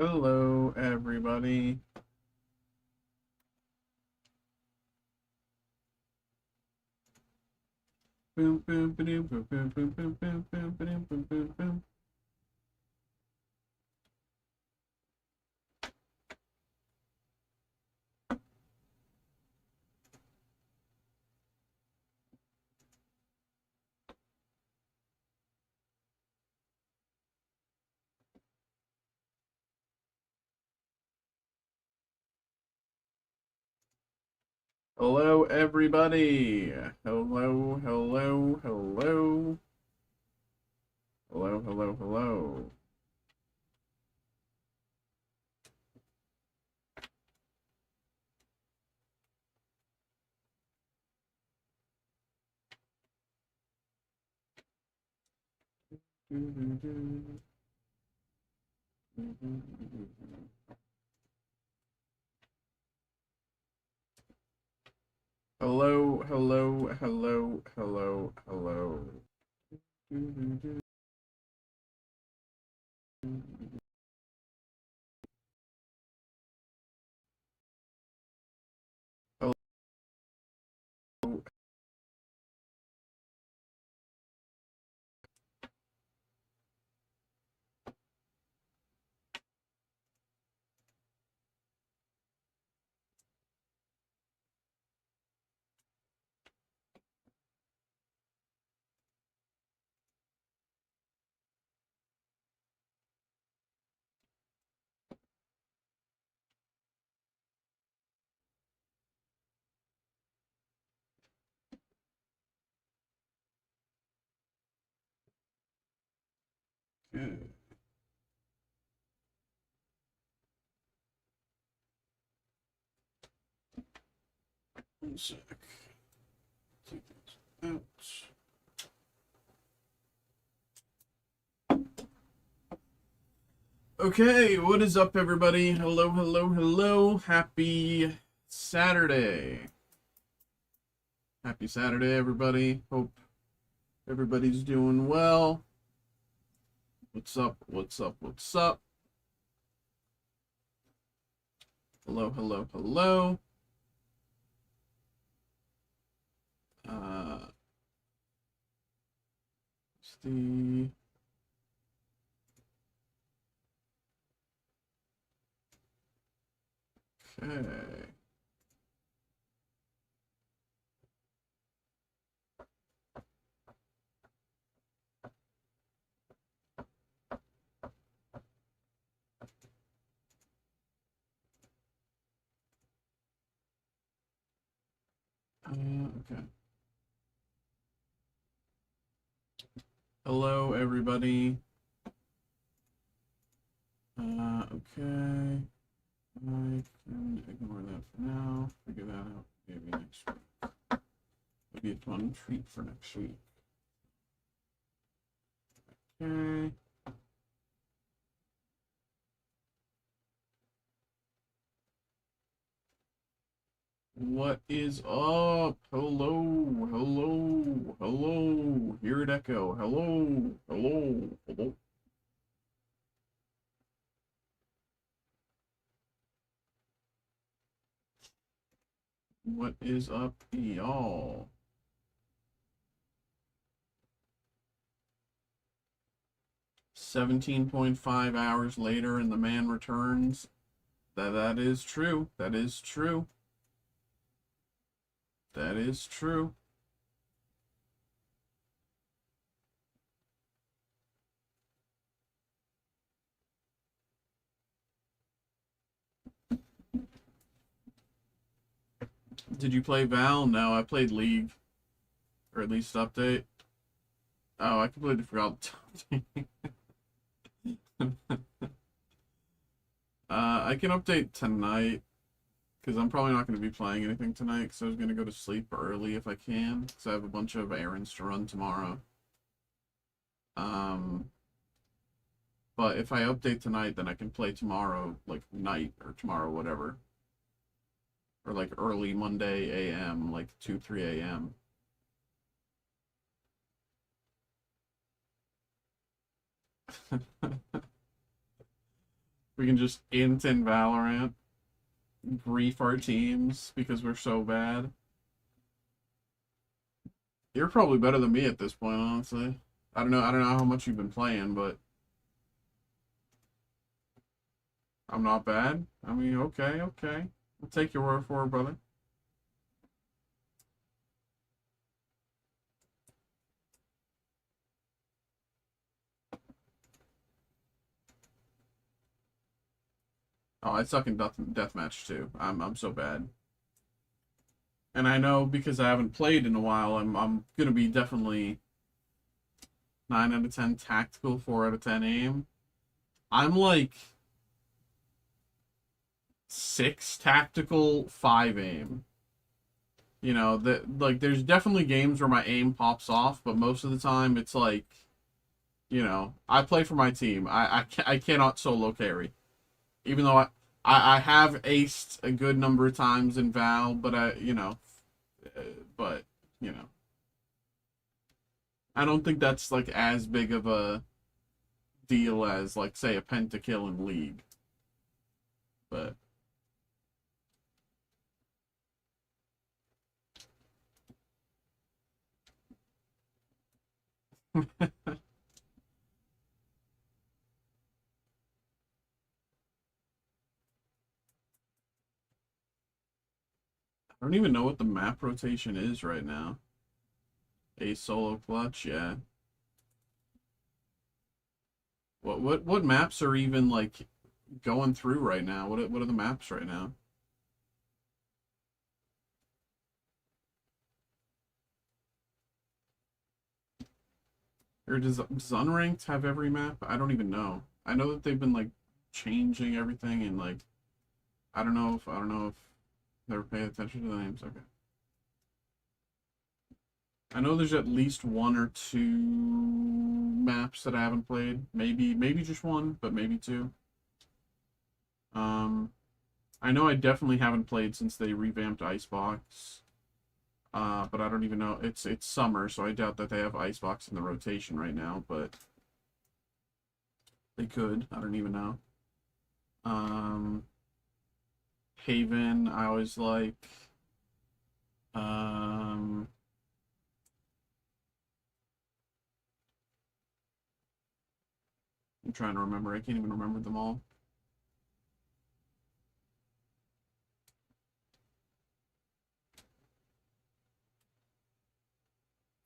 Hello, everybody. Boom, boom, boom, boom, boom, boom, boom, boom, boom, boom, boom, boom, boom. Hello, everybody. Hello, hello, hello. Hello, hello, hello. Hello, hello, hello, hello, hello. Hello. Good. One sec. Take this out. Okay, what is up, everybody? Hello, hello, hello. Happy Saturday. Happy Saturday, everybody. Hope everybody's doing well. What's up? What's up? What's up? Hello, hello, hello. The okay. Okay. Hello, everybody. Okay. I can ignore that for now. Figure that out maybe next week. Maybe a fun treat for next week. Okay. What is up? Hello, hello, hello. Here at Echo. Hello, hello, hello. What is up, y'all? 17.5 hours later and the man returns. That is true. That is true. That is true. Did you play Val? No, I played League. Or at least Update. Oh, I completely forgot. I can update tonight. Because I'm probably not going to be playing anything tonight. Because I was going to go to sleep early if I can. Because I have a bunch of errands to run tomorrow. But if I update tonight, then I can play tomorrow, like, night. Or tomorrow, whatever. Or, like, early Monday a.m., like 2, 3 a.m. We can just int in Valorant, grief our teams because we're so bad. You're probably better than me at this point, honestly. I don't know how much you've been playing, but I'm not bad. I mean, okay, okay. I'll take your word for it, brother. Oh, I suck in deathmatch too. I'm so bad. And I know because I haven't played in a while, I'm gonna be definitely 9 out of 10 tactical, 4 out of 10 aim. I'm like 6 tactical, 5 aim. You know, that like there's definitely games where my aim pops off, but most of the time it's like, you know, I play for my team. I cannot solo carry. Even though I have aced a good number of times in Val, but uh, but you know, I don't think that's like as big of a deal as like say a pentakill in League. But I don't even know what the map rotation is right now. A solo clutch, yeah. What maps are even like going through right now? What are the maps right now? Or does Unranked have every map? I don't even know. I know that they've been like changing everything and like I don't know if they're paying attention to the names. Okay. I know there's at least one or two maps that I haven't played. Maybe just one, but maybe two. Um, I know I definitely haven't played since they revamped Icebox. But I don't even know. It's summer, so I doubt that they have Icebox in the rotation right now, but they could. I don't even know. Um, Haven, I always like. Um, I'm trying to remember. I can't even remember them all.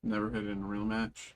Never hit it in a real match.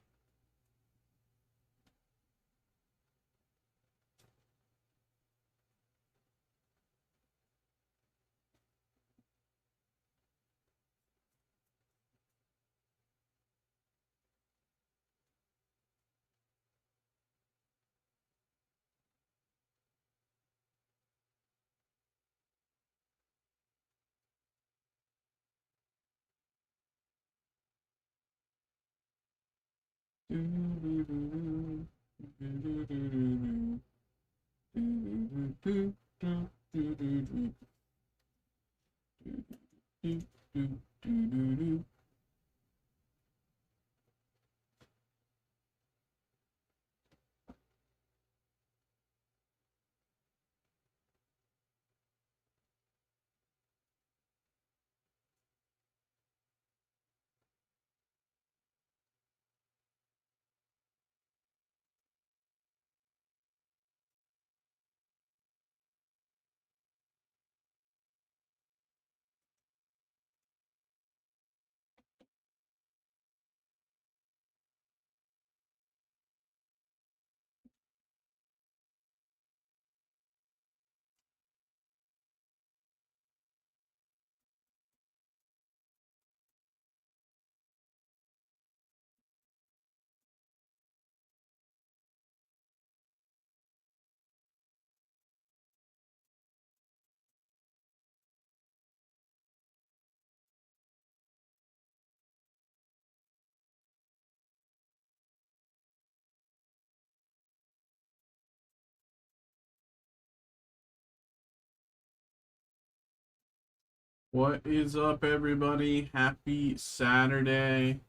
What is up, everybody? Happy Saturday.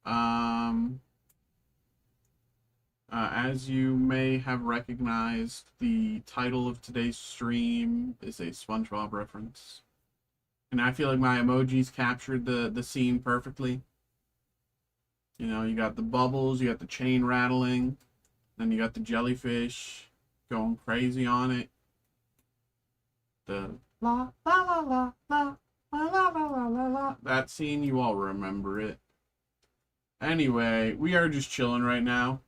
Um, As you may have recognized, the title of today's stream is a SpongeBob reference. And I feel like my emojis captured the scene perfectly. You know, you got the bubbles, you got the chain rattling, then you got the jellyfish going crazy on it. The la la la la la la la la la la. That scene, you all remember it. Anyway, we are just chilling right now.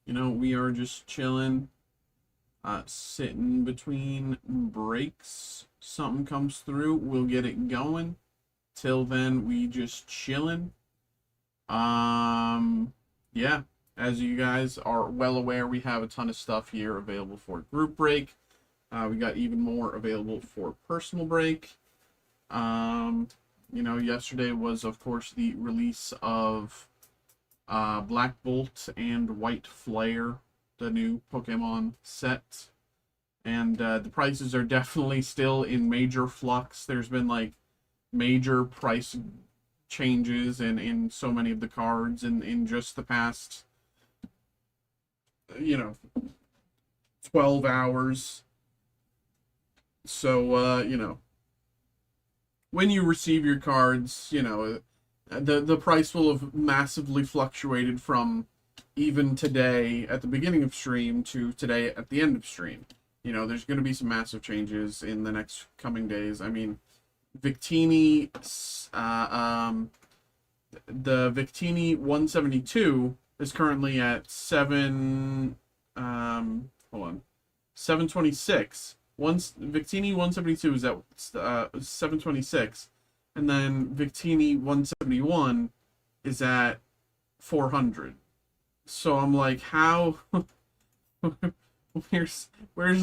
You know, we are just chilling, sitting between breaks. Something comes through, we'll get it going. Till then, we just chilling. Yeah, as you guys are well aware, we have a ton of stuff here available for group break. We got even more available for personal break. You know, yesterday was, of course, the release of Black Bolt and White Flare, the new Pokemon set. And the prices are definitely still in major flux. There's been like major price changes in so many of the cards in just the past, you know, 12 hours. So, you know, when you receive your cards, you know, the price will have massively fluctuated from even today at the beginning of stream to today at the end of stream. You know, there's going to be some massive changes in the next coming days. I mean, Victini, the Victini 172 is currently at 726. Victini 172 is at 726, and then Victini 171 is at 400. So I'm like, how? where's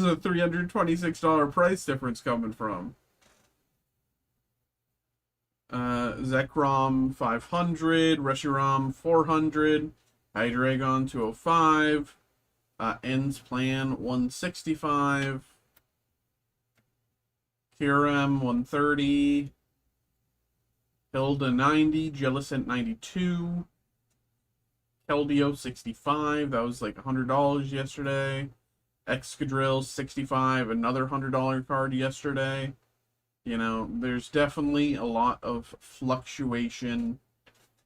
the $326 price difference coming from? Zekrom 500, Reshiram 400, Hydreigon 205, Ends Plan 165, Kyurem 130, Hilda 90, Jellicent 92, Keldeo 65, that was like $100 yesterday, Excadrill 65, another $100 card yesterday. You know, there's definitely a lot of fluctuation.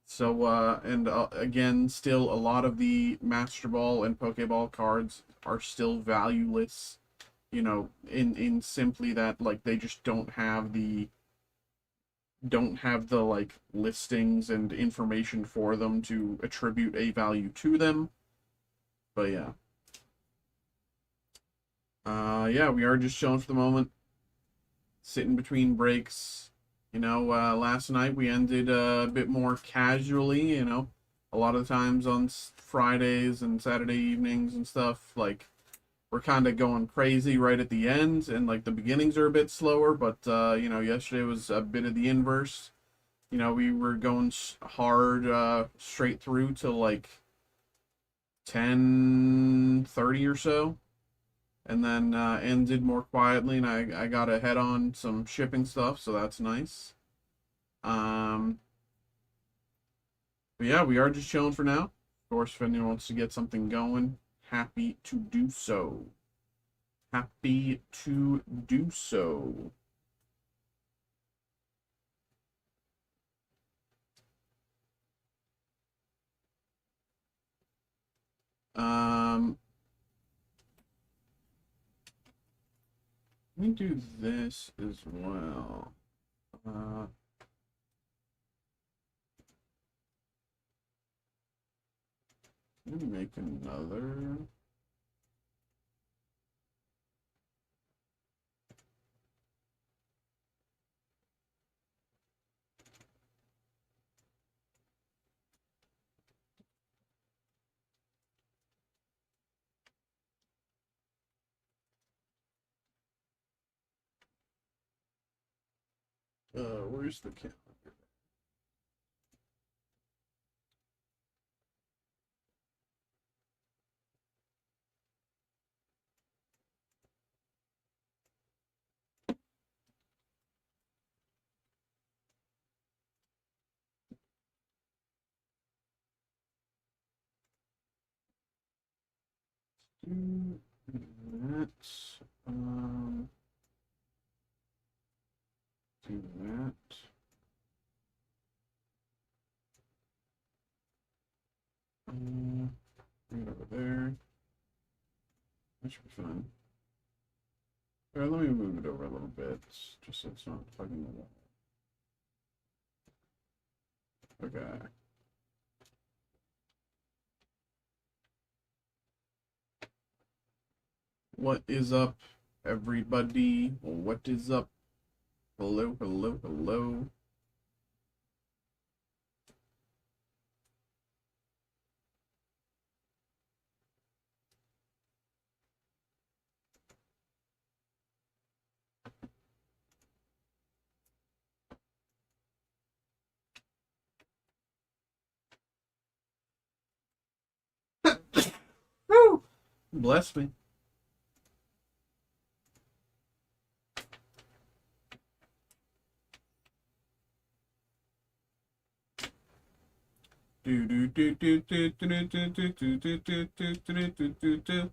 So, and again, still a lot of the Master Ball and Pokeball cards are still valueless. You know, in simply that, like, they just don't have the like listings and information for them to attribute a value to them. But yeah. Yeah, we are just chilling for the moment. Sitting between breaks. You know, last night we ended a bit more casually, you know. A lot of times on Fridays and Saturday evenings and stuff, like, we're kind of going crazy right at the end, and, like, the beginnings are a bit slower, but, you know, yesterday was a bit of the inverse. You know, we were going hard straight through to, like, 10:30 or so, and then ended more quietly, and I got to head on some shipping stuff, so that's nice. But yeah, we are just chilling for now. Of course, if anyone wants to get something going, happy to do so. Happy to do so. Let me do this as well. Let me make another. Where's the calendar? do that. Do that. Bring it over there. That should be fine. All right, let me move it over a little bit, just so it's not plugging the wall. Okay. What is up, everybody? What is up? Hello, hello, hello. Woo! Bless me. Do do do do do do do do do do do do do do do.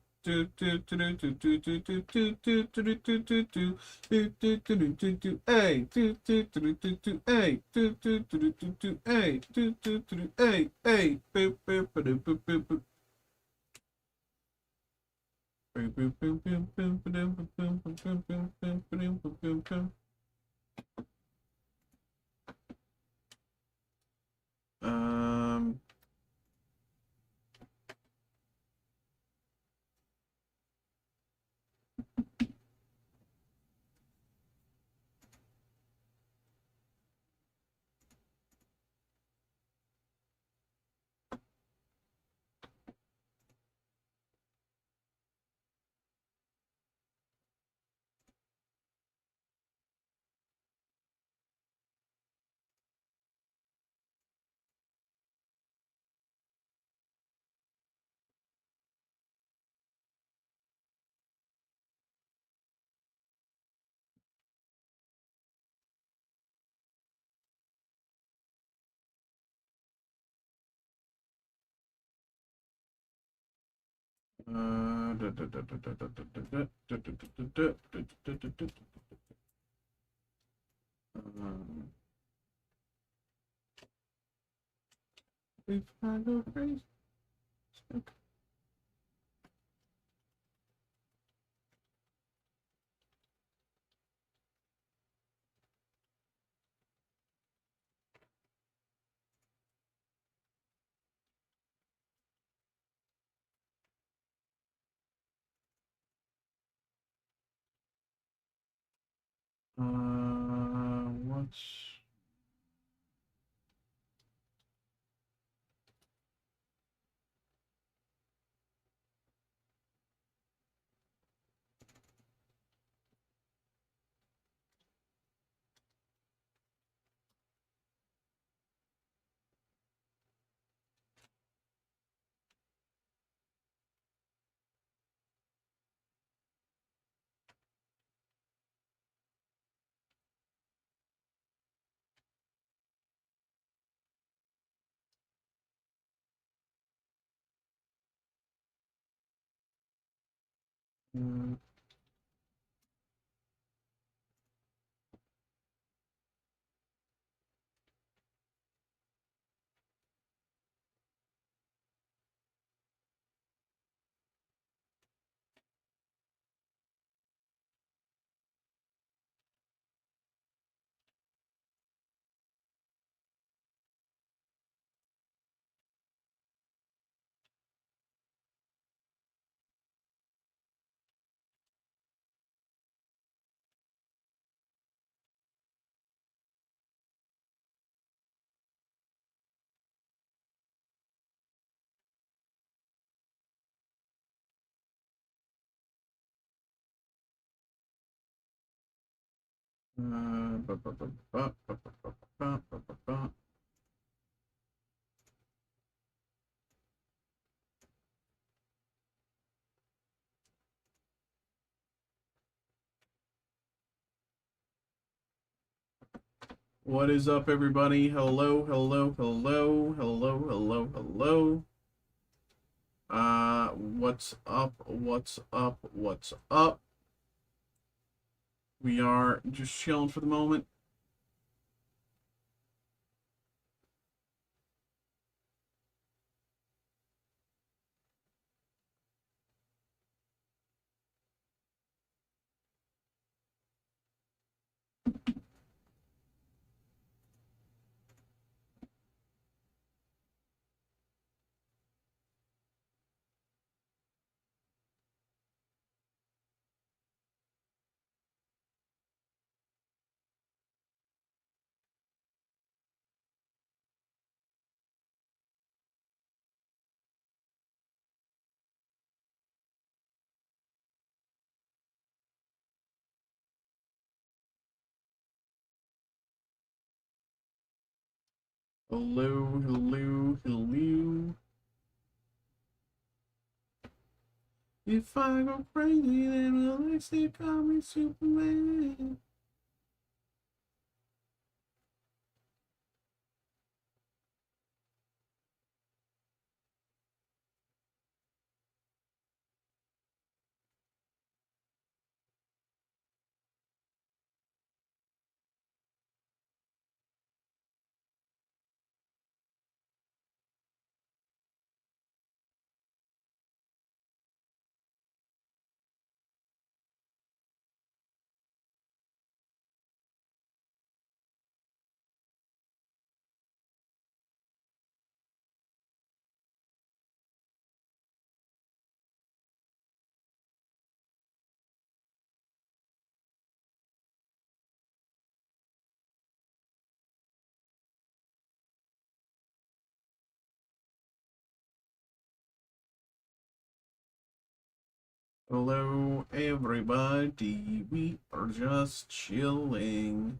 Um, We've had a race. What's what is up, everybody? Hello, hello, hello, hello, hello, hello. What's up? What's up? What's up? We are just chilling for the moment. Hello, hello, hello. If I go crazy, then will they still call me Superman? Hello, everybody. We are just chilling.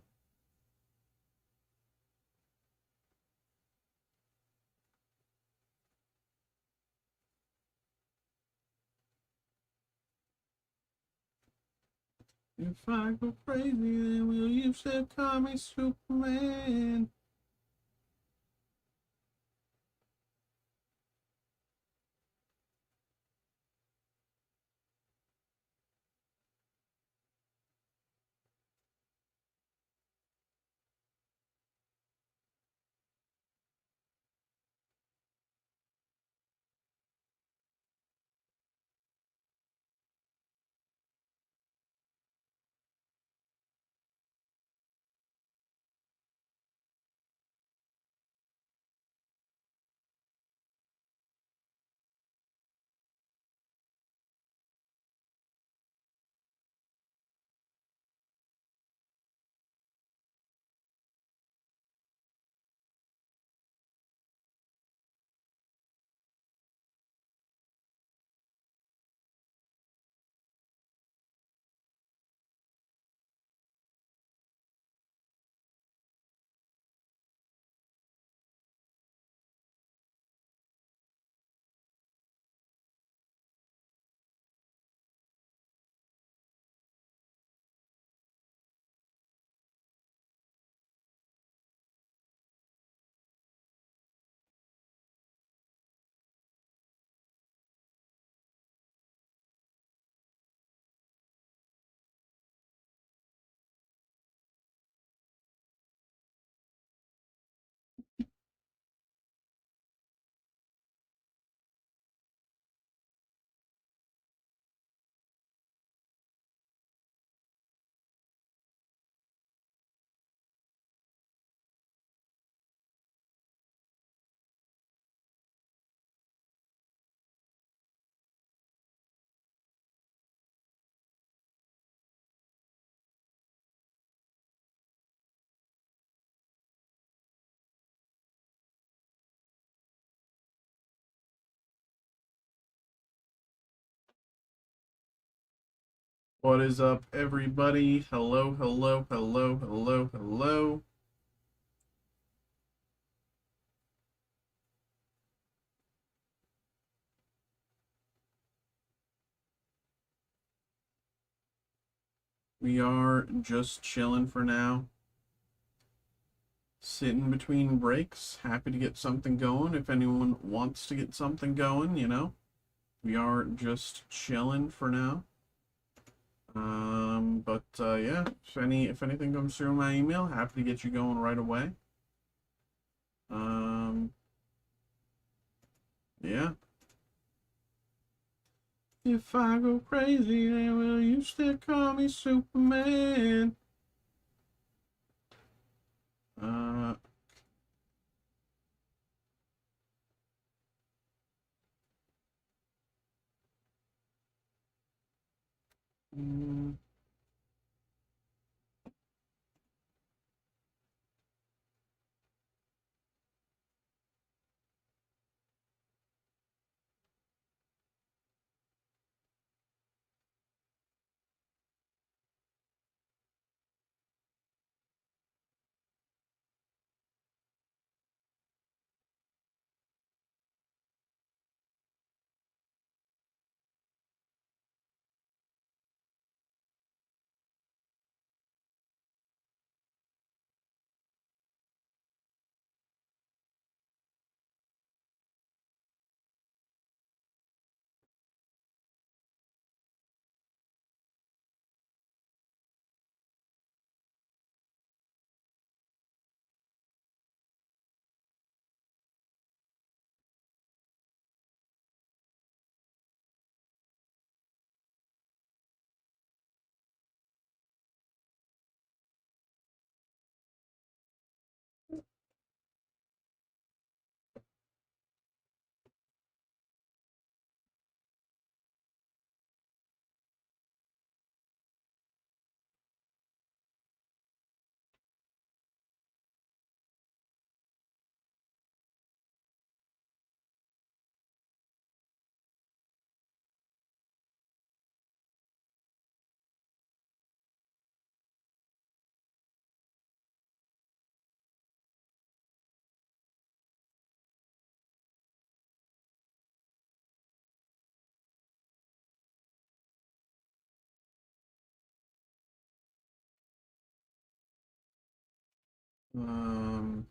If I go crazy, then will you still call me Superman? What is up, everybody? Hello, hello, hello, hello, hello. We are just chilling for now. Sitting between breaks. Happy to get something going if anyone wants to get something going, you know. We are just chilling for now. Yeah, if anything comes through my email, happy to get you going right away. Yeah. If I go crazy, then will you still call me Superman? Uh, mm, um,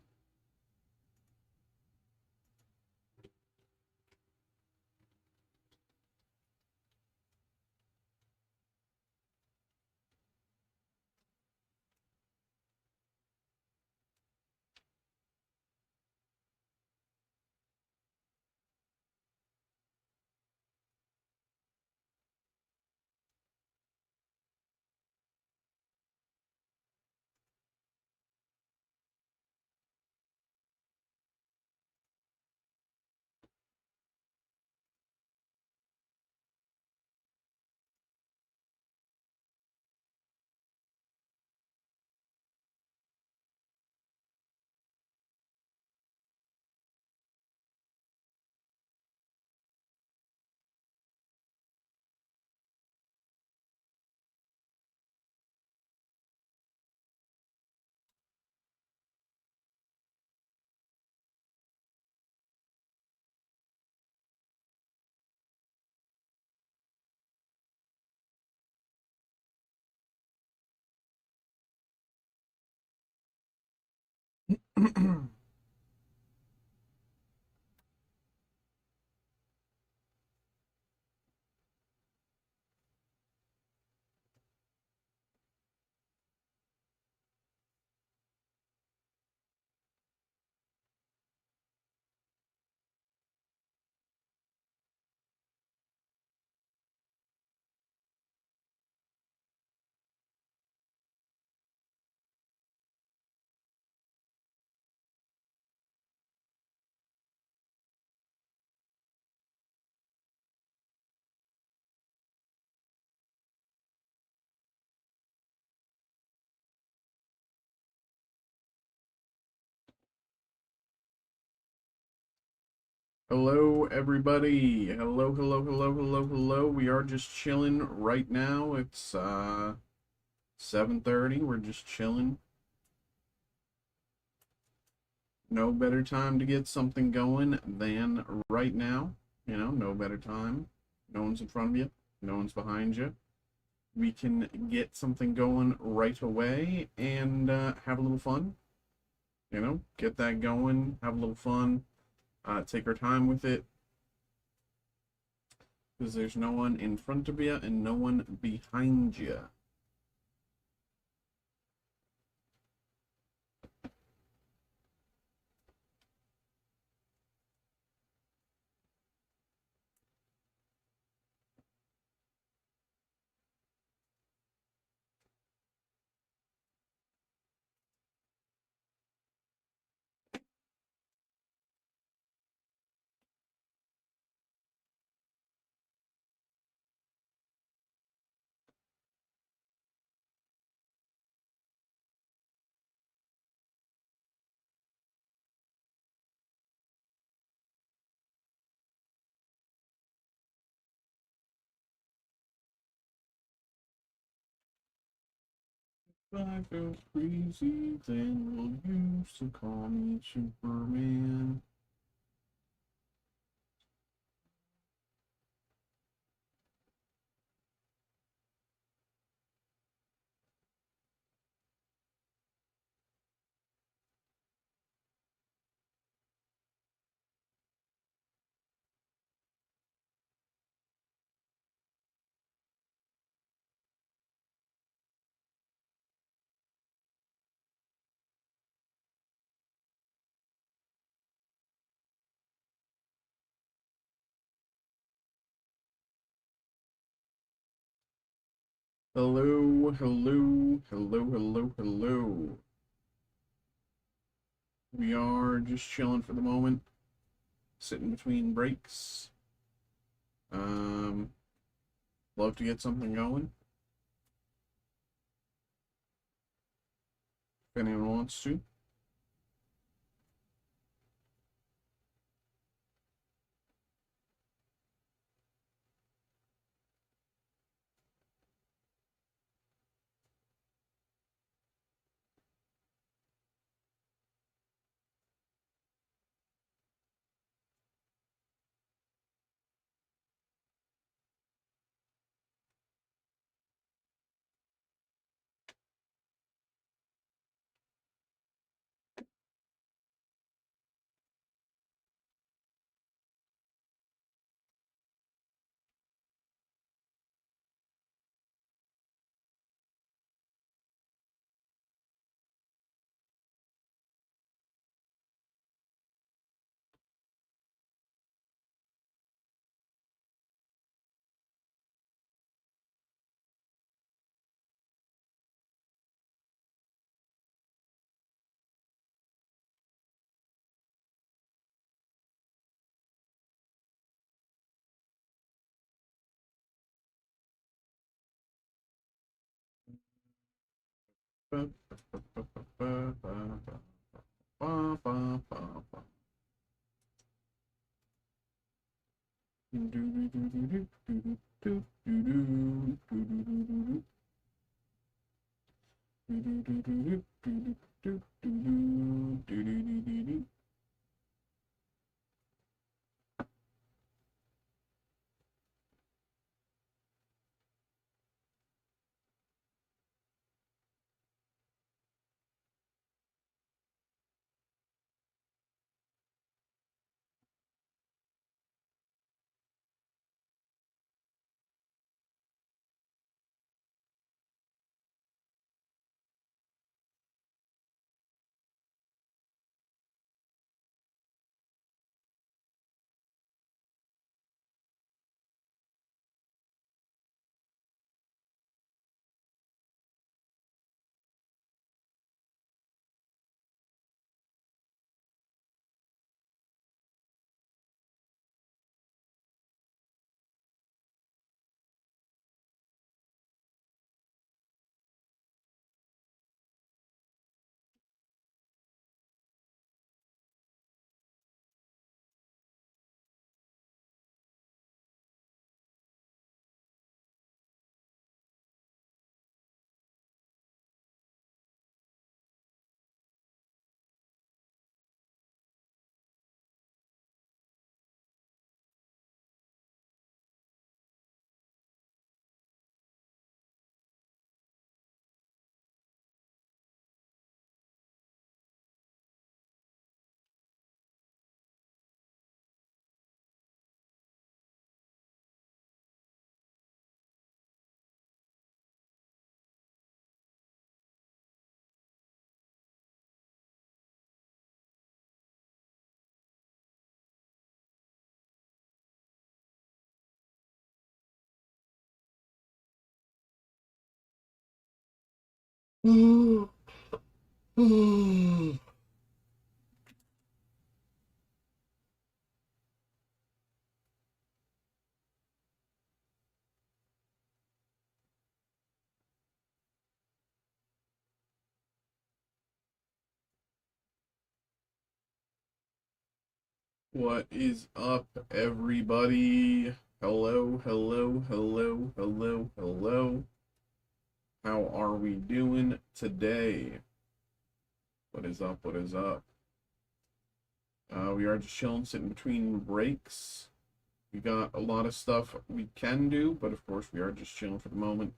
hello, everybody. Hello, hello, hello, hello, hello. We are just chilling right now. It's 7:30. We're just chilling. No better time to get something going than right now. You know, no better time. No one's in front of you. No one's behind you. We can get something going right away and have a little fun. You know, get that going, have a little fun, take our time with it. Because there's no one in front of you and no one behind you. If I go crazy, then you'll used to call me Superman. Hello, hello, hello, hello, hello. We are just chilling for the moment, sitting between breaks. Love to get something going. If anyone wants to. What is up, everybody? Hello, hello, hello, hello, hello. How are we doing today? What is up? What is up? We are just chilling, sitting between breaks. We got a lot of stuff we can do, but of course we are just chilling for the moment.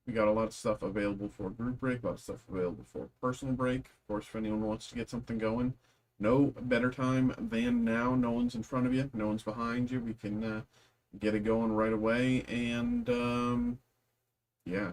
We got a lot of stuff available for group break, a lot of stuff available for personal break. Of course, if anyone wants to get something going, no better time than now. No one's in front of you, no one's behind you. We can get it going right away, and yeah.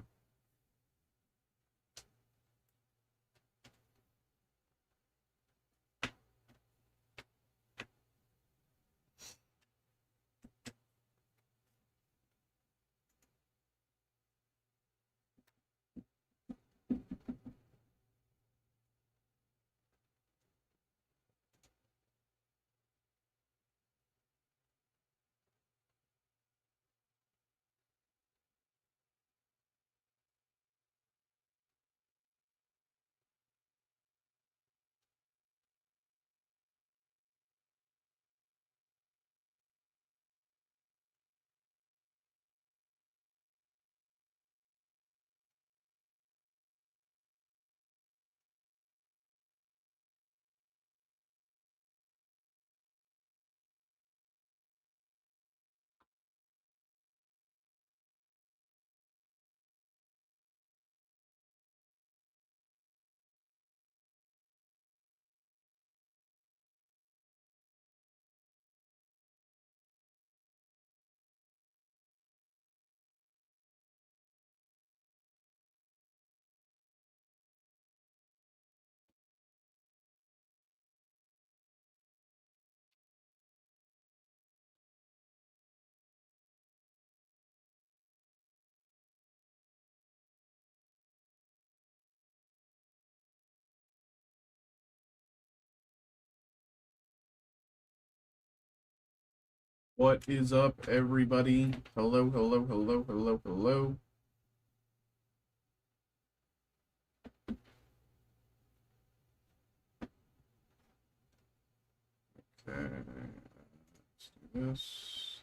What is up, everybody? Hello, hello, hello, hello, hello. Okay, let's do this.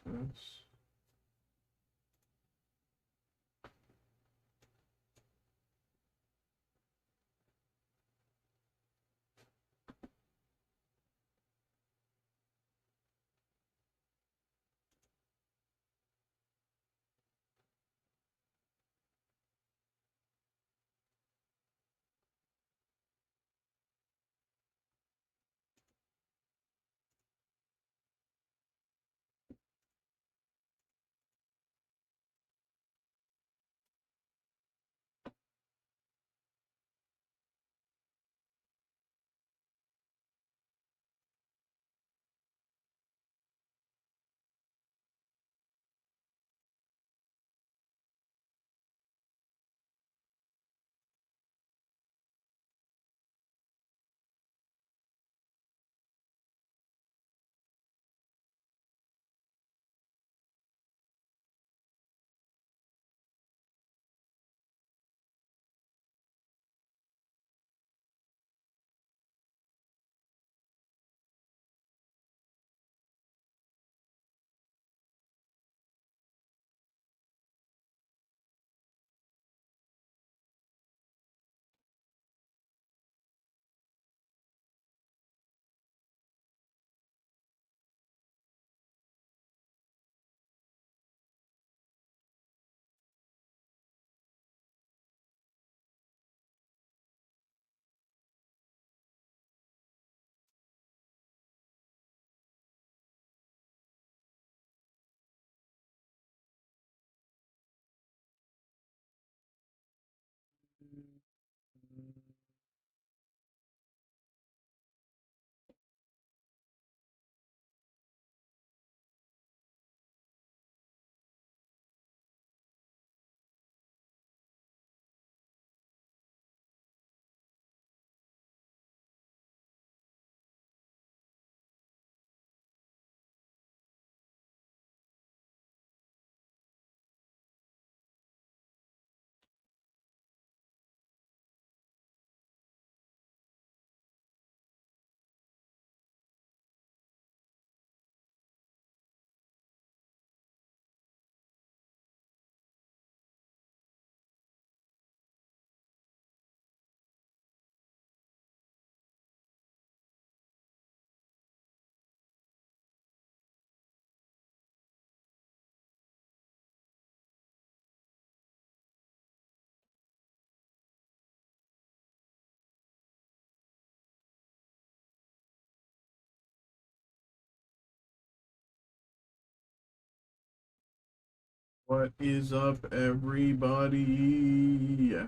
What is up, everybody?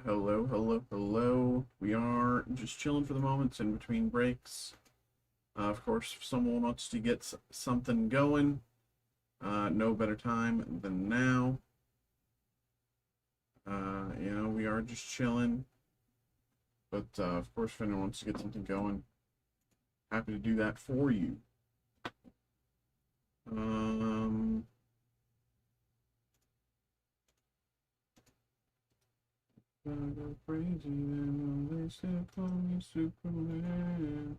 Hello, hello, hello. We are just chilling for the moments in between breaks. Of course, if someone wants to get something going, no better time than now. We are just chilling. But, of course, if anyone wants to get something going, happy to do that for you. Go crazy and they still call me Superman.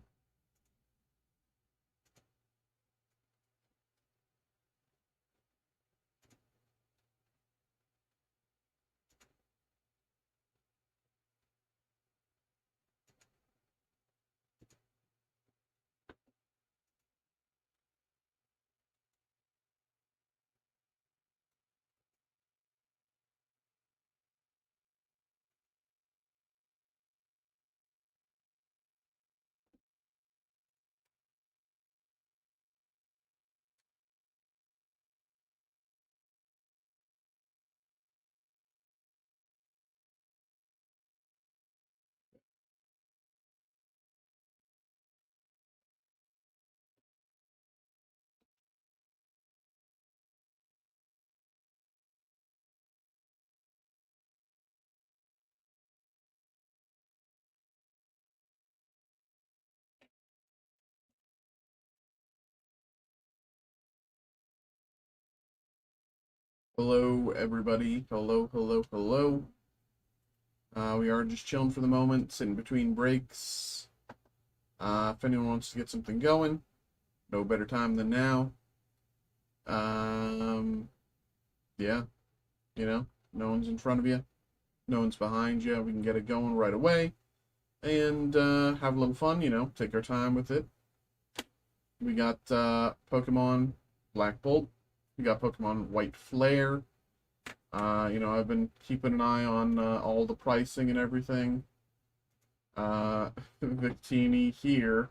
Hello, everybody. Hello, hello, hello. We are just chilling for the moments in between breaks. If anyone wants to get something going, no better time than now. Yeah, no one's in front of you, no one's behind you. We can get it going right away and have a little fun, take our time with it. We got Pokemon Black Bolt. We got Pokemon White Flare. I've been keeping an eye on all the pricing and everything. Victini here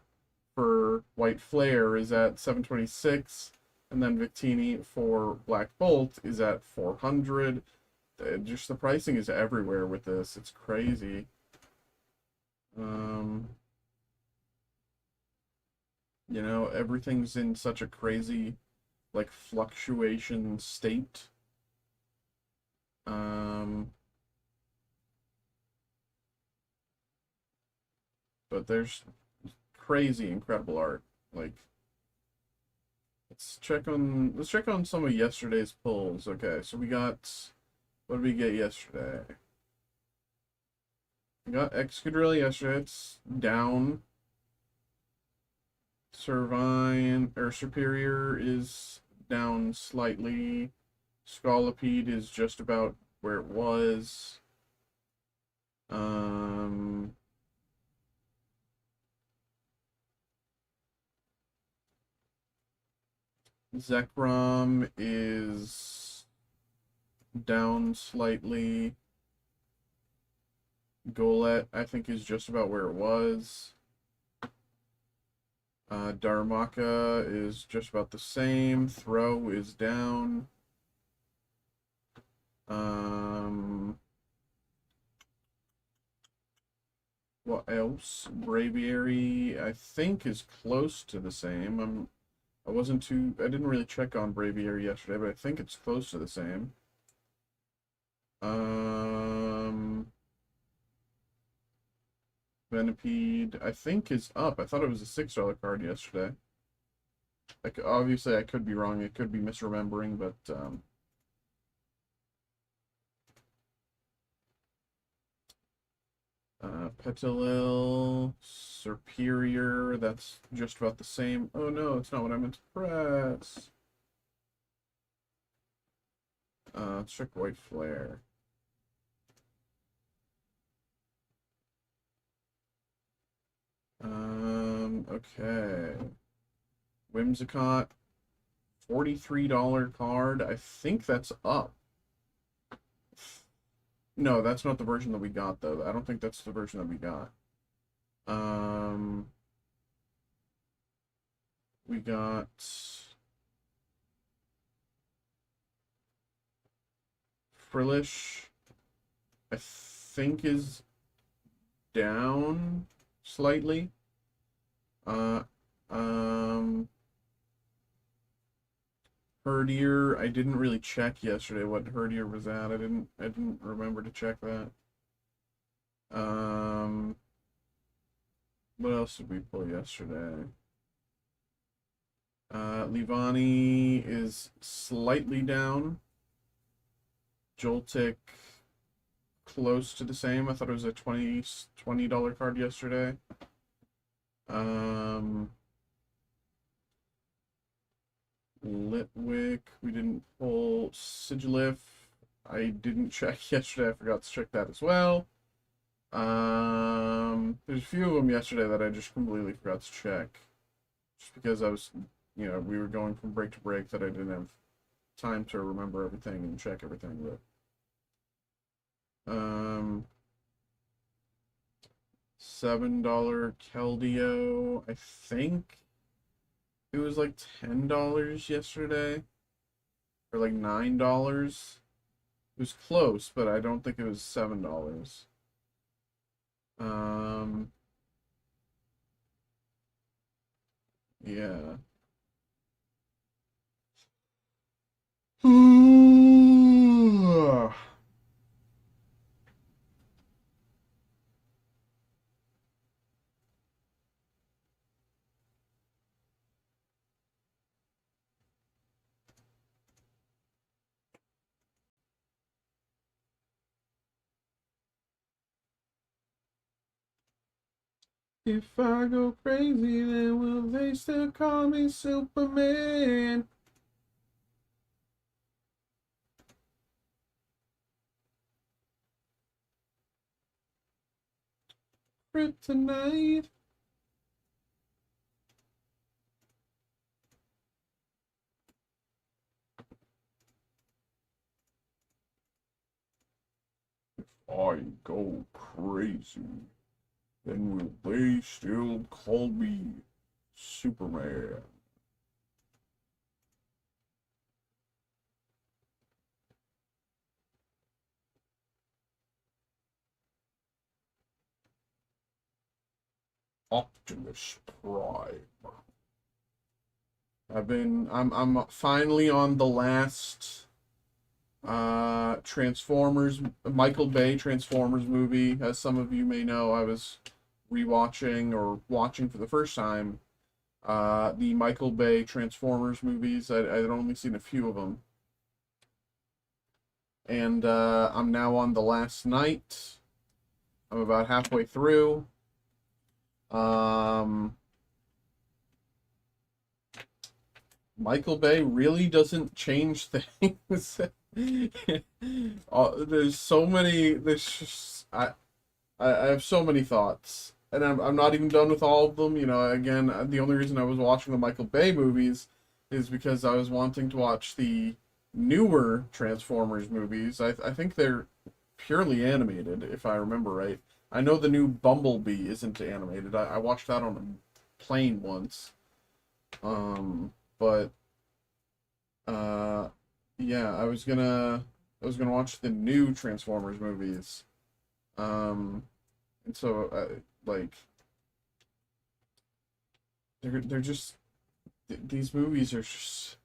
for White Flare is at 726, and then Victini for Black Bolt is at 400. Just the pricing is everywhere with this. It's crazy. Everything's in such a crazy, like, fluctuation state. But there's crazy incredible art. Like, let's check on some of yesterday's pulls. Okay, so what did we get yesterday? We got Excadrill yesterday. It's down. Servine or Superior is down slightly. Scolipede is just about where it was. Zekrom is down slightly. Golett, I think, is just about where it was. Darumaka is just about the same. Throw is down. What else? Braviary, I think, is close to the same. I didn't really check on Braviary yesterday, but I think it's close to the same. Venipede, I think, is up. I thought it was a $6 card yesterday. Obviously, I could be wrong. I could be misremembering, but Petilil, Superior, that's just about the same. Oh no, it's not what I meant to press. Let's check White Flare. Okay. Whimsicott, $43 card. I think that's up. No, that's not the version that we got, though. I don't think that's the version that we got. We got Frillish, I think, is down slightly. Herdier, I didn't really check yesterday what Herdier was at. I didn't remember to check that. What else did we pull yesterday? Livani is slightly down. Joltik close to the same. I thought it was a $20 card yesterday. Litwick, we didn't pull. Sigilif, I didn't check yesterday. I forgot to check that as well. There's a few of them yesterday that I just completely forgot to check. Just because I was, we were going from break to break that I didn't have time to remember everything and check everything. But $7 Keldeo, I think it was like $10 yesterday, or like $9. It was close, but I don't think it was $7. Yeah. If I go crazy, then will they still call me Superman? Kryptonite. If I go crazy, then will they still call me Superman? Optimus Prime. I'm finally on the last Transformers, Michael Bay Transformers movie. As some of you may know, I was rewatching or watching for the first time the Michael Bay Transformers movies. I'd only seen a few of them. And I'm now on the last night. I'm about halfway through. Michael Bay really doesn't change things. There's so many. There's just I have so many thoughts, and I'm not even done with all of them. Again, the only reason I was watching the Michael Bay movies is because I was wanting to watch the newer Transformers movies. I think they're purely animated, if I remember right. I know the new Bumblebee isn't animated. I watched that on a plane once. But yeah, I was gonna watch the new Transformers movies. And so like they're just these movies are just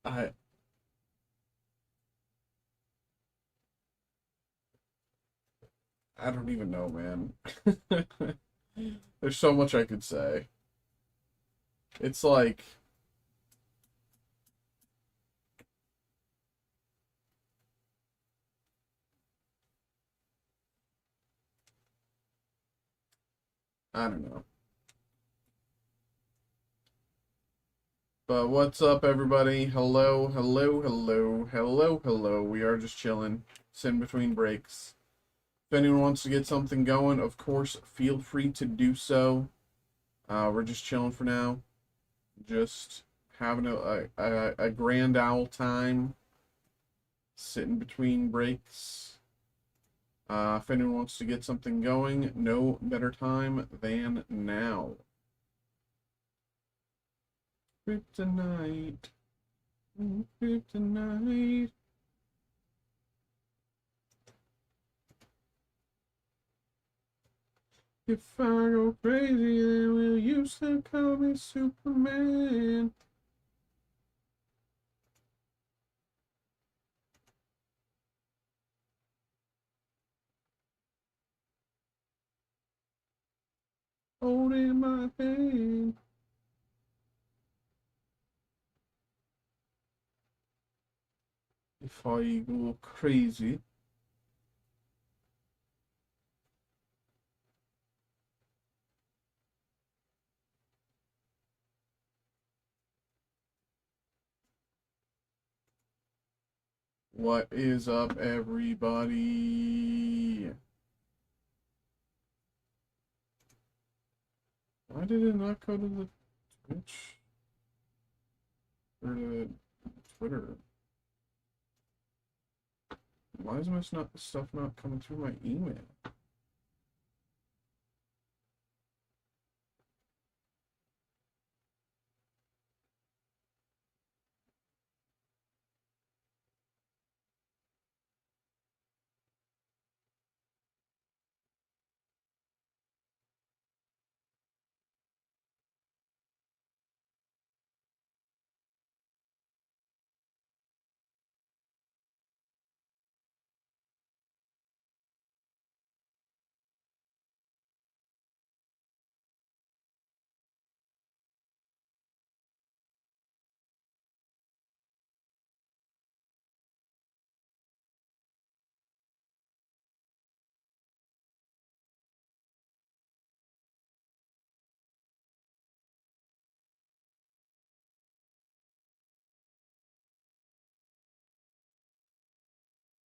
I I don't even know, man. There's so much I could say. It's like I don't know. But what's up, everybody? Hello, hello, hello, hello, hello. We are just chilling. It's in between breaks. If anyone wants to get something going, of course, feel free to do so. We're just chilling for now. Just having a grand owl time. Sitting between breaks. If anyone wants to get something going, no better time than now. Kryptonite. Kryptonite. If I go crazy, then will you still call me Superman? Holding my hand. If I go crazy. What is up, everybody? Why did it not go to the Twitch? Or the Twitter? Why is my stuff not coming through my email?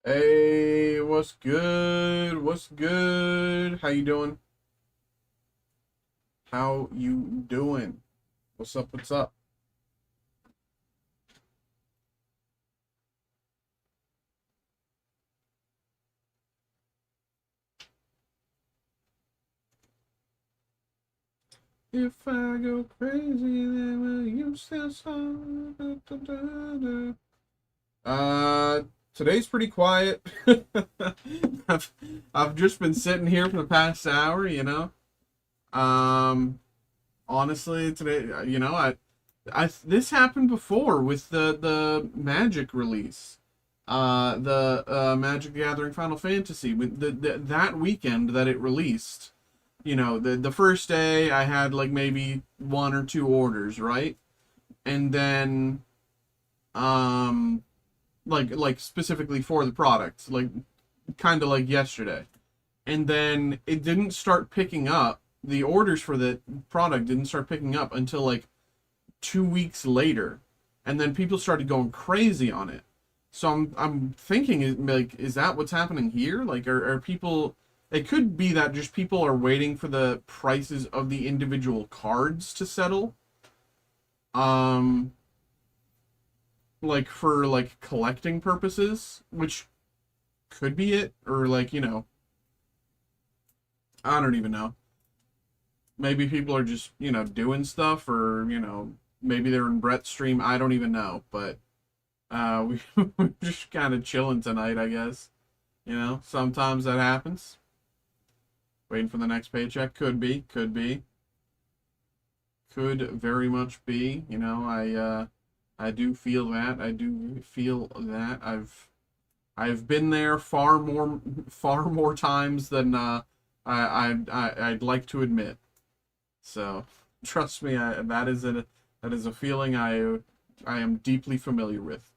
Hey, what's good? What's good? How you doing? How you doing? What's up? What's up? If I go crazy, then will you still song? Today's pretty quiet. I've I've just been sitting here for the past hour, you know. Um, Honestly, today, I this happened before with the Magic release. The Magic the Gathering Final Fantasy with that weekend that it released. You know, the first day I had like maybe one or two orders, right? And then like specifically for the product, like kind of like yesterday. And then it didn't start picking up. The orders for the product didn't start picking up until like 2 weeks later, and then people started going crazy on it. So I'm thinking, like, is that what's happening here? Like, are people? It could be that just people are waiting for the prices of the individual cards to settle. Um, like for like collecting purposes, which could be it, or like I don't even know. Maybe people are just doing stuff, or maybe they're in Brett's stream. I don't even know, but we're just kind of chilling tonight, I guess. Sometimes that happens. Waiting for the next paycheck. Could very much be. I do feel that. I do feel that. I've been there far more times than I'd like to admit. So trust me, that is a feeling I am deeply familiar with.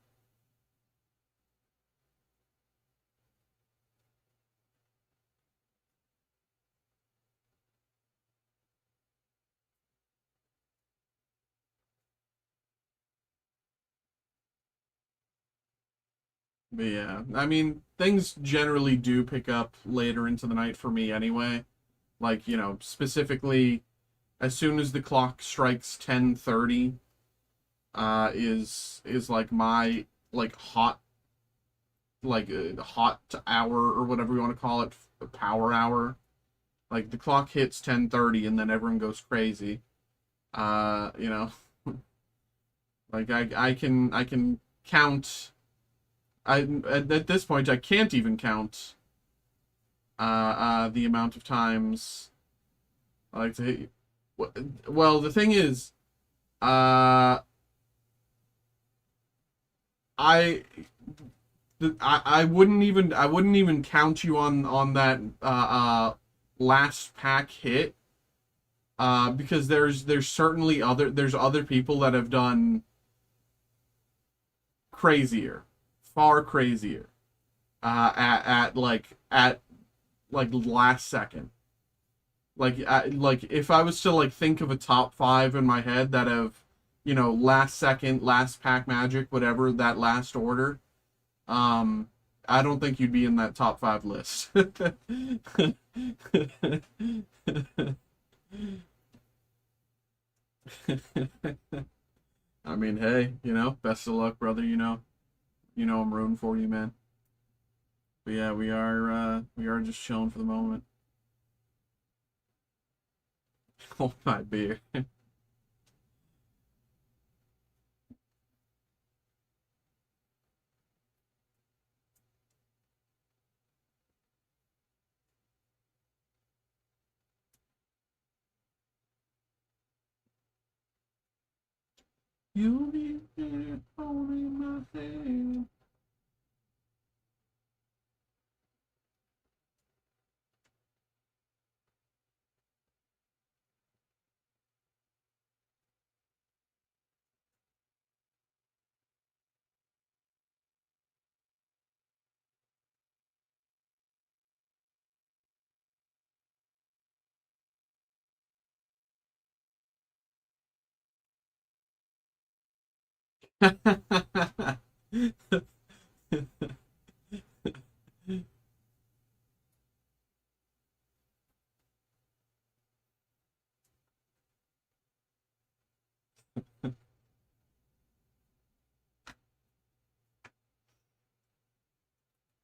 But yeah, I mean, things generally do pick up later into the night for me anyway. Like, specifically as soon as the clock strikes 10:30, is like my like hot hour, or whatever you want to call it, power hour. Like the clock hits 10:30 and then everyone goes crazy. Uh, you know, like I can count. At this point I can't even count the amount of times I like to hit you. Well, the thing is, uh, I I wouldn't even count you on that last pack hit, because there's certainly other people that have done crazier, far crazier, at like last second. Like if I was to like think of a top five in my head that have, last second, last pack magic, whatever that last order, um, I don't think you'd be in that top five list. I mean, hey, best of luck, brother. I'm rooting for you, man. But yeah, we are just chilling for the moment. Hold my beer. You'll be there holding my hand.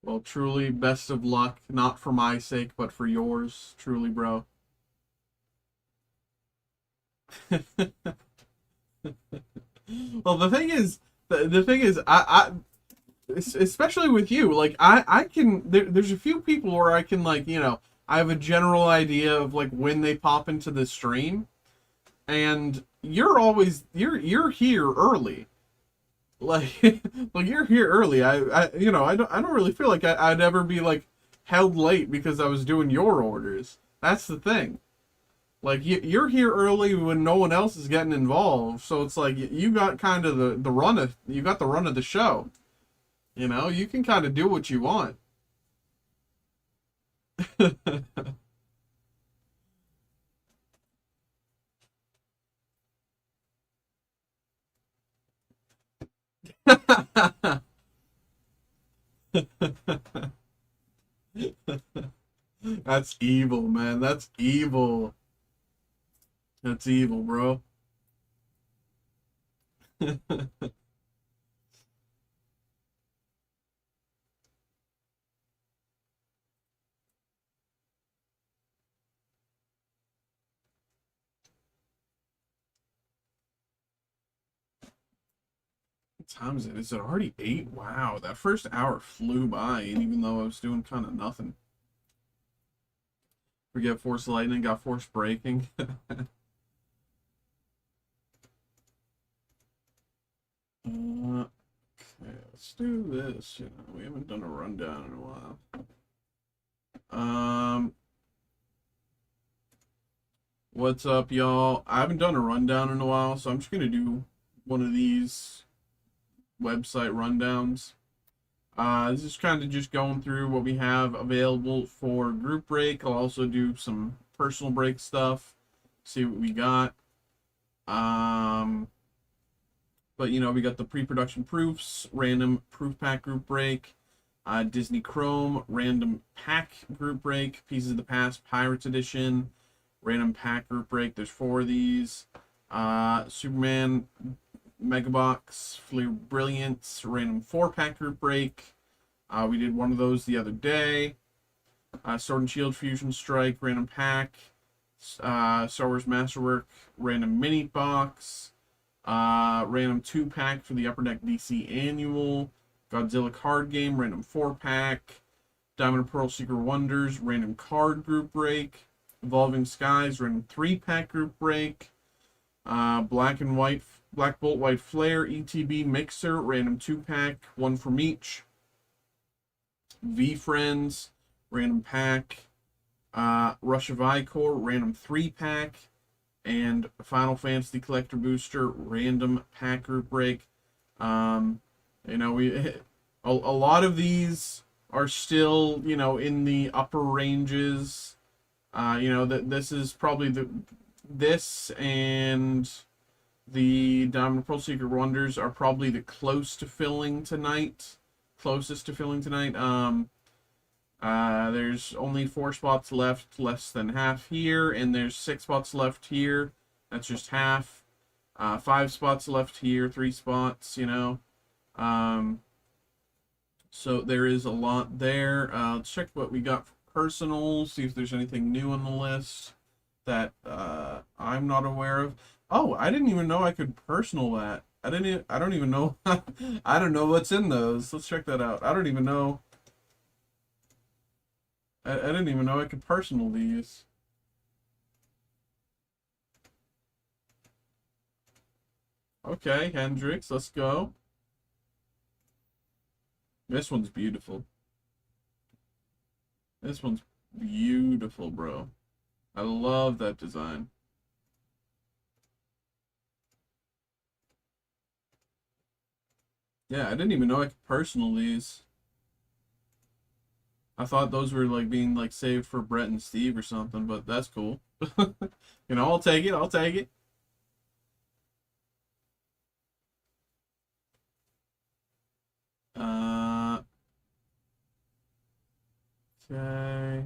Well, truly, best of luck. Not for my sake, but for yours. Truly, bro. Well, the thing is, especially with you, like I can. There's a few people where I can like, I have a general idea of like when they pop into the stream, and you're here early. Like like you're here early. I don't really feel like I'd ever be like held late because I was doing your orders. That's the thing. Like you're here early when no one else is getting involved, so it's like you got kind of the run of the show. You can kind of do what you want. That's evil, man. That's evil. That's evil, bro. What time is it? Is it already 8? Wow, that first hour flew by, and even though I was doing kind of nothing. Forget Force Lightning, got Force Breaking. Okay, let's do this. We haven't done a rundown in a while. What's up, y'all? I haven't done a rundown in a while, so I'm just gonna do one of these website rundowns. This is kind of just going through what we have available for group break. I'll also do some personal break stuff, see what we got. But we got the pre-production proofs, random proof pack group break, Disney Chrome random pack group break, Pieces of the Past Pirates Edition random pack group break. There's 4 of these. Superman Megabox Fleer Brilliance random 4-pack group break. We did one of those the other day. Sword and Shield Fusion Strike random pack. Star Wars Masterwork random mini box. Random 2-pack for the Upper Deck DC Annual. Godzilla card game random 4-pack. Diamond and Pearl Secret Wonders random card group break. Evolving Skies, random 3-pack group break. Black and White, Black Bolt, White Flare, ETB Mixer, random 2-pack, 1 from each. V Friends, random pack. Rush of Icor, random 3-pack. And Final Fantasy Collector Booster, random pack group break. You know, a lot of these are still, you know, in the upper ranges. You know, that this is probably this and the Diamond Pearl Secret Wonders are probably the closest to filling tonight. There's only 4 spots left, less than half here, and there's 6 spots left here. That's just half. 5 spots left here, 3 spots, you know. So there is a lot there. Let's check what we got for personals, see if there's anything new on the list that I'm not aware of. Oh, I didn't even know I could personal that. I don't even know. I don't know what's in those. Let's check that out. I don't even know. I didn't even know I could personal these. Okay, Hendrix, let's go. This one's beautiful. This one's beautiful, bro. I love that design. Yeah, I didn't even know I could personal these. I thought those were like being like saved for Brett and Steve or something, but that's cool. You know, I'll take it. I'll take it. Okay.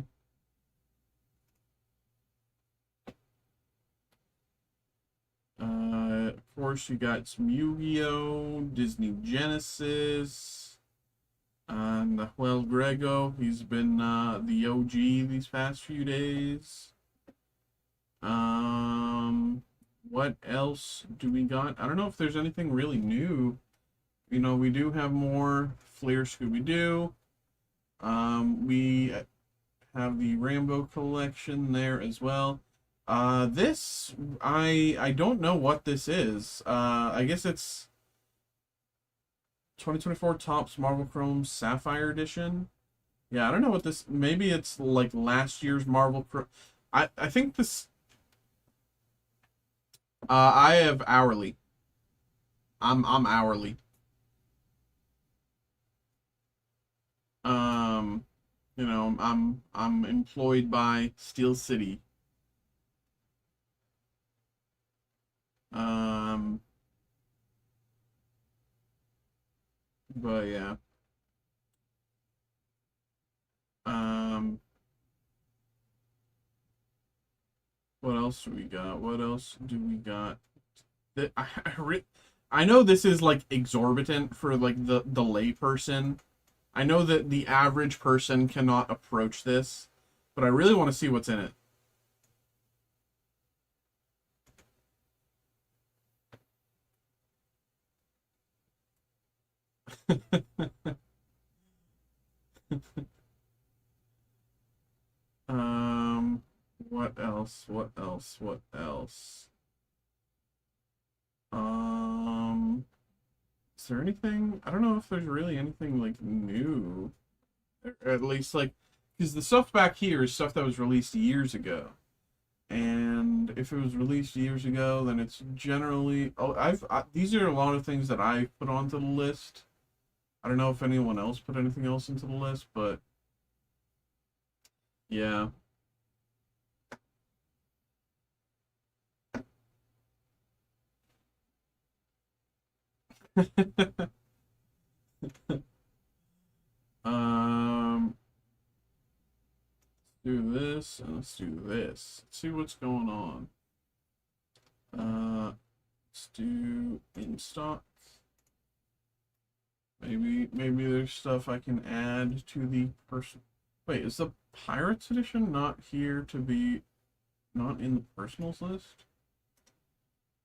Of course, you got some Yu-Gi-Oh, Disney Genesis, and well, Grego. He's been the OG these past few days. What else do we got? I don't know if there's anything really new. You know, we do have more Fleer Scooby-Doo. We have the Rambo collection there as well. This, I don't know what this is. I guess it's 2024 Topps Marvel Chrome Sapphire Edition. Yeah, I don't know what this, maybe it's like last year's Marvel Chrome. I think this, I have hourly. I'm hourly. You know, I'm employed by Steel City. Um, but yeah. What else do we got? What else do we got? That I know this is like exorbitant for like the lay person. I know that the average person cannot approach this, but I really want to see what's in it. What else? What else? What else? Is there anything? I don't know if there's really anything like new. Or at least like, because the stuff back here is stuff that was released years ago. And if it was released years ago, then it's generally, oh, these are a lot of things that I put onto the list. I don't know if anyone else put anything else into the list, but yeah. Um, do this and let's do this. Let's see what's going on. Let's do in stock. Maybe there's stuff I can add to the person. Wait, is the Pirates edition not here to be not in the personals list?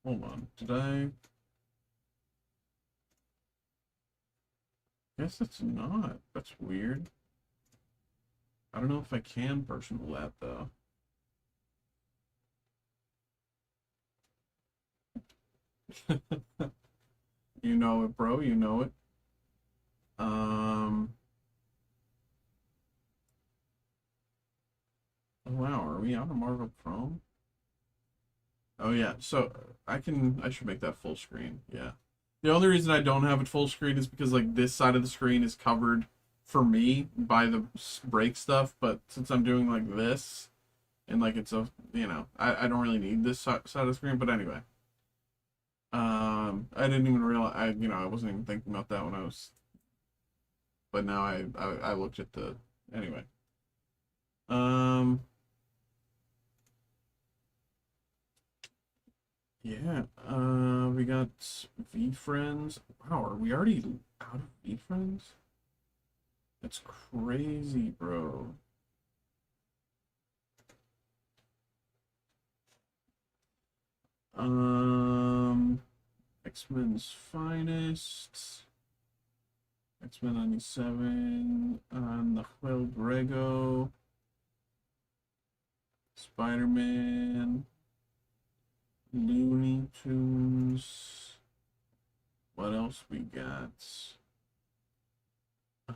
Hold on, did I? Guess it's not. That's weird. I don't know if I can personal that though. You know it, bro. You know it. Um. Oh, wow, are we on a Marvel Chrome? Oh yeah. So I should make that full screen. Yeah. The only reason I don't have it full screen is because like this side of the screen is covered for me by the break stuff, but since I'm doing like this and like it's a I don't really need this side of the screen. But anyway. I didn't even realize I wasn't even thinking about that when I was, but now I looked at the anyway. Um, yeah. We got V friends. Wow, are we already out of V friends? That's crazy, bro. Um, X-Men's Finest. X-Men 97. Nahuel Grego. Spider-Man. Looney Tunes. What else we got?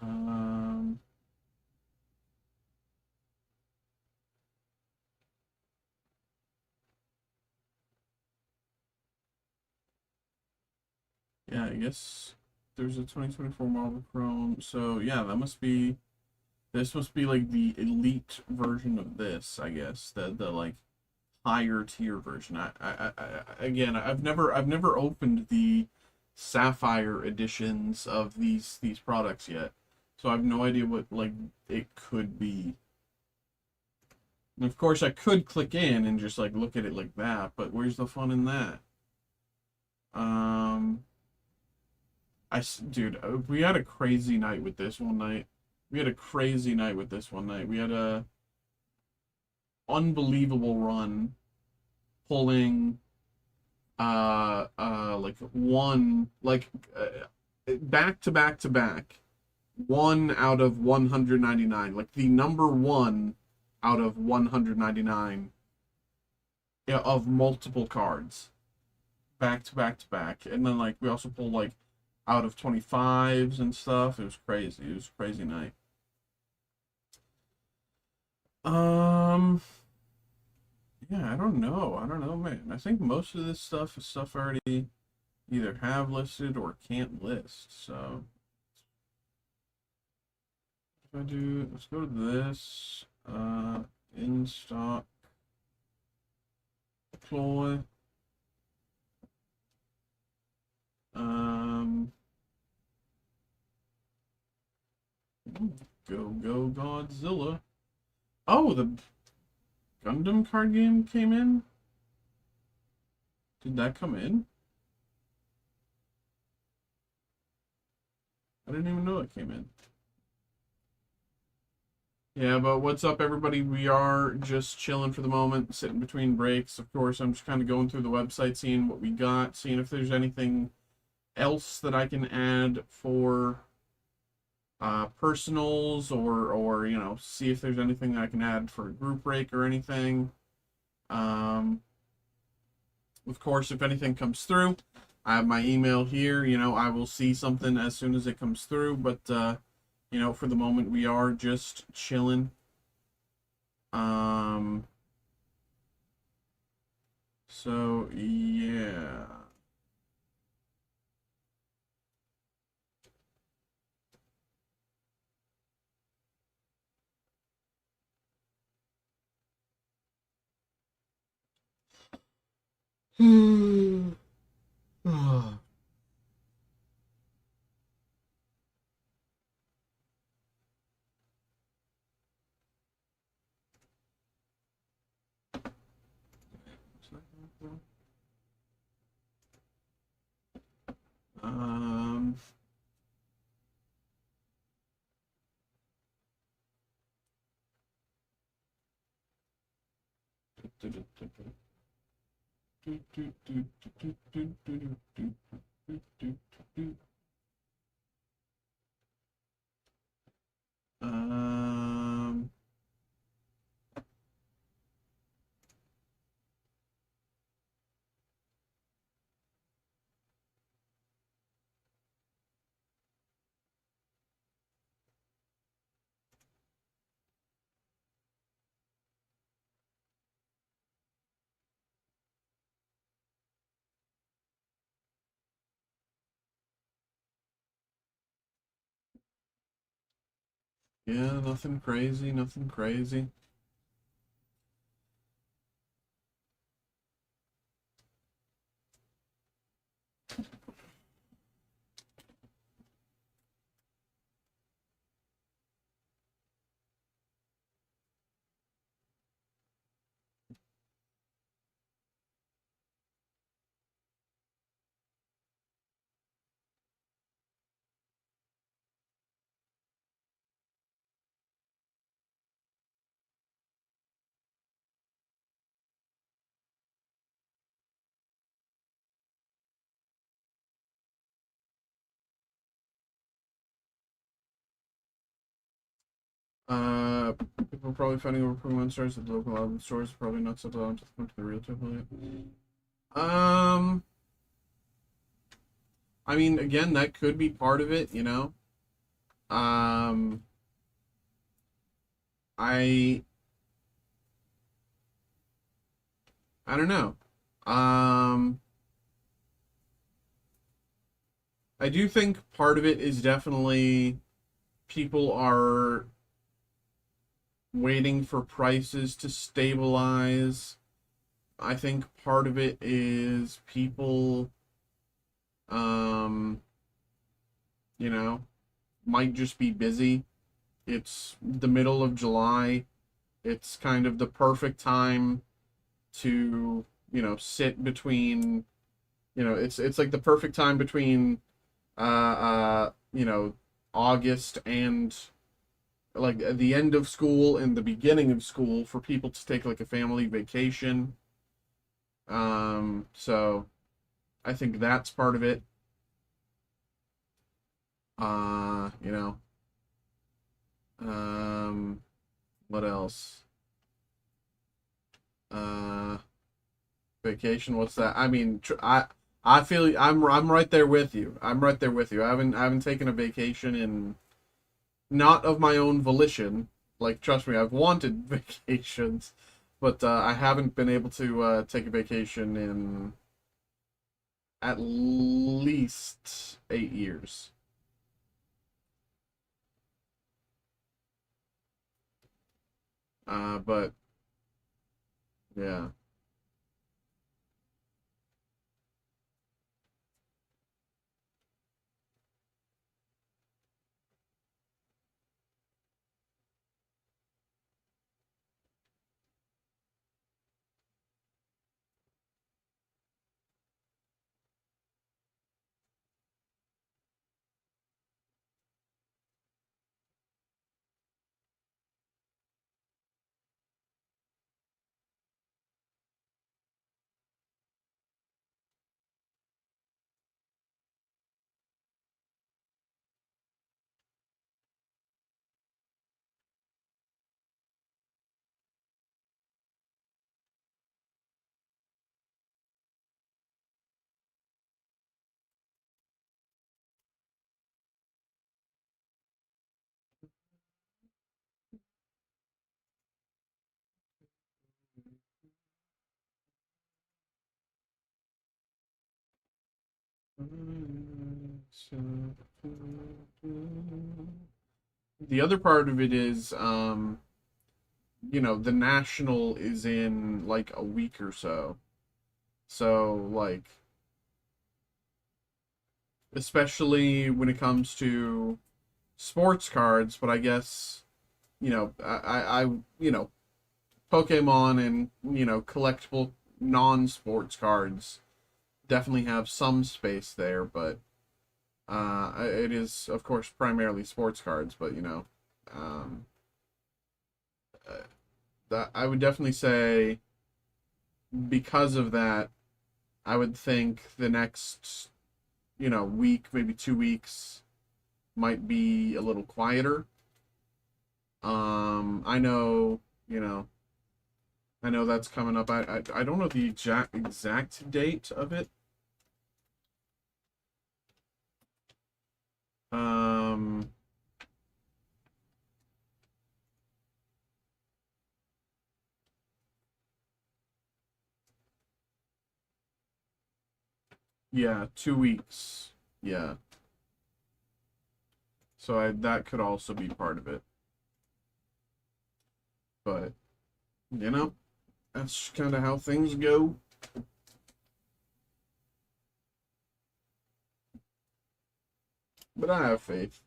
Um, yeah, I guess there's a 2024 Marvel Chrome. So yeah, this must be like the elite version of this, I guess. The like higher tier version. Again, I've never opened the Sapphire editions of these products yet. So I have no idea what like it could be. And of course I could click in and just like look at it like that, but where's the fun in that? Um dude, we had a crazy night with this one night. We had a crazy night with this one night. We had a unbelievable run pulling like one like back to back to back, one out of 199, like the number one out of 199, yeah, of multiple cards back to back to back. And then like we also pulled like out of 25s and stuff. It was crazy. It was a crazy night. um yeah, I don't know. I don't know, man. I think most of this stuff is stuff I already either have listed or can't list. So if I do, let's go to this. In stock, deploy. Um, go Godzilla. Oh, the Gundam card game came in. Did that come in? I didn't even know it came in. Yeah, but what's up, everybody? We are just chilling for the moment, sitting between breaks. Of course, I'm just kind of going through the website, seeing what we got, seeing if there's anything else that I can add for personals, or see if there's anything I can add for a group break or anything. Um, of course, if anything comes through, I have my email here. I will see something as soon as it comes through. But for the moment, we are just chilling. Um, so yeah. Um, um, Yeah, nothing crazy, nothing crazy. Uh, People are probably fighting over Pokemon stores at the local album stores. Probably not so allowed to come to the real temple yet. I mean, again, that could be part of it, you know. Um, I I don't know. Um, I do think part of it is definitely people are waiting for prices to stabilize. I think part of it is people, um, you know, might just be busy. It's the middle of July. It's kind of the perfect time to, sit between, it's like the perfect time between, August and like at the end of school and the beginning of school for people to take like a family vacation. So I think that's part of it. Uh, you know, um, what else? Uh, Vacation. What's that? I mean, I feel I'm right there with you. I'm right there with you. I haven't taken a vacation in not of my own volition. Like, trust me, I've wanted vacations, but I haven't been able to take a vacation in at least 8 years. But yeah. The other part of it is, the national is in like a week or so. So, like, especially when it comes to sports cards, but I guess, Pokemon and, collectible non-sports cards definitely have some space there, but it is, of course, primarily sports cards, but, um, uh, that I would definitely say because of that, I would think the next, week, maybe 2 weeks might be a little quieter. I know, you know, I know that's coming up. I don't know the exact date of it. Um, yeah, 2 weeks. Yeah. So that could also be part of it. But, you know, that's kind of how things go. But I have faith.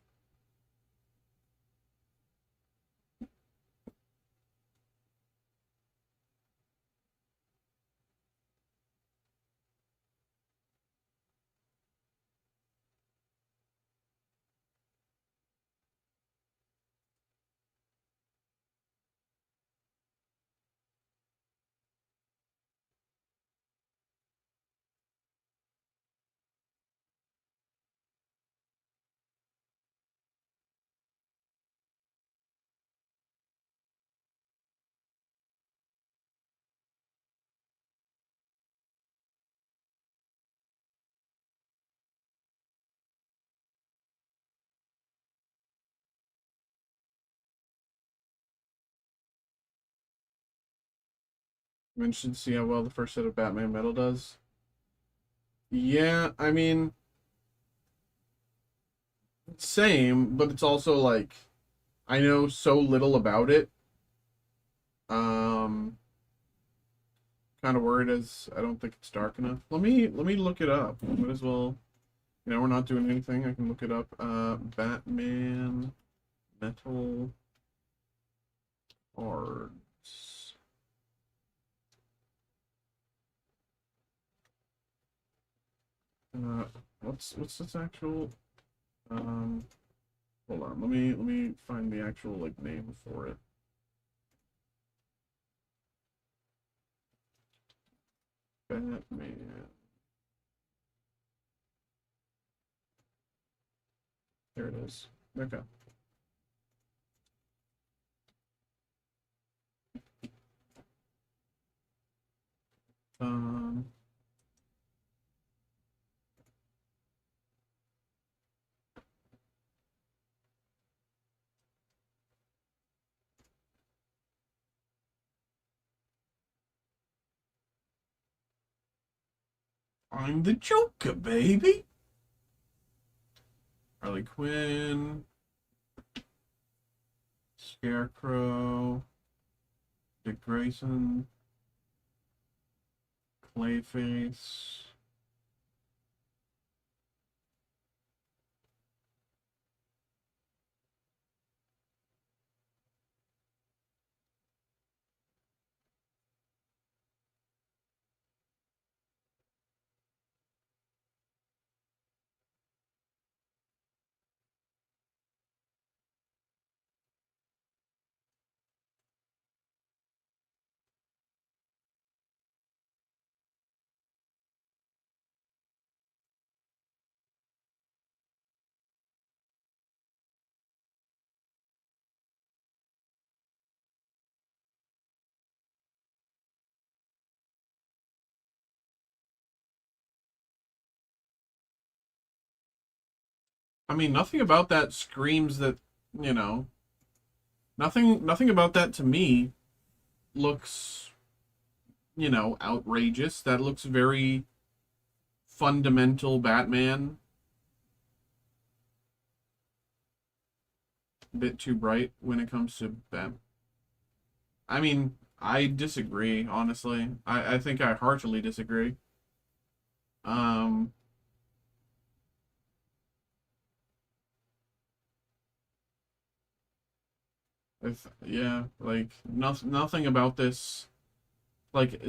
I'm interested to see how well the first set of Batman Metal does. Yeah, I mean, same, but it's also like I know so little about it. Um, kind of worried as I don't think it's dark enough. Let me look it up. Might as well. You know, we're not doing anything. I can look it up. Batman Metal Cards. Uh, what's this actual? Um, hold on. Let me find the actual like name for it. Batman. There it is. Okay. Um. I'm the Joker, baby. Harley Quinn, Scarecrow, Dick Grayson, Clayface. I mean, nothing about that screams that, you know, nothing about that to me looks, outrageous. That looks very fundamental Batman. A bit too bright when it comes to Bat. I mean, I disagree, honestly. I think I heartily disagree. Um, yeah, like nothing about this, like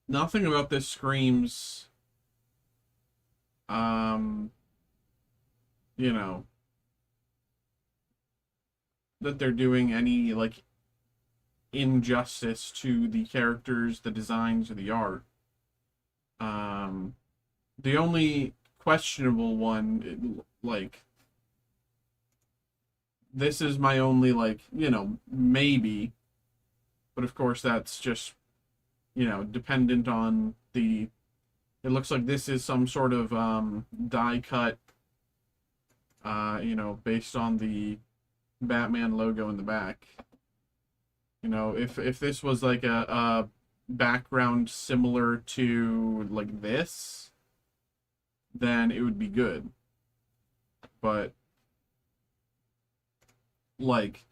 nothing about this screams, um, you know, that they're doing any like injustice to the characters, the designs, or the art. Um, the only questionable one, like, this is my only, like, maybe, but of course that's just, dependent on the. It looks like this is some sort of die cut, based on the Batman logo in the back. If this was like a background similar to like this, then it would be good. But like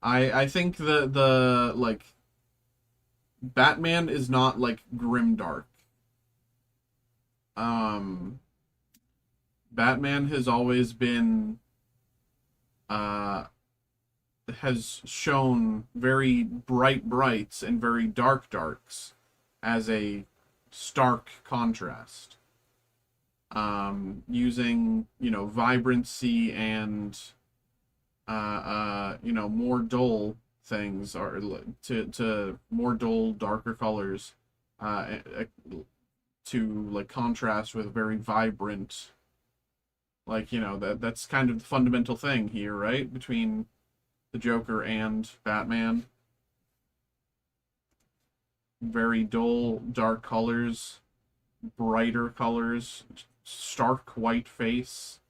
I think the like Batman is not like grimdark. Um, Batman has always been uh has shown very bright brights and very dark darks as a stark contrast. Using, vibrancy and more dull things, or to more dull, darker colors, to like contrast with very vibrant, like, that's kind of the fundamental thing here, right? Between the Joker and Batman. Very dull, dark colors, brighter colors, stark white face,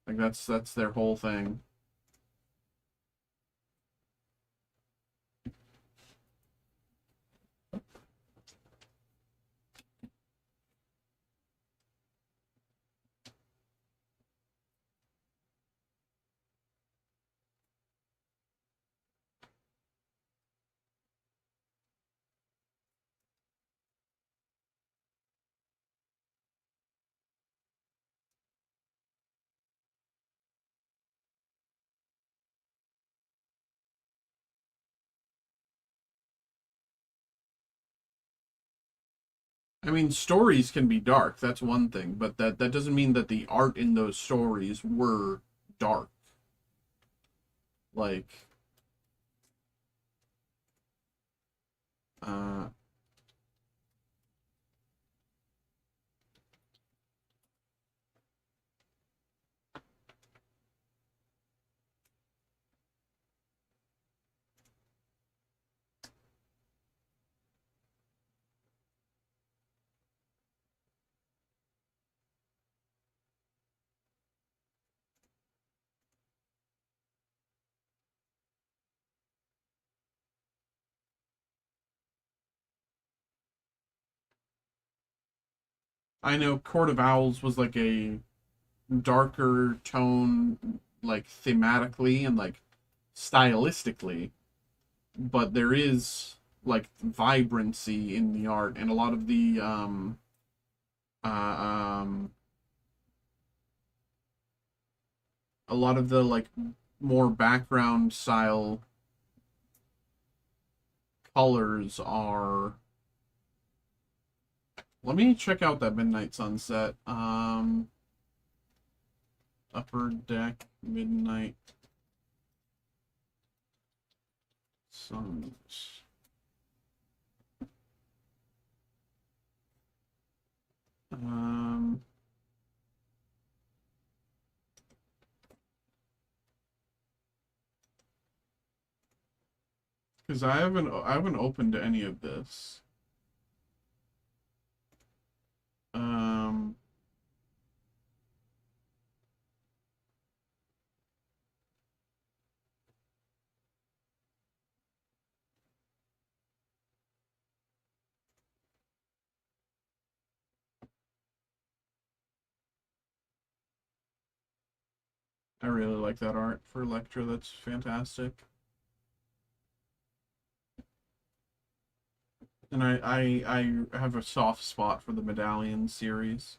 like that's their whole thing. I mean, stories can be dark, that's one thing, but that doesn't mean that the art in those stories were dark. Like, uh, I know Court of Owls was like a darker tone, like thematically and like stylistically, but there is like vibrancy in the art, and uh, um a lot of the like more background style colors are. Let me check out that Midnight Sunset. Upper Deck Midnight Suns. Um, because I haven't opened any of this. Um, I really like that art for Electra. That's fantastic. And I have a soft spot for the Medallion series.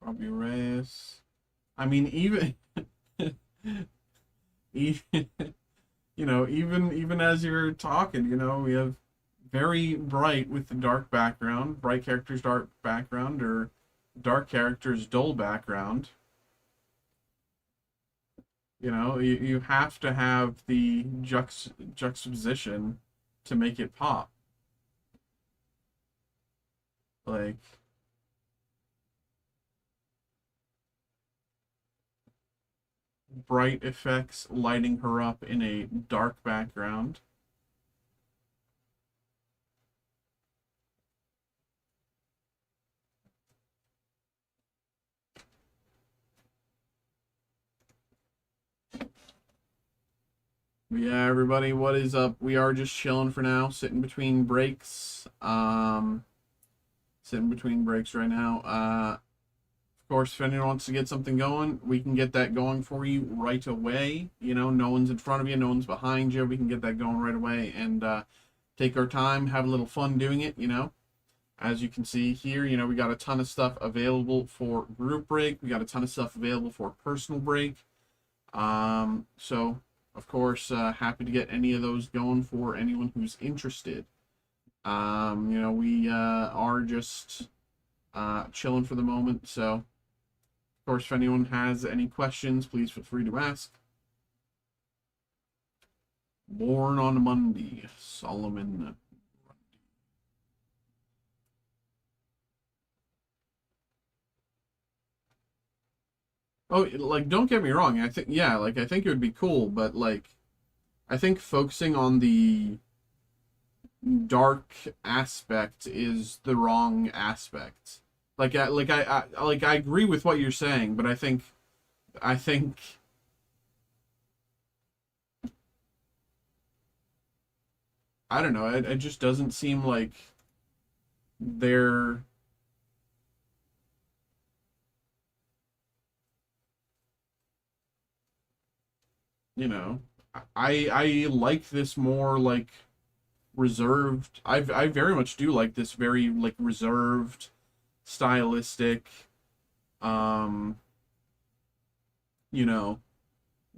Robbie Reyes. I mean, even even even as you're talking, we have very bright with the dark background, bright characters dark background, or dark characters dull background. You have to have the juxtaposition to make it pop. Like, bright effects lighting her up in a dark background. Yeah, everybody, what is up? We are just chilling for now, sitting between breaks. Sitting between breaks right now. Of course, if anyone wants to get something going, we can get that going for you right away. You know, no one's in front of you, no one's behind you. We can get that going right away and take our time, have a little fun doing it, you know. As you can see here, you know, we got a ton of stuff available for group break. We got a ton of stuff available for personal break. So, of course, happy to get any of those going for anyone who's interested. You know, we are just chilling for the moment. So, of course, if anyone has any questions, please feel free to ask. Born on Monday, Solomon. Oh, like, don't get me wrong. I think, yeah, like, I think it would be cool, but, like, I think focusing on the dark aspect is the wrong aspect. I agree with what you're saying, but I think, I don't know, it just doesn't seem like they're, you know, I like this more, like, reserved. I very much do like this very, like, reserved, stylistic, um, you know,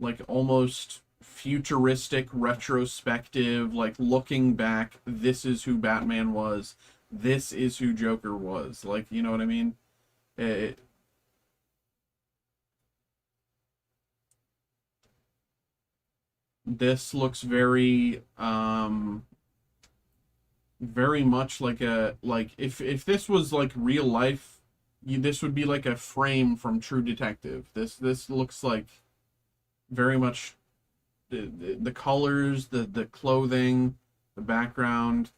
like, almost futuristic, retrospective, like, looking back, this is who Batman was, this is who Joker was. Like, you know what I mean? It, this looks very, very much like a, like, if this was like real life, this would be like a frame from True Detective. This looks like very much the colors, the clothing, the background,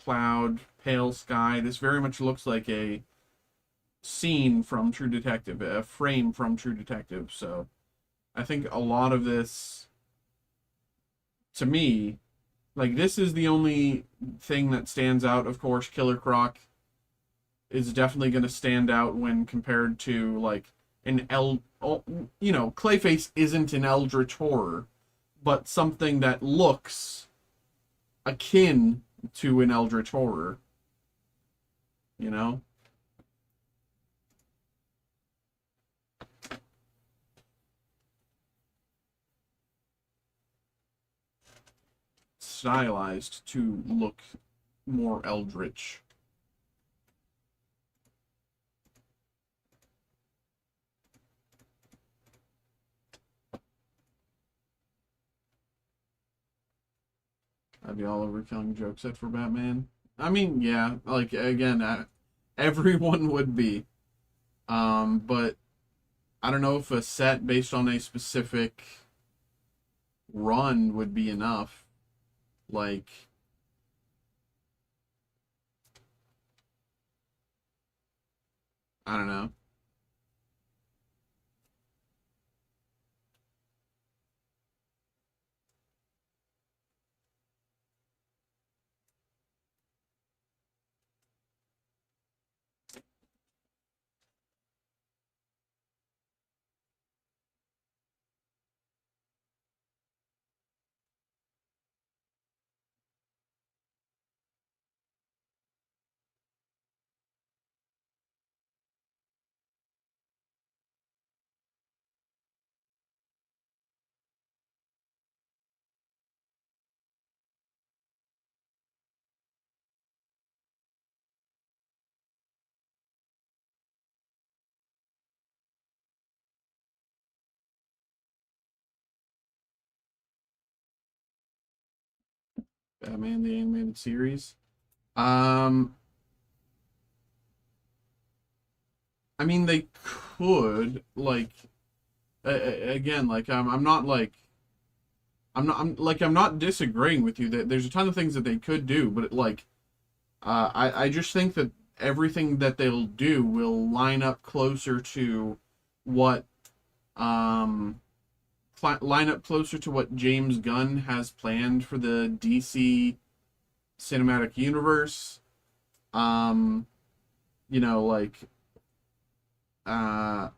cloud, pale sky. This very much looks like a scene from True Detective, a frame from True Detective. So I think a lot of this, to me, like, this is the only thing that stands out. Of course, Killer Croc is definitely going to stand out when compared to, like, you know, Clayface isn't an eldritch horror, but something that looks akin to an eldritch horror, you know? Stylized to look more eldritch. I'd be all over Killing Joke set for Batman. I mean, yeah, like, again, everyone would be. But I don't know if a set based on a specific run would be enough. Like, I don't know. Batman the animated series. Um, I mean, they could, like, again, like, I'm not like, I'm not disagreeing with you that there's a ton of things that they could do, but, like, I just think that everything that they'll do will line up closer to what, um, line up closer to what James Gunn has planned for the DC cinematic universe. Um, you know, like, uh,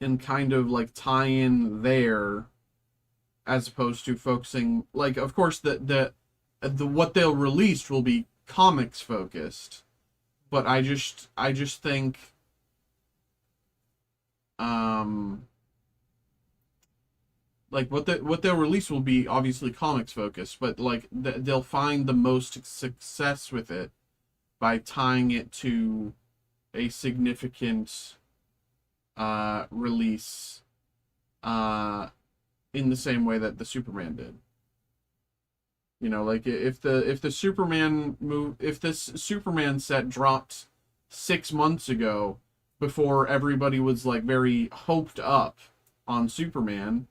and kind of like tie in there as opposed to focusing, like, of course the what they'll release will be comics focused, but I just think um like what they'll release will be obviously comics focused, but like they'll find the most success with it by tying it to a significant release uh in the same way that the Superman did. You know, like if this Superman set dropped 6 months ago before everybody was like very hoped up on Superman,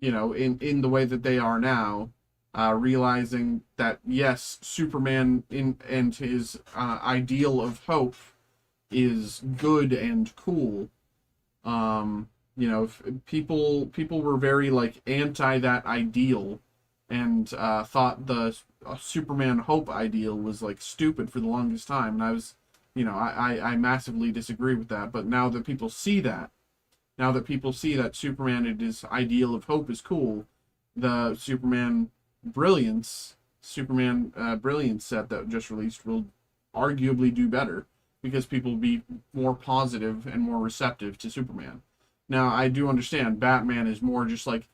you know, in the way that they are now, realizing that yes, Superman in and his ideal of hope is good and cool. You know, if people were very like anti that ideal and thought the Superman hope ideal was like stupid for the longest time, and I was, you know, I massively disagree with that. But now that people see that, now that people see that Superman and his ideal of hope is cool, the Superman Brilliance set that just released will arguably do better because people will be more positive and more receptive to Superman. Now, I do understand Batman is more just like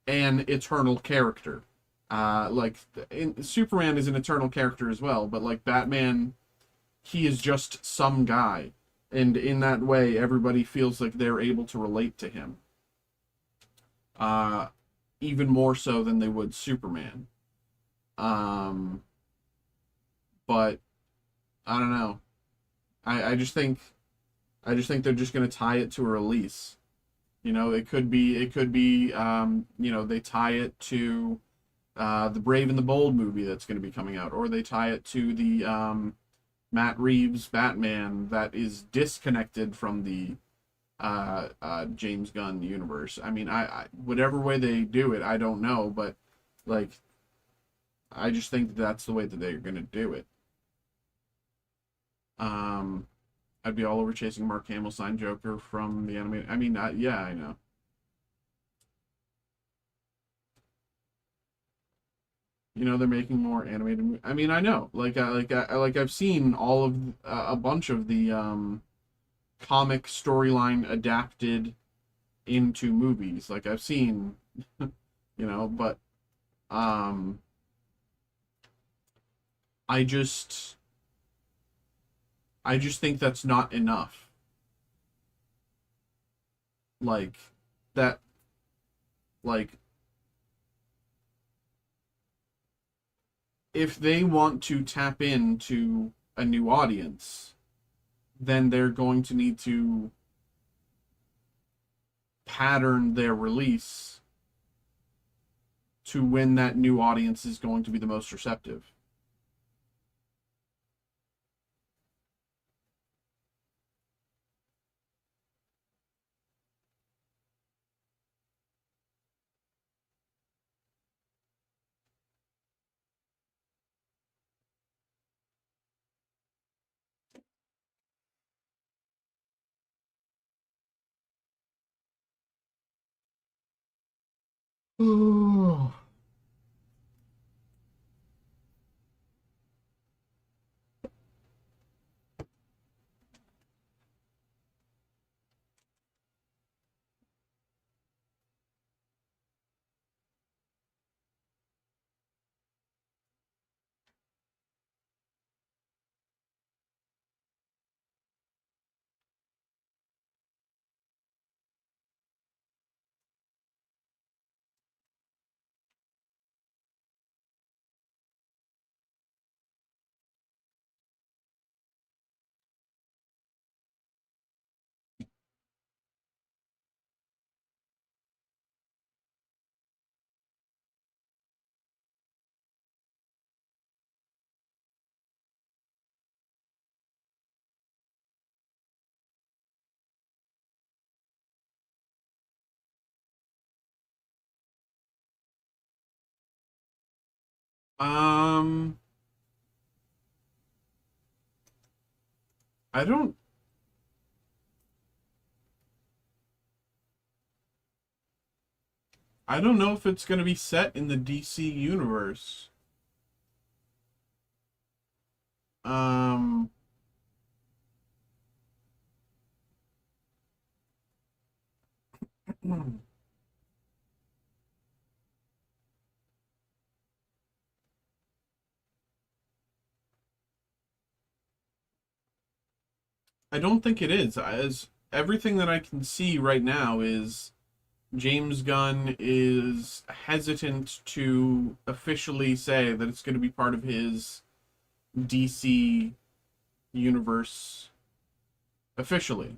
an eternal character. Superman is an eternal character as well, but like Batman, he is just some guy, and in that way, everybody feels like they're able to relate to him, uh, even more so than they would Superman. Um, but I don't know. I just think they're just gonna tie it to a release. You know, it could be you know, they tie it to the Brave and the Bold movie that's going to be coming out, or they tie it to the Matt Reeves Batman that is disconnected from the James Gunn universe. I mean, I whatever way they do it, I don't know, but like I just think that's the way that they're going to do it. Um, I'd be all over chasing Mark Hamill signed Joker from the animated. I mean, yeah, I know. You know, they're making more animated. I mean, I know. Like I've seen all of a bunch of the comic storyline adapted into movies. Like I've seen, you know, but um, I just I just think that's not enough. Like that, like if they want to tap into a new audience, then they're going to need to pattern their release to when that new audience is going to be the most receptive. Oh. Um, I don't I don't know if it's going to be set in the DC universe. Um I don't think it is. As everything that I can see right now is James Gunn is hesitant to officially say that it's going to be part of his DC universe officially.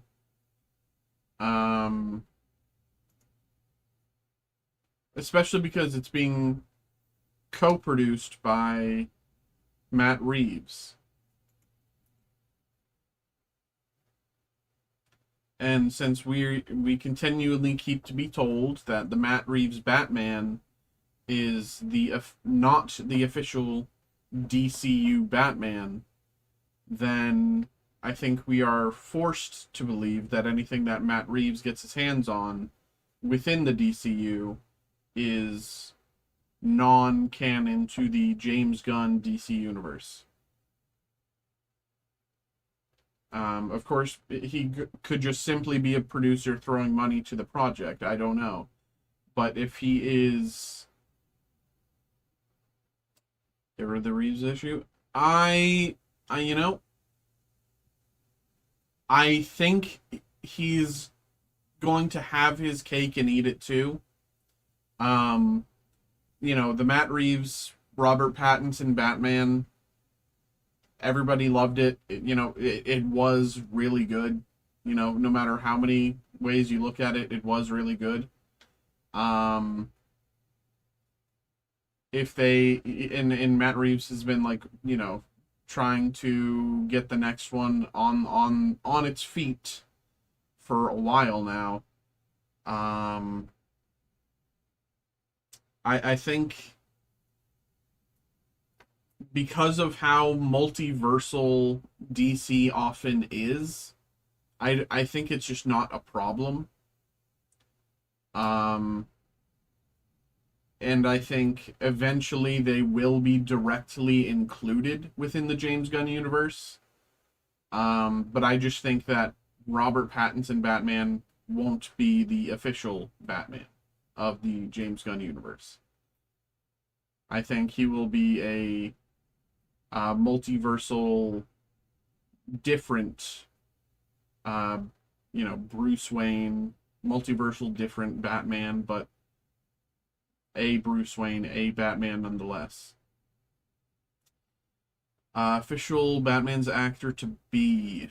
Um, Especially because it's being co-produced by Matt Reeves. And since we continually keep to be told that the Matt Reeves Batman is not the official DCU Batman, then I think we are forced to believe that anything that Matt Reeves gets his hands on within the DCU is non-canon to the James Gunn DC universe. Of course, he could just simply be a producer throwing money to the project. I don't know. But if he is... Get rid of the Reeves issue. You know, I think he's going to have his cake and eat it too. You know, the Matt Reeves, Robert Pattinson Batman, everybody loved it. It was really good. You know, no matter how many ways you look at it, it was really good. If they and Matt Reeves has been like, you know, trying to get the next one on its feet for a while now. I think because of how multiversal DC often is, I think it's just not a problem. And I think eventually they will be directly included within the James Gunn universe. But I just think that Robert Pattinson Batman won't be the official Batman of the James Gunn universe. I think he will be a multiversal, different, Bruce Wayne, multiversal, different Batman, but a Bruce Wayne, a Batman nonetheless. Official Batman's actor to be.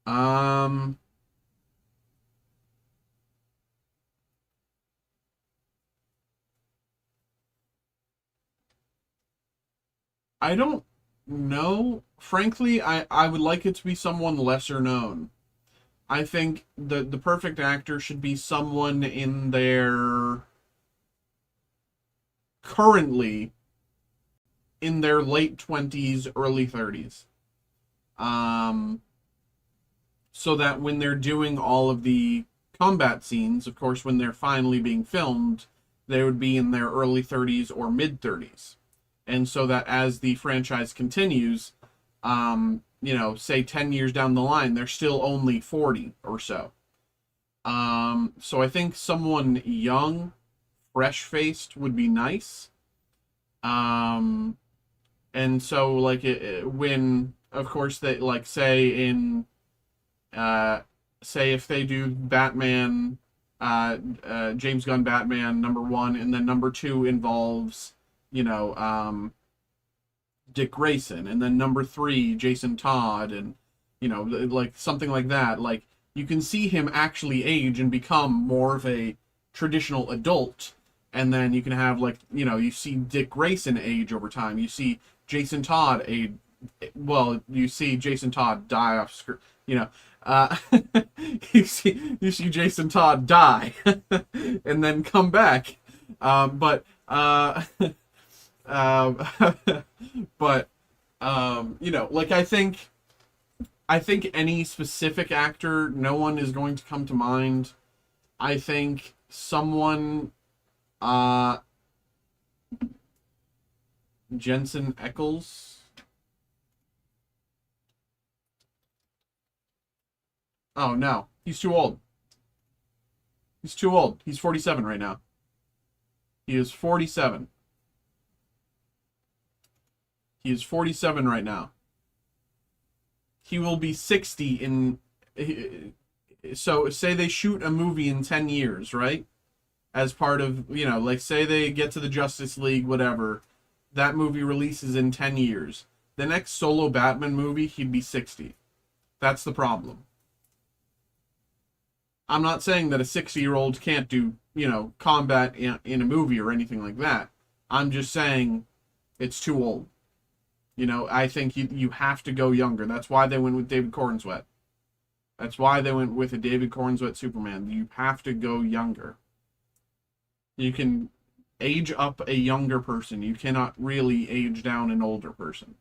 I don't know. Frankly, I would like it to be someone lesser known. I think the perfect actor should be someone in their currently in their late 20s, early 30s. So that when they're doing all of the combat scenes, of course, when they're finally being filmed, they would be in their early 30s or mid 30s. And so that as the franchise continues, say 10 years down the line, they're still only 40 or so. So I think someone young, fresh-faced would be nice. And so, like, when, of course, they, like, say if they do Batman, James Gunn Batman #1, and then #2 involves, Dick Grayson, and then #3 Jason Todd, and like something like that. Like, you can see him actually age and become more of a traditional adult, and then you can have, like, you see Dick Grayson age over time. You see Jason Todd age. Well, you see Jason Todd die off screen. You see Jason Todd die and then come back. But You know, like I think any specific actor, no one is going to come to mind. I think someone, uh, Jensen Ackles. Oh no, he's too old. He's too old. He's 47 right now. He is 47. He is 47 right now. He will be 60 in... So, say they shoot a movie in 10 years, right? As part of, you know, like, say they get to the Justice League, whatever. That movie releases in 10 years. The next solo Batman movie, he'd be 60. That's the problem. I'm not saying that a 60-year-old can't do, you know, combat in a movie or anything like that. I'm just saying it's too old. You know, I think you have to go younger. That's why they went with David Cornsweet. That's why they went with a David Cornsweet Superman. You have to go younger. You can age up a younger person. You cannot really age down an older person.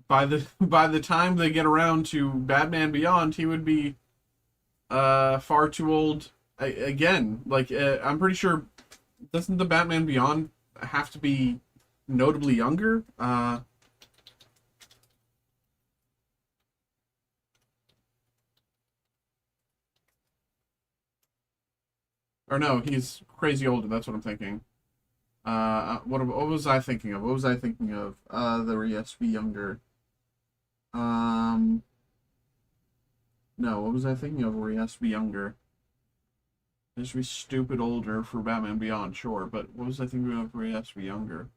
By the time they get around to Batman Beyond, he would be far too old again. Like I'm pretty sure, doesn't the Batman Beyond have to be notably younger? Or no, he's crazy older. That's what I'm thinking. What was I thinking of? What was I thinking of? There he has to be younger. No, what was I thinking of where he has to be younger? He has to be stupid older for Batman Beyond, sure, but what was I thinking of where he has to be younger?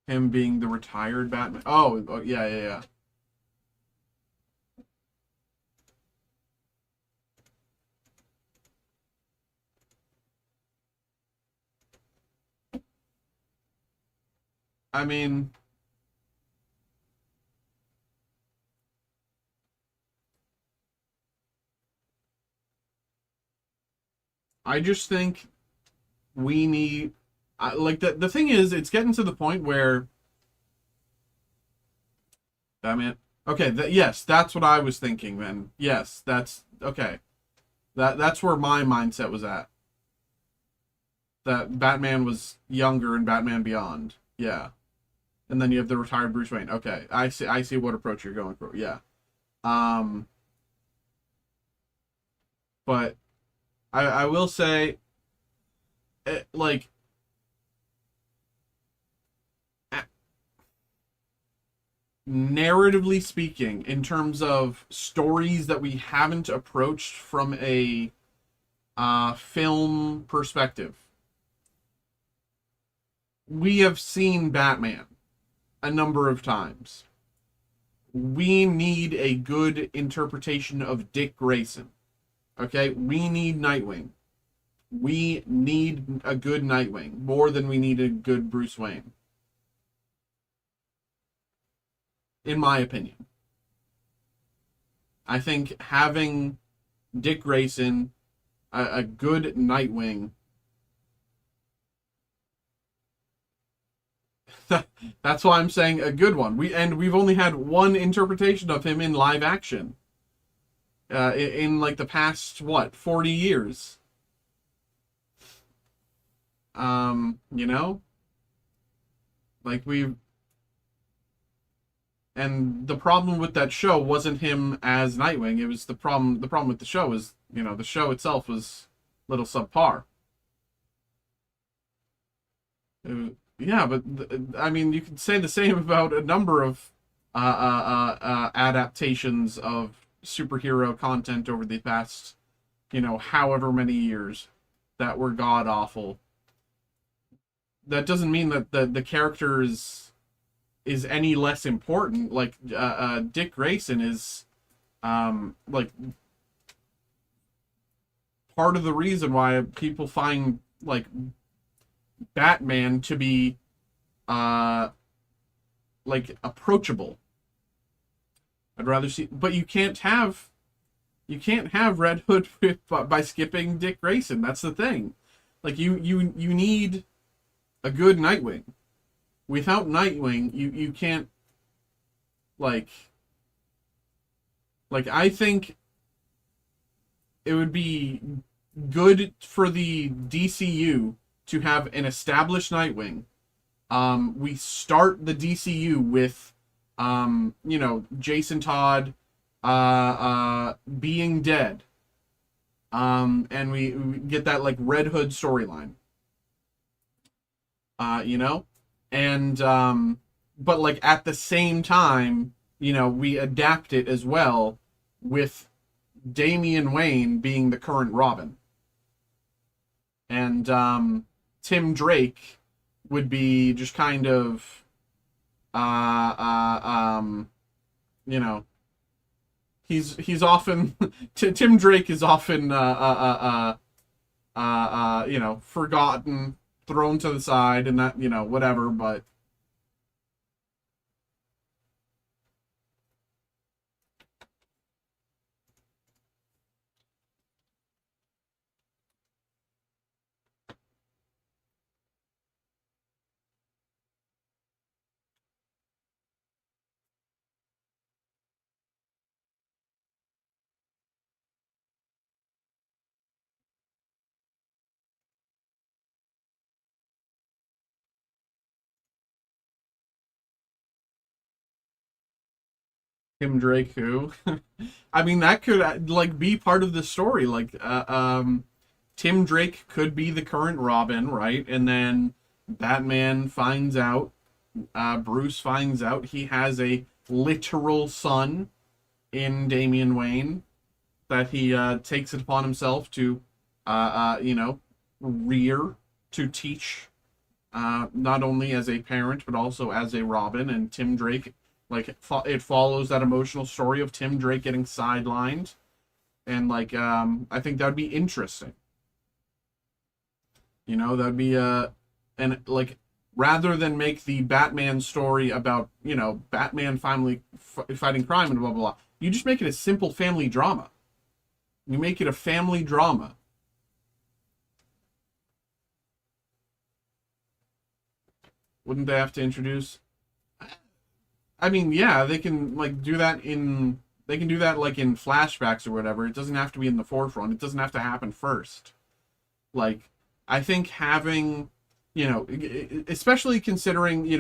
Him being the retired Batman. Oh yeah, yeah, yeah. I mean, I just think we need, like the thing is, it's getting to the point where Batman. Okay, yes, that's what I was thinking. Then yes, that's okay. That's where my mindset was at. That Batman was younger in Batman Beyond. Yeah, and then you have the retired Bruce Wayne. Okay, I see. I see what approach you're going for. Yeah. Um, but I will say, like, narratively speaking, in terms of stories that we haven't approached from a film perspective, we have seen Batman a number of times. We need a good interpretation of Dick Grayson. Okay? We need Nightwing. We need a good Nightwing more than we need a good Bruce Wayne. In my opinion. I think having Dick Grayson, a good Nightwing, that's why I'm saying a good one. We've only had one interpretation of him in live action. In like the past 40 years. You know? Like and the problem with that show wasn't him as Nightwing. It was the problem with the show was, you know, the show itself was a little subpar. Yeah, but I mean, you could say the same about a number of adaptations of superhero content over the past, you know, however many years that were god awful. That doesn't mean that the character is any less important. Like Dick Grayson is like part of the reason why people find like Batman to be like approachable. I'd rather see, but you can't have Red Hood by skipping Dick Grayson. That's the thing. Like you need a good Nightwing. Without Nightwing, you can't like I think it would be good for the DCU to have an established Nightwing. We start the DCU with Jason Todd being dead. And we get that like Red Hood storyline. And but like at the same time, we adapt it as well with Damian Wayne being the current Robin. And Tim Drake would be just kind of he's often Tim Drake is often forgotten, thrown to the side, and that whatever, but Tim Drake who I mean that could like be part of the story, like Tim Drake could be the current Robin, right? And then Batman finds out, Bruce finds out he has a literal son in Damian Wayne that he takes it upon himself to rear, to teach, not only as a parent but also as a Robin. And Tim Drake, like it follows that emotional story of Tim Drake getting sidelined, and like I think that would be interesting. That'd be and like rather than make the Batman story about Batman finally fighting crime and blah blah blah, you just make it a simple family drama. You make it a family drama. Wouldn't they have to introduce? I mean, yeah, they can like do that in. They can do that like in flashbacks or whatever. It doesn't have to be in the forefront. It doesn't have to happen first. Like, I think having, especially considering,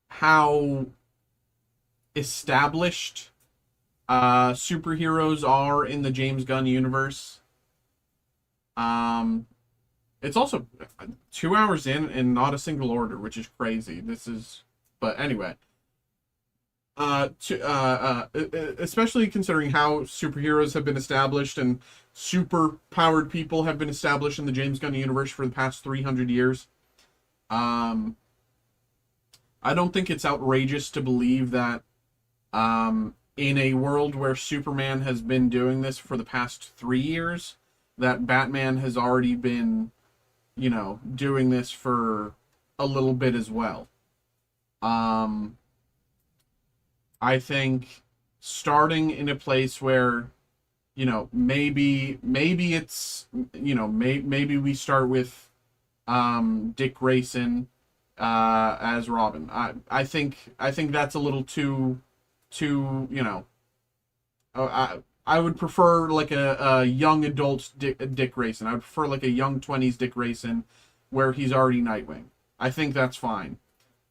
how established superheroes are in the James Gunn universe. It's also 2 hours in and not a single order, which is crazy. But anyway. Especially considering how superheroes have been established and super powered people have been established in the James Gunn universe for the past 300 years. I don't think it's outrageous to believe that in a world where Superman has been doing this for the past 3 years, that Batman has already been, doing this for a little bit as well. I think starting in a place where, maybe it's, maybe we start with Dick Grayson as Robin. I think that's a little too I would prefer like a young adult Dick Grayson. I would prefer like a young 20s Dick Grayson where he's already Nightwing. I think that's fine.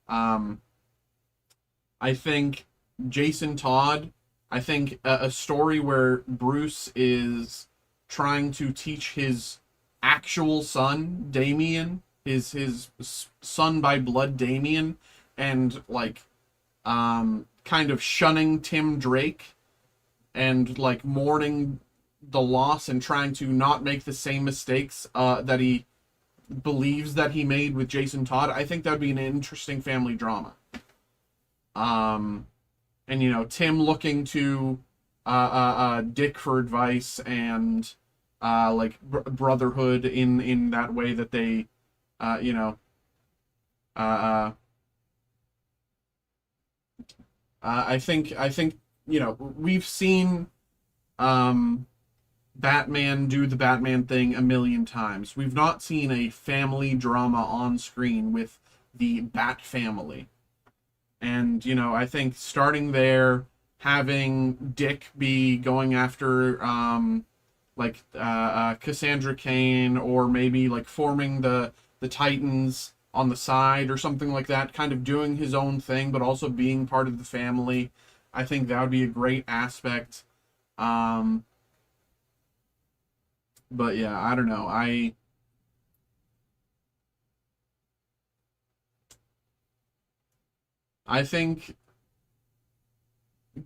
I think Jason Todd, I think a story where Bruce is trying to teach his actual son, Damian, his son by blood, Damian, and like kind of shunning Tim Drake and like mourning the loss and trying to not make the same mistakes that he believes that he made with Jason Todd. I think that would be an interesting family drama. And Tim looking to Dick for advice and like brotherhood in that way that they you know uh, uh, I think we've seen um Batman do the Batman thing a million times. We've not seen a family drama on screen with the Bat family. And, I think starting there, having Dick be going after like Cassandra Cain, or maybe like forming the Titans on the side or something like that, kind of doing his own thing, but also being part of the family. I think that would be a great aspect. Um, but yeah, I don't know. I think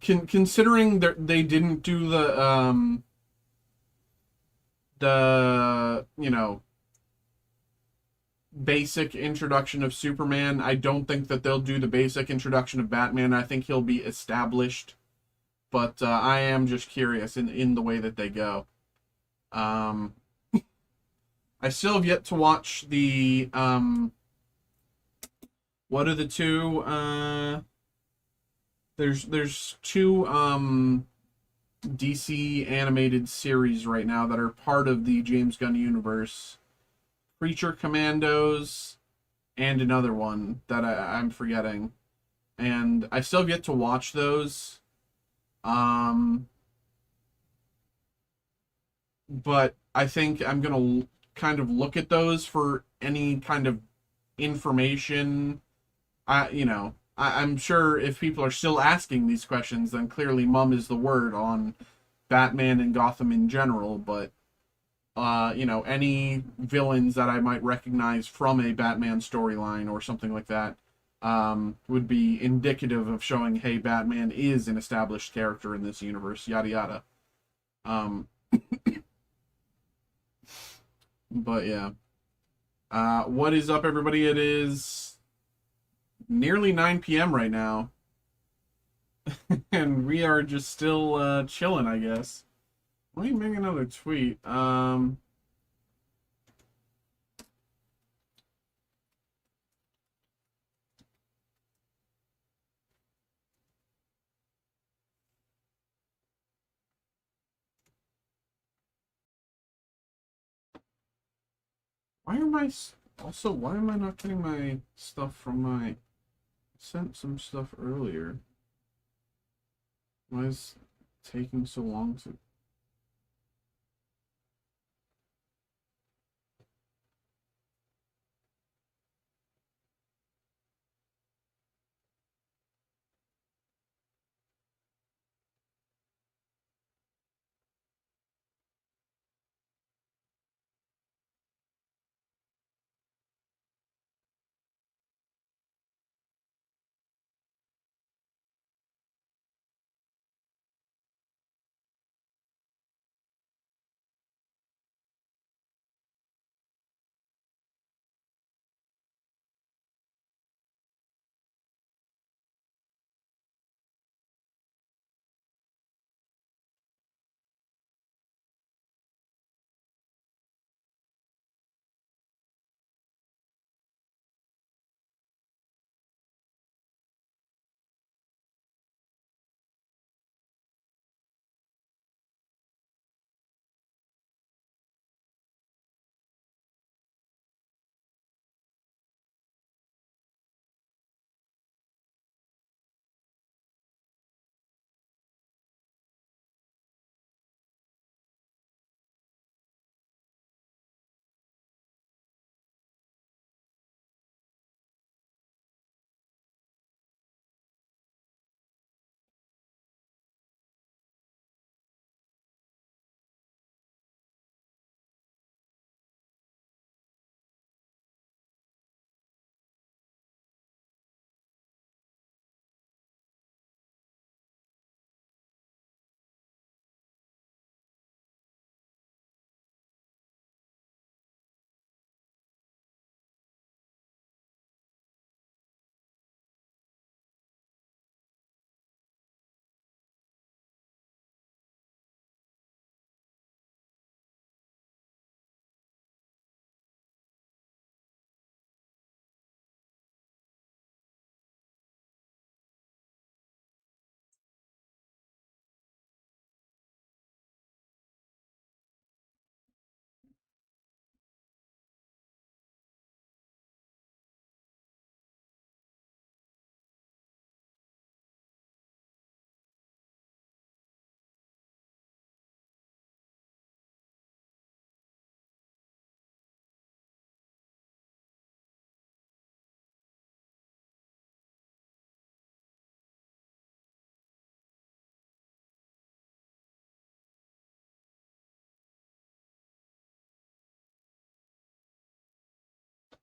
considering that they didn't do the basic introduction of Superman, I don't think that they'll do the basic introduction of Batman. I think he'll be established, but I am just curious in the way that they go. Um, I still have yet to watch the what are the two there's two DC animated series right now that are part of the James Gunn universe. Creature Commandos and another one that I'm forgetting. And I still have yet to watch those. Um, but I think I'm gonna kind of look at those for any kind of information. I'm sure if people are still asking these questions, then clearly mum is the word on Batman and Gotham in general. But any villains that I might recognize from a Batman storyline or something like that would be indicative of showing, hey, Batman is an established character in this universe, yada yada. Um, but yeah. What is up, everybody? It is nearly 9 p.m. right now, and we are just still chilling, I guess. Let me make another tweet. Why am I not getting my stuff from my? I sent some stuff earlier. Why is it taking so long to?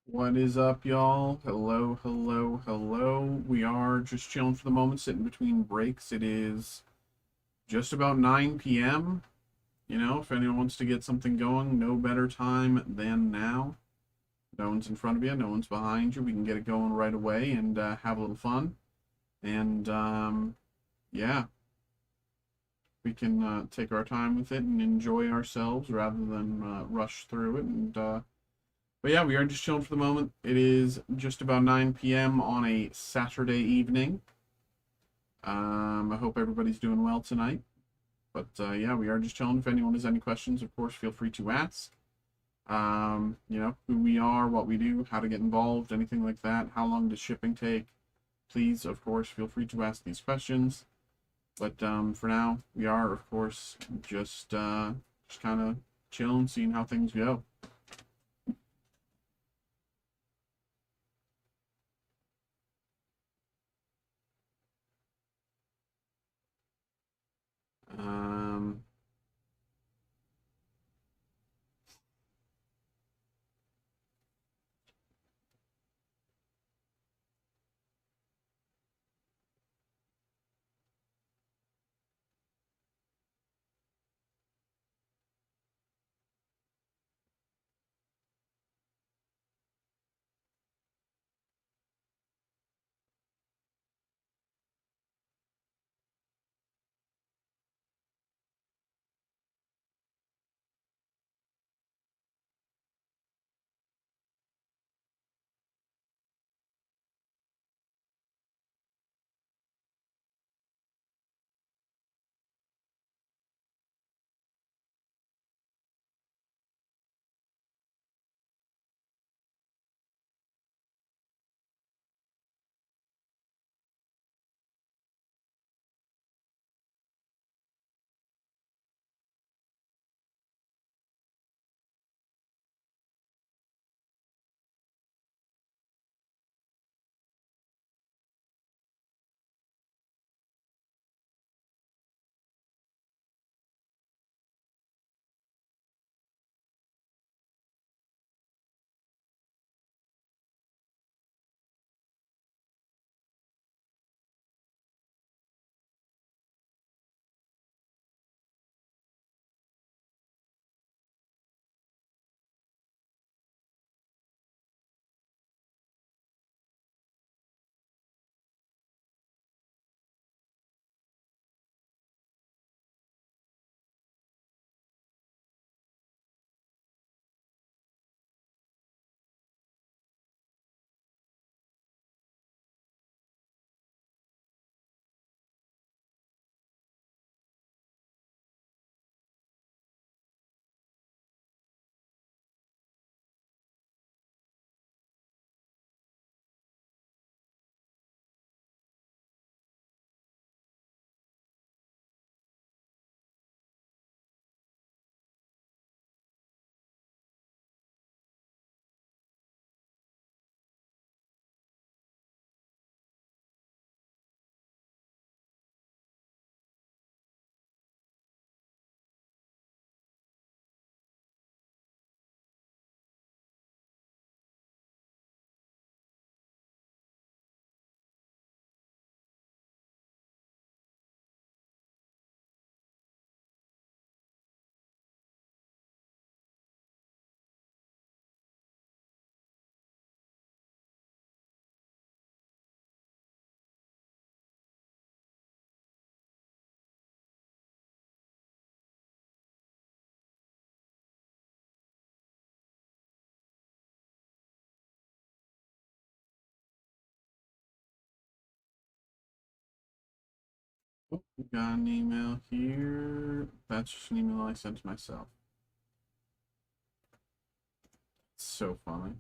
What is up, y'all? Hello, hello, hello. We are just chilling for the moment, sitting between breaks. It is just about 9 p.m. You know, if anyone wants to get something going, no better time than now. No one's in front of you, no one's behind you. We can get it going right away and have a little fun. And yeah, we can take our time with it and enjoy ourselves rather than rush through it. But yeah, we are just chilling for the moment. It is just about 9 p.m. on a Saturday evening. I hope everybody's doing well tonight. But yeah, we are just chilling. If anyone has any questions, of course, feel free to ask. You know, who we are, what we do, how to get involved, anything like that. How long does shipping take? Please, of course, feel free to ask these questions. But for now, we are, of course, just kind of chilling, seeing how things go. Um, Oh, we got an email here. That's just an email I sent to myself. It's so funny.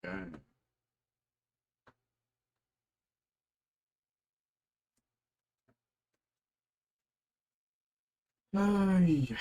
Okay. Ay.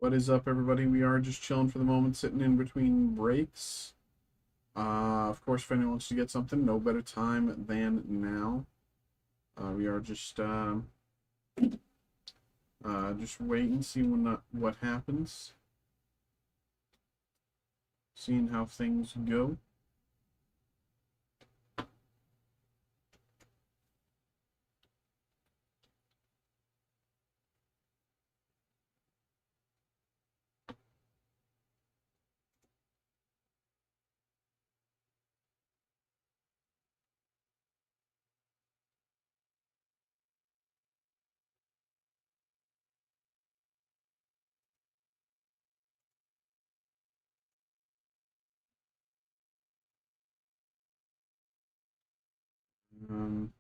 What is up, everybody? We are just chilling for the moment, sitting in between breaks. Of course, if anyone wants to get something, no better time than now. We are just wait and see what happens. seeing how things go. Um,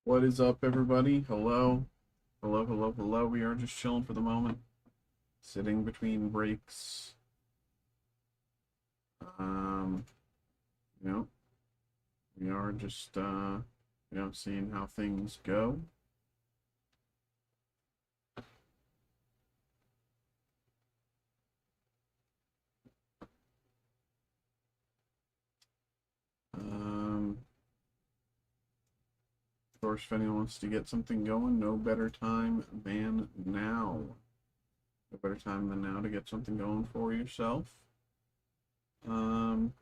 what is up, everybody? Hello. Hello, hello, hello. We are just chilling for the moment. Sitting between breaks. Um, you know, we are just, seeing how things go. Of course, if anyone wants to get something going, no better time than now. No better time than now to get something going for yourself. Um,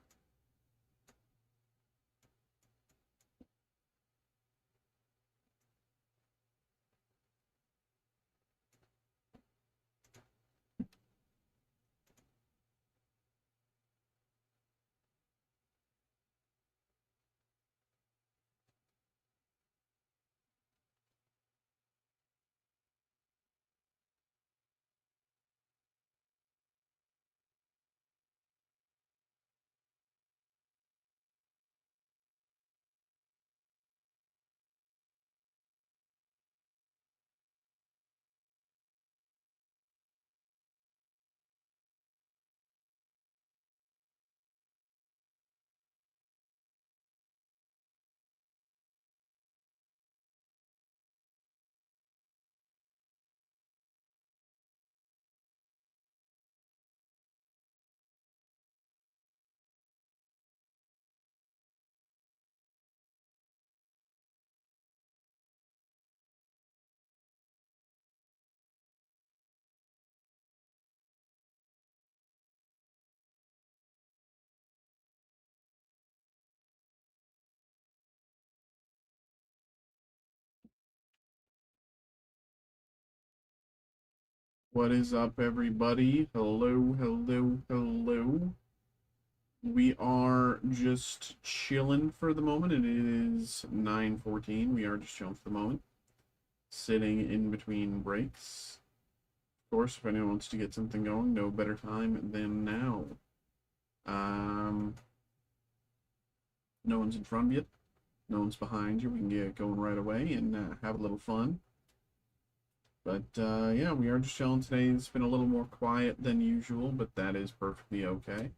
what is up, everybody? Hello, hello, hello. We are just chilling for the moment. It is 9:14. We are just chilling for the moment. Sitting in between breaks. Of course, if anyone wants to get something going, no better time than now. No one's in front of you. No one's behind you. We can get going right away and have a little fun. But yeah, we are just chilling today. It's been a little more quiet than usual, but that is perfectly okay.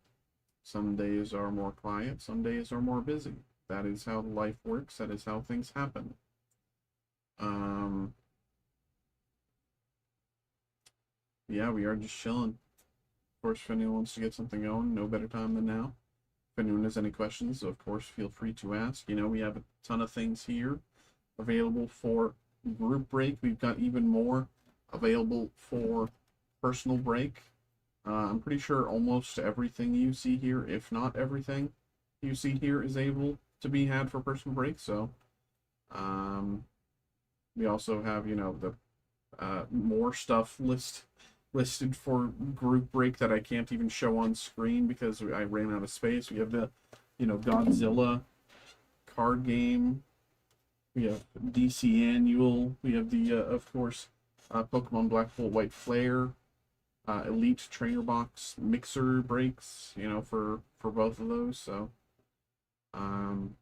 Some days are more quiet, some days are more busy. That is how life works. That is how things happen. Yeah, we are just chilling. Of course, if anyone wants to get something going, no better time than now. If anyone has any questions, of course, feel free to ask. You know, we have a ton of things here available for group break. We've got even more available for personal break. I'm pretty sure almost everything you see here, if not everything you see here, is able to be had for personal break. So we also have, you know, the more stuff listed for group break that I can't even show on screen because I ran out of space. We have the, you know, Godzilla card game. We have DC Annual. We have the, of course, Pokemon Black Bolt White Flare. Elite Trainer Box mixer breaks, for both of those. So, um,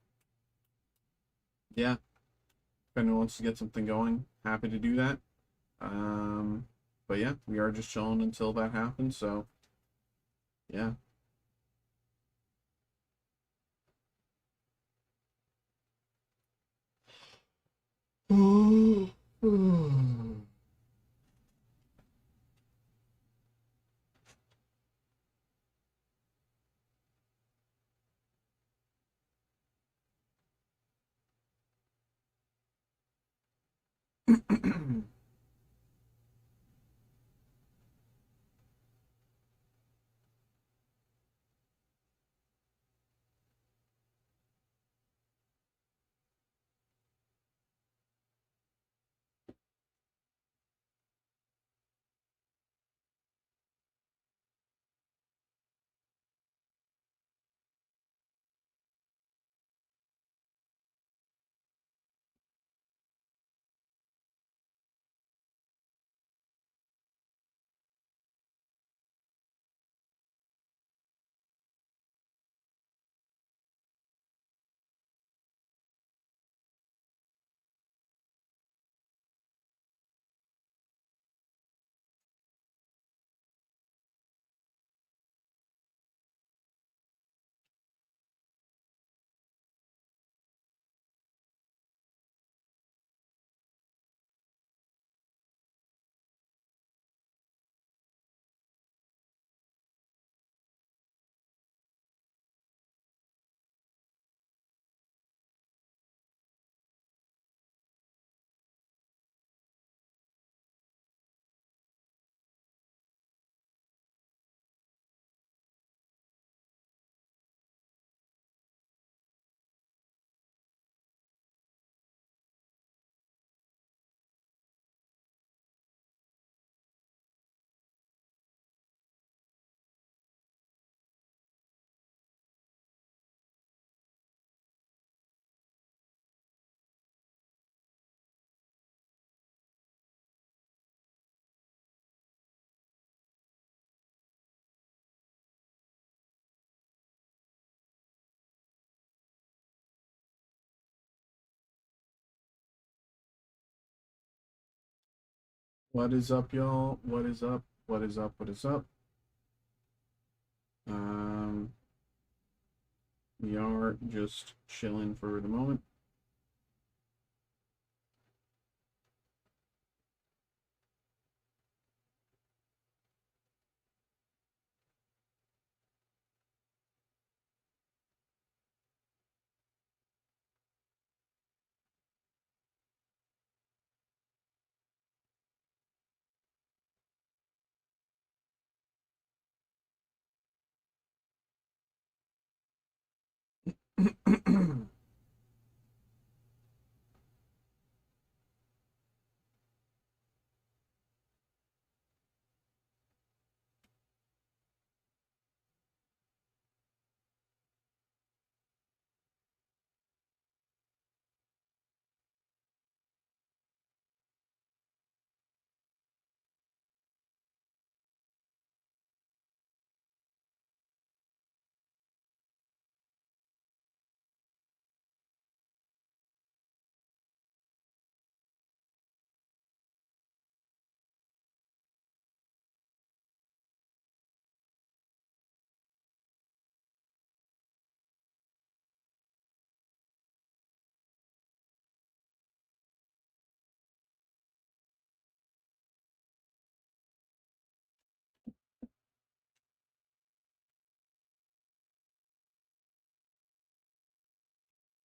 yeah, if anyone wants to get something going, happy to do that. But yeah, we are just chilling until that happens. So, yeah. What is up, y'all? What is up? What is up? What is up? Um, we are just chilling for the moment.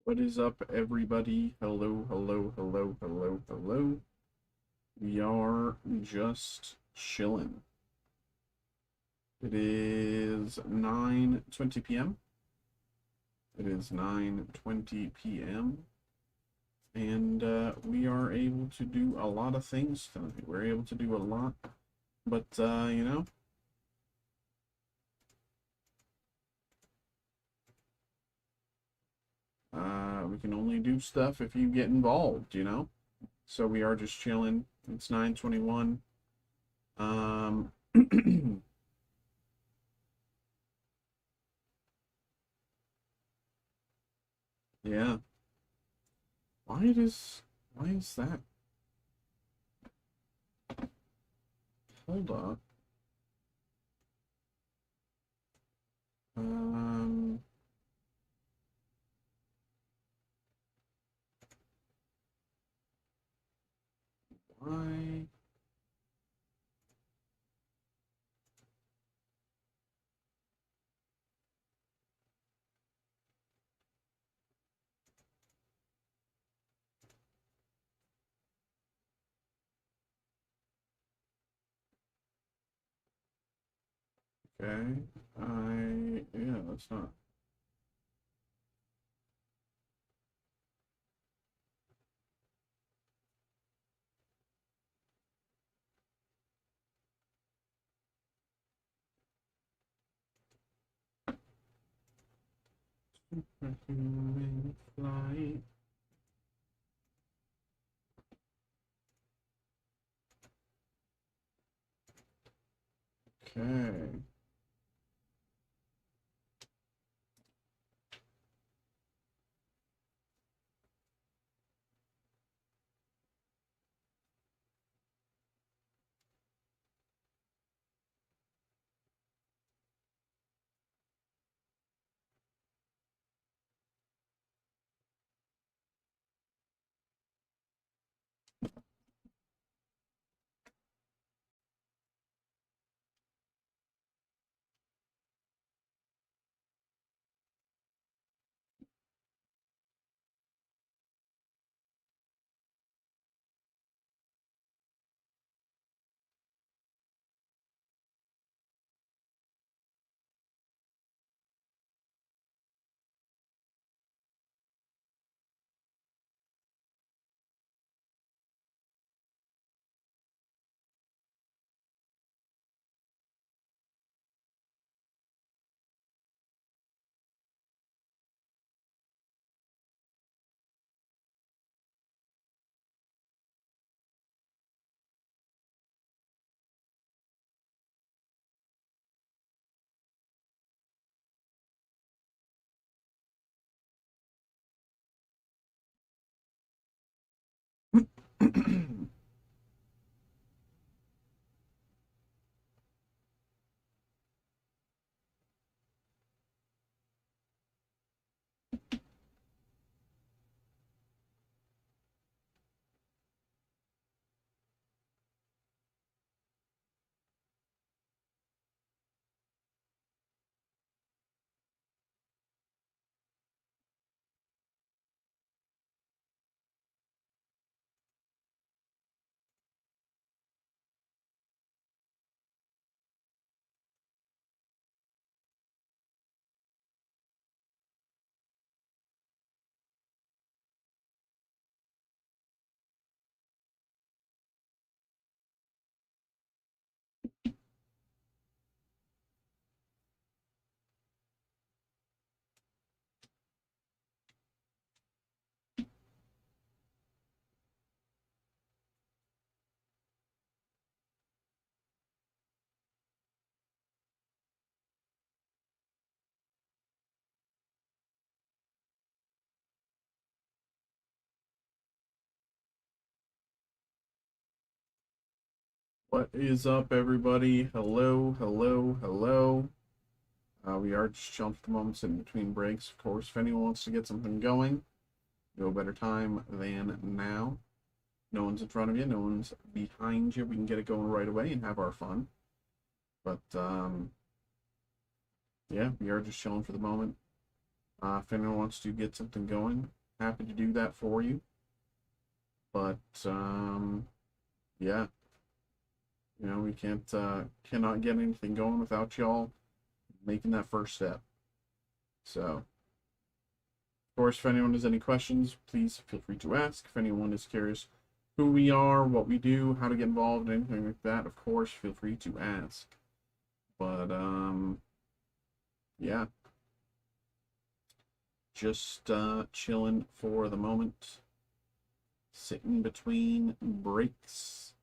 What is up, everybody? Hello, hello, hello, hello, hello. We are just chilling. It is 9:20 p.m. It is 9:20 p.m. And we are able to do a lot of things tonight. We're able to do a lot, but we can only do stuff if you get involved. So we are just chilling. It's 9:21. Yeah. Why is that? Hold up. Um, why? Okay. Yeah, that's not. Superhuman flight. Okay. What is up, everybody? Hello, hello, hello. We are just chilling for the moment, sitting between breaks. Of course, if anyone wants to get something going, no better time than now. No one's in front of you, no one's behind you. We can get it going right away and have our fun. But yeah, we are just chilling for the moment. If anyone wants to get something going, happy to do that for you. But yeah, we cannot get anything going without y'all making that first step. So, of course, if anyone has any questions, please feel free to ask. If anyone is curious who we are, what we do, how to get involved, anything like that, of course, feel free to ask. But yeah, just chilling for the moment, sitting between breaks.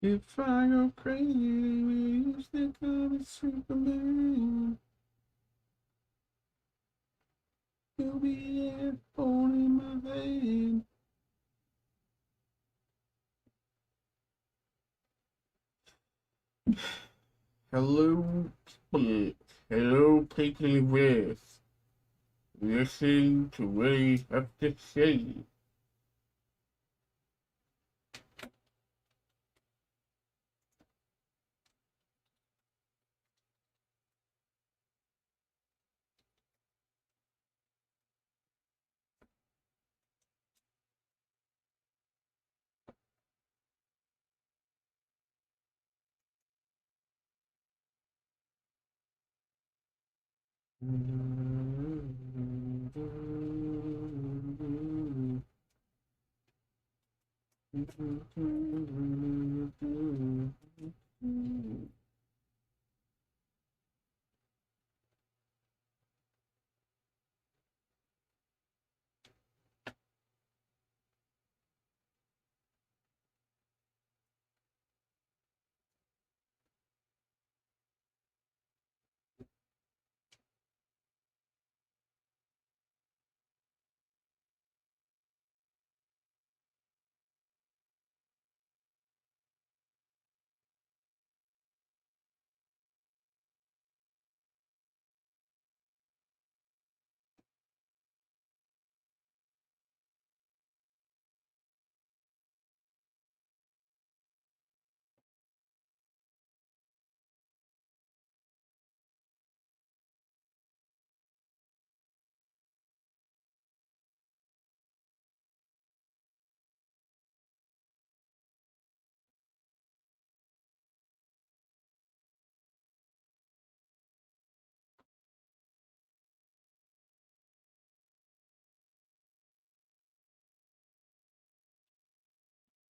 If I go crazy, will you still call me Superman? You'll be there holding my hand. Hello, people. Hello, people with. Listen to what I have to say.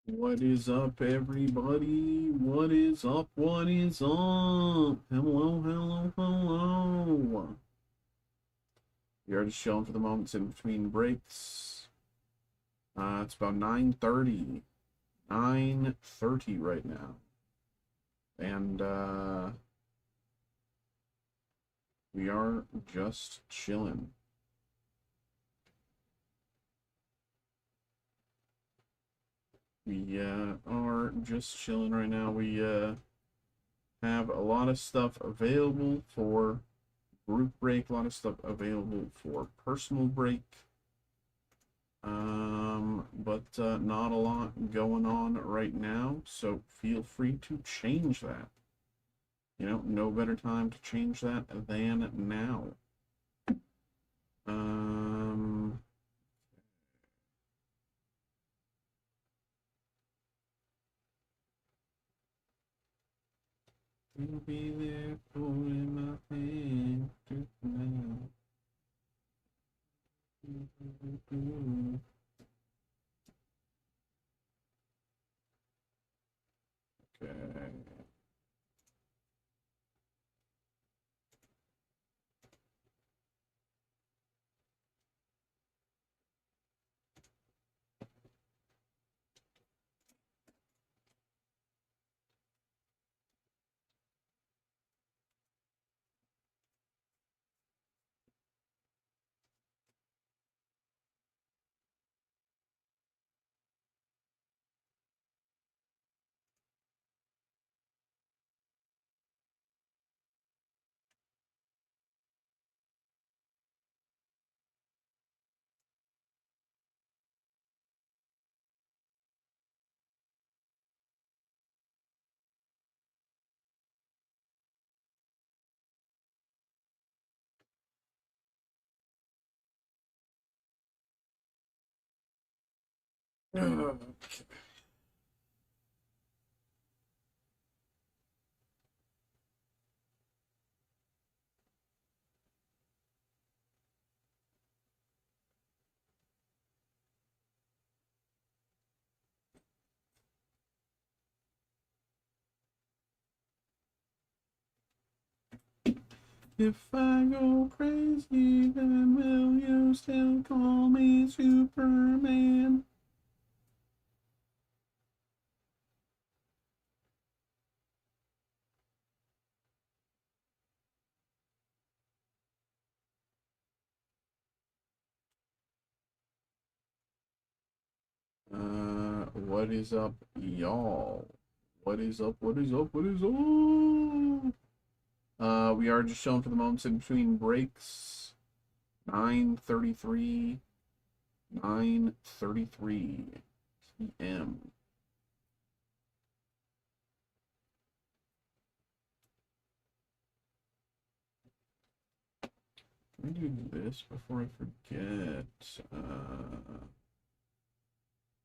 What is up, everybody? What is up? What is up? Hello, hello, hello. We are just chilling for the moments in between breaks. It's about 9:30. 9:30 right now. And we are just chilling. We are just chilling right now. We have a lot of stuff available for group break, a lot of stuff available for personal break. But not a lot going on right now, so feel free to change that. You know, no better time to change that than now. You'll be there holding my hand tonight. Okay. Okay. If I go crazy, then will you still call me Superman? What is up, y'all? What is up? What is up? What is up? We are just showing for the moments in between breaks. 9:33 p.m. Let me do this before I forget.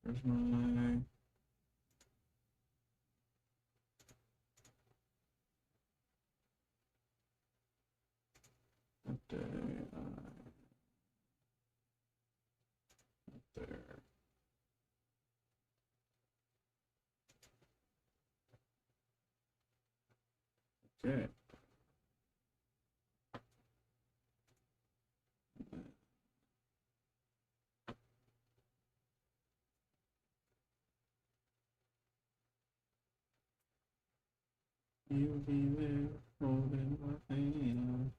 Where's my... Update, there. Okay. You'll be there holding my hand.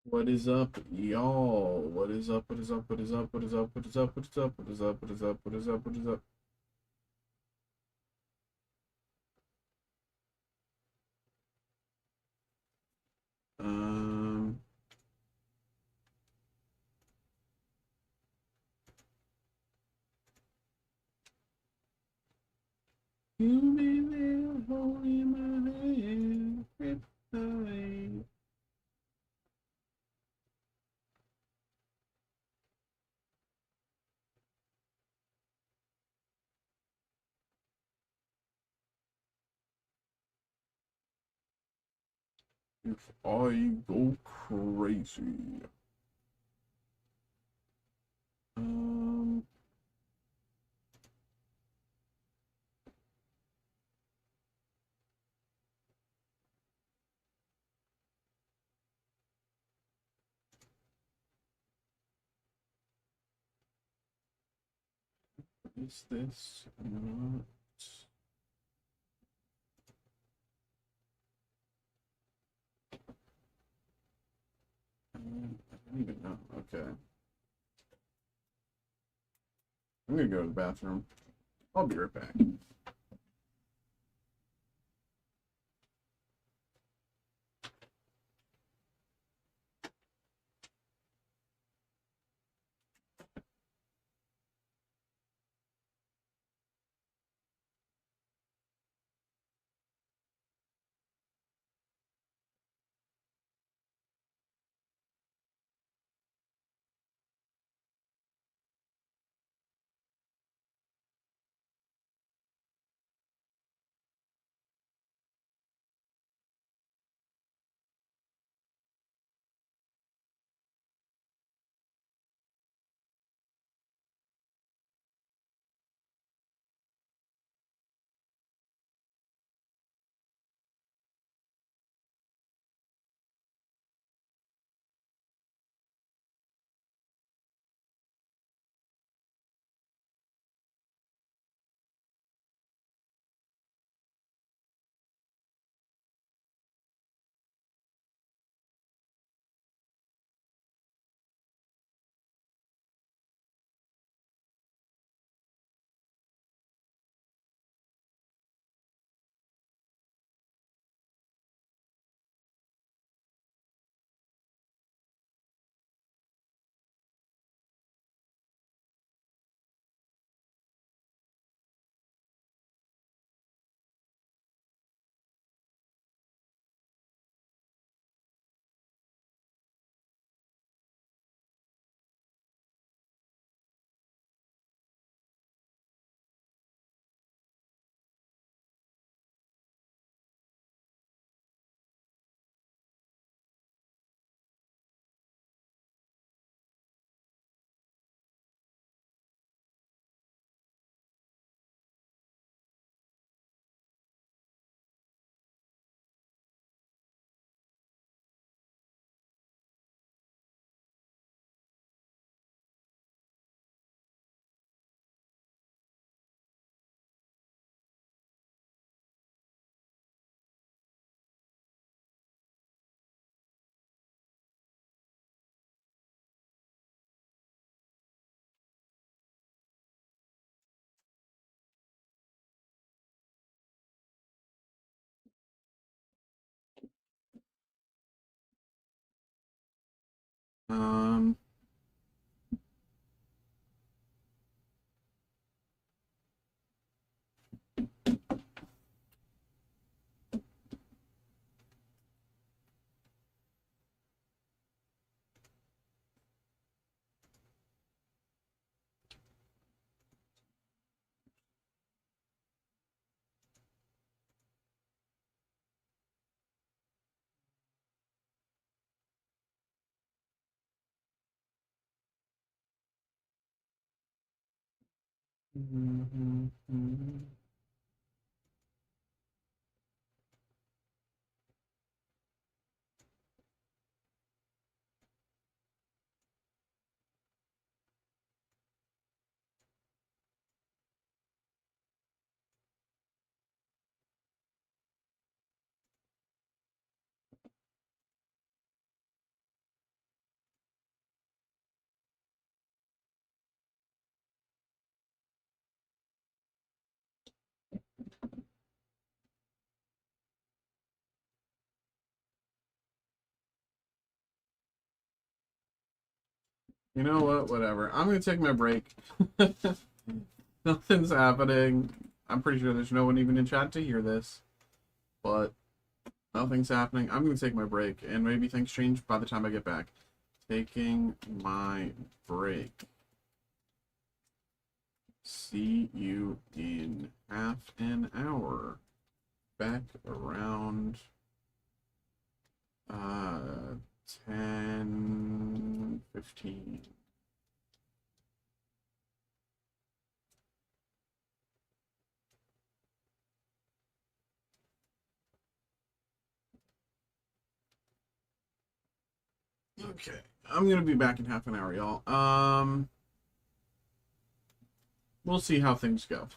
What is up, y'all? What is up? What is up? What is up? What is up? What is up? What is up? What is up? What is up? What is up? What is up? Um, you be there holding my hand, kryptonite. If I go crazy. Um, is this not? I don't even know. Okay. I'm gonna go to the bathroom. I'll be right back. Um, you know what? Whatever. I'm gonna take my break. Nothing's happening. I'm pretty sure there's no one even in chat to hear this, but nothing's happening. I'm gonna take my break, and maybe things change by the time I get back. Taking my break. See you in half an hour. Back around 10:15. Okay, I'm gonna be back in half an hour, y'all. We'll see how things go.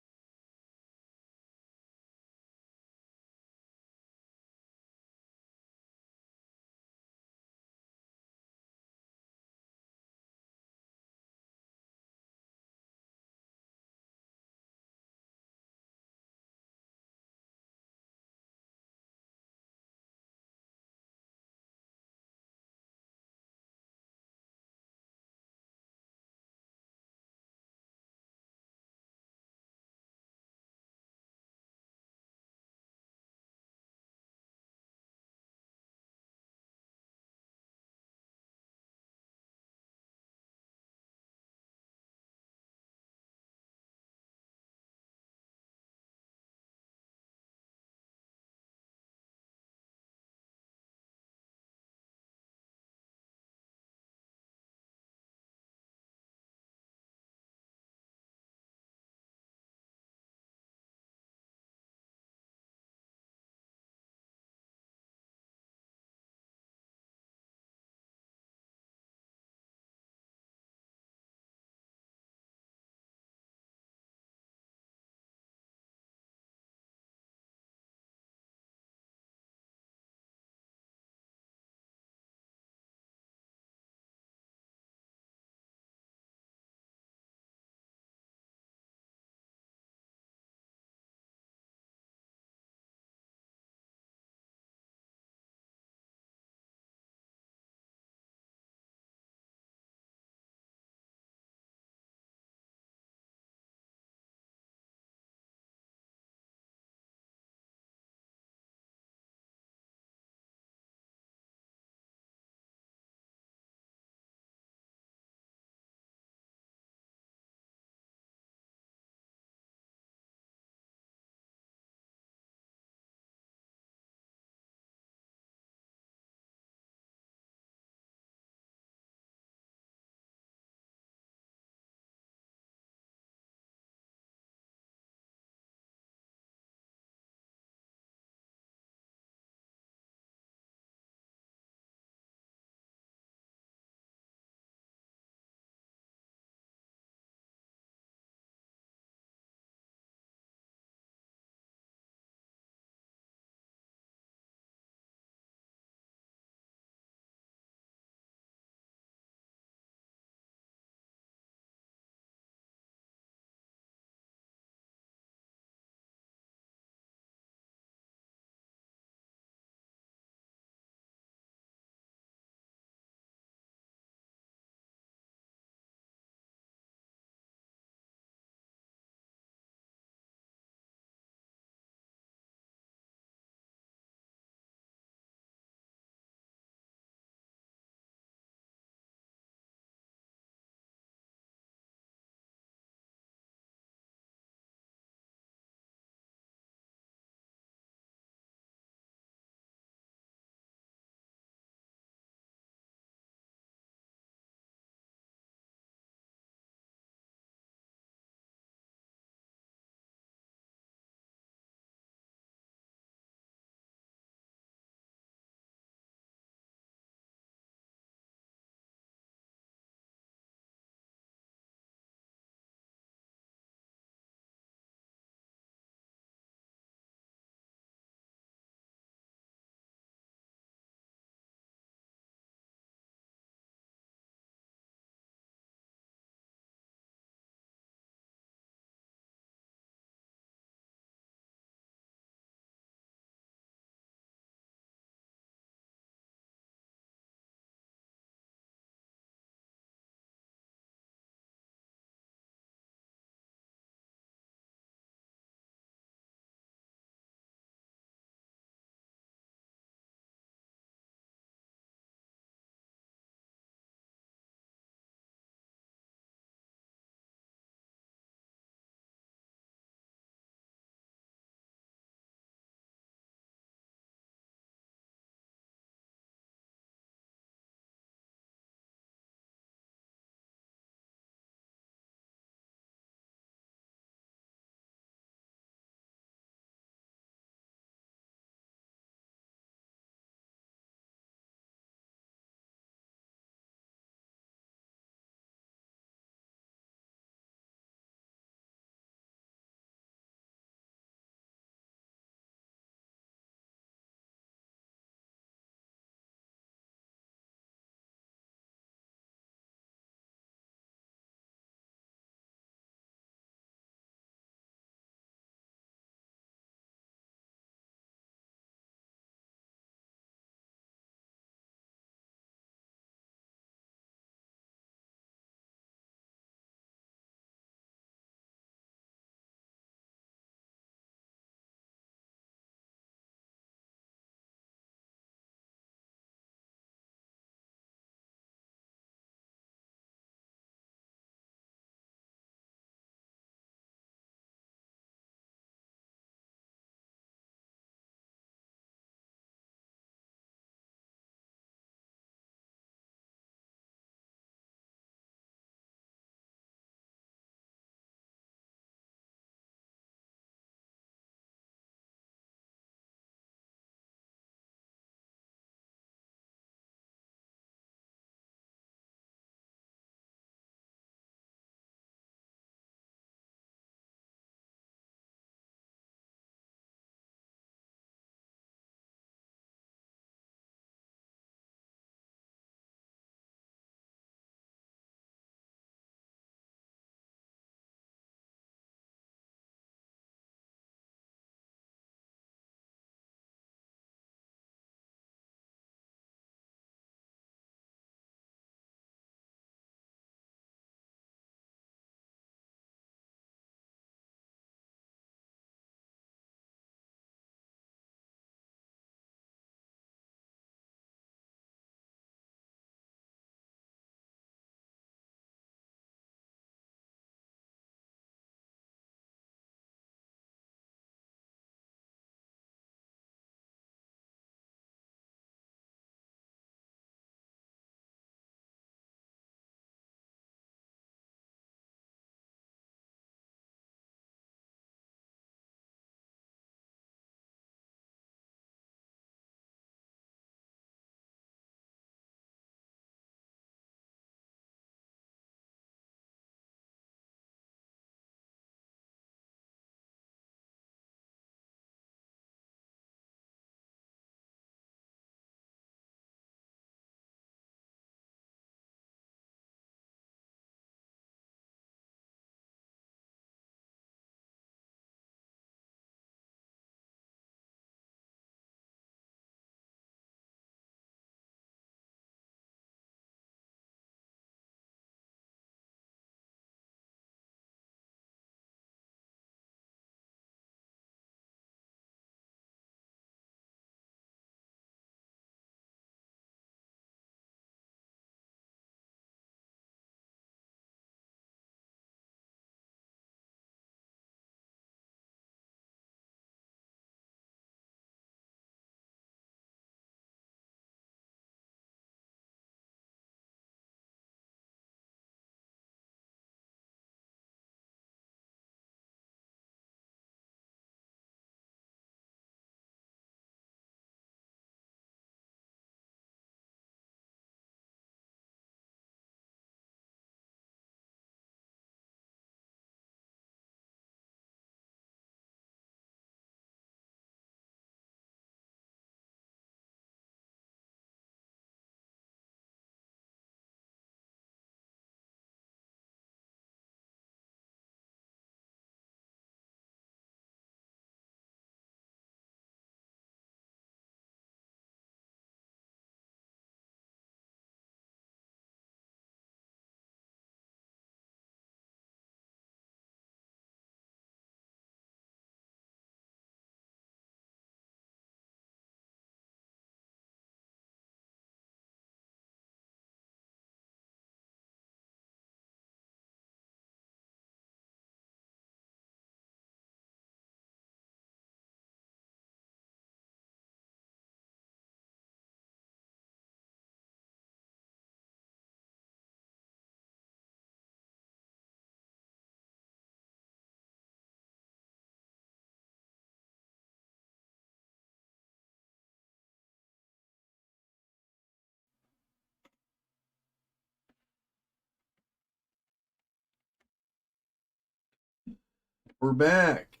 We're back.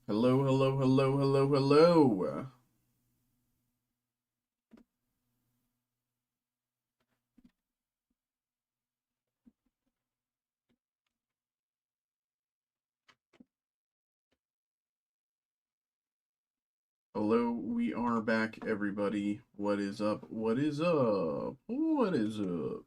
Hello, hello, hello, hello, hello. Hello, we are back, everybody. What is up? What is up? What is up?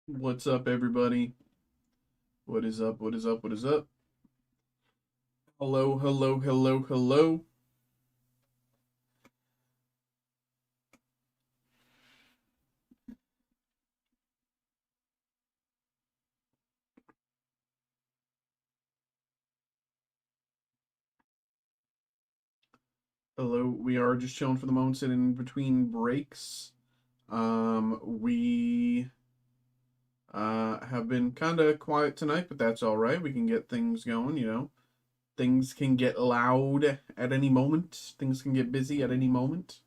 What's up, everybody? What is up? What is up? What is up? Hello, hello, hello, hello. Hello, we are just chilling for the moment, sitting in between breaks. We have been kind of quiet tonight, but that's all right. We can get things going, you know. Things can get loud at any moment. Things can get busy at any moment.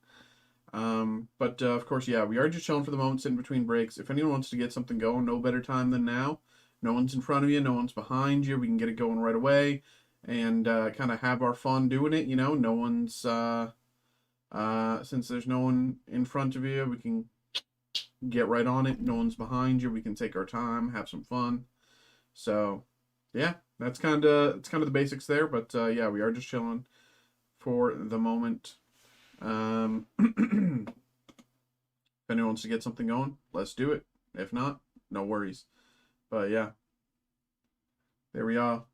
But of course, yeah, we are just chilling for the moments in between breaks. If anyone wants to get something going, no better time than now. No one's in front of you, no one's behind you. We can get it going right away and kind of have our fun doing it. You know, no one's since there's no one in front of you, we can get right on it. No one's behind you. We can take our time, have some fun. So, yeah, that's kind of the basics there. But yeah, we are just chilling for the moment. If anyone wants to get something going, let's do it. If not, no worries. But yeah, there we are.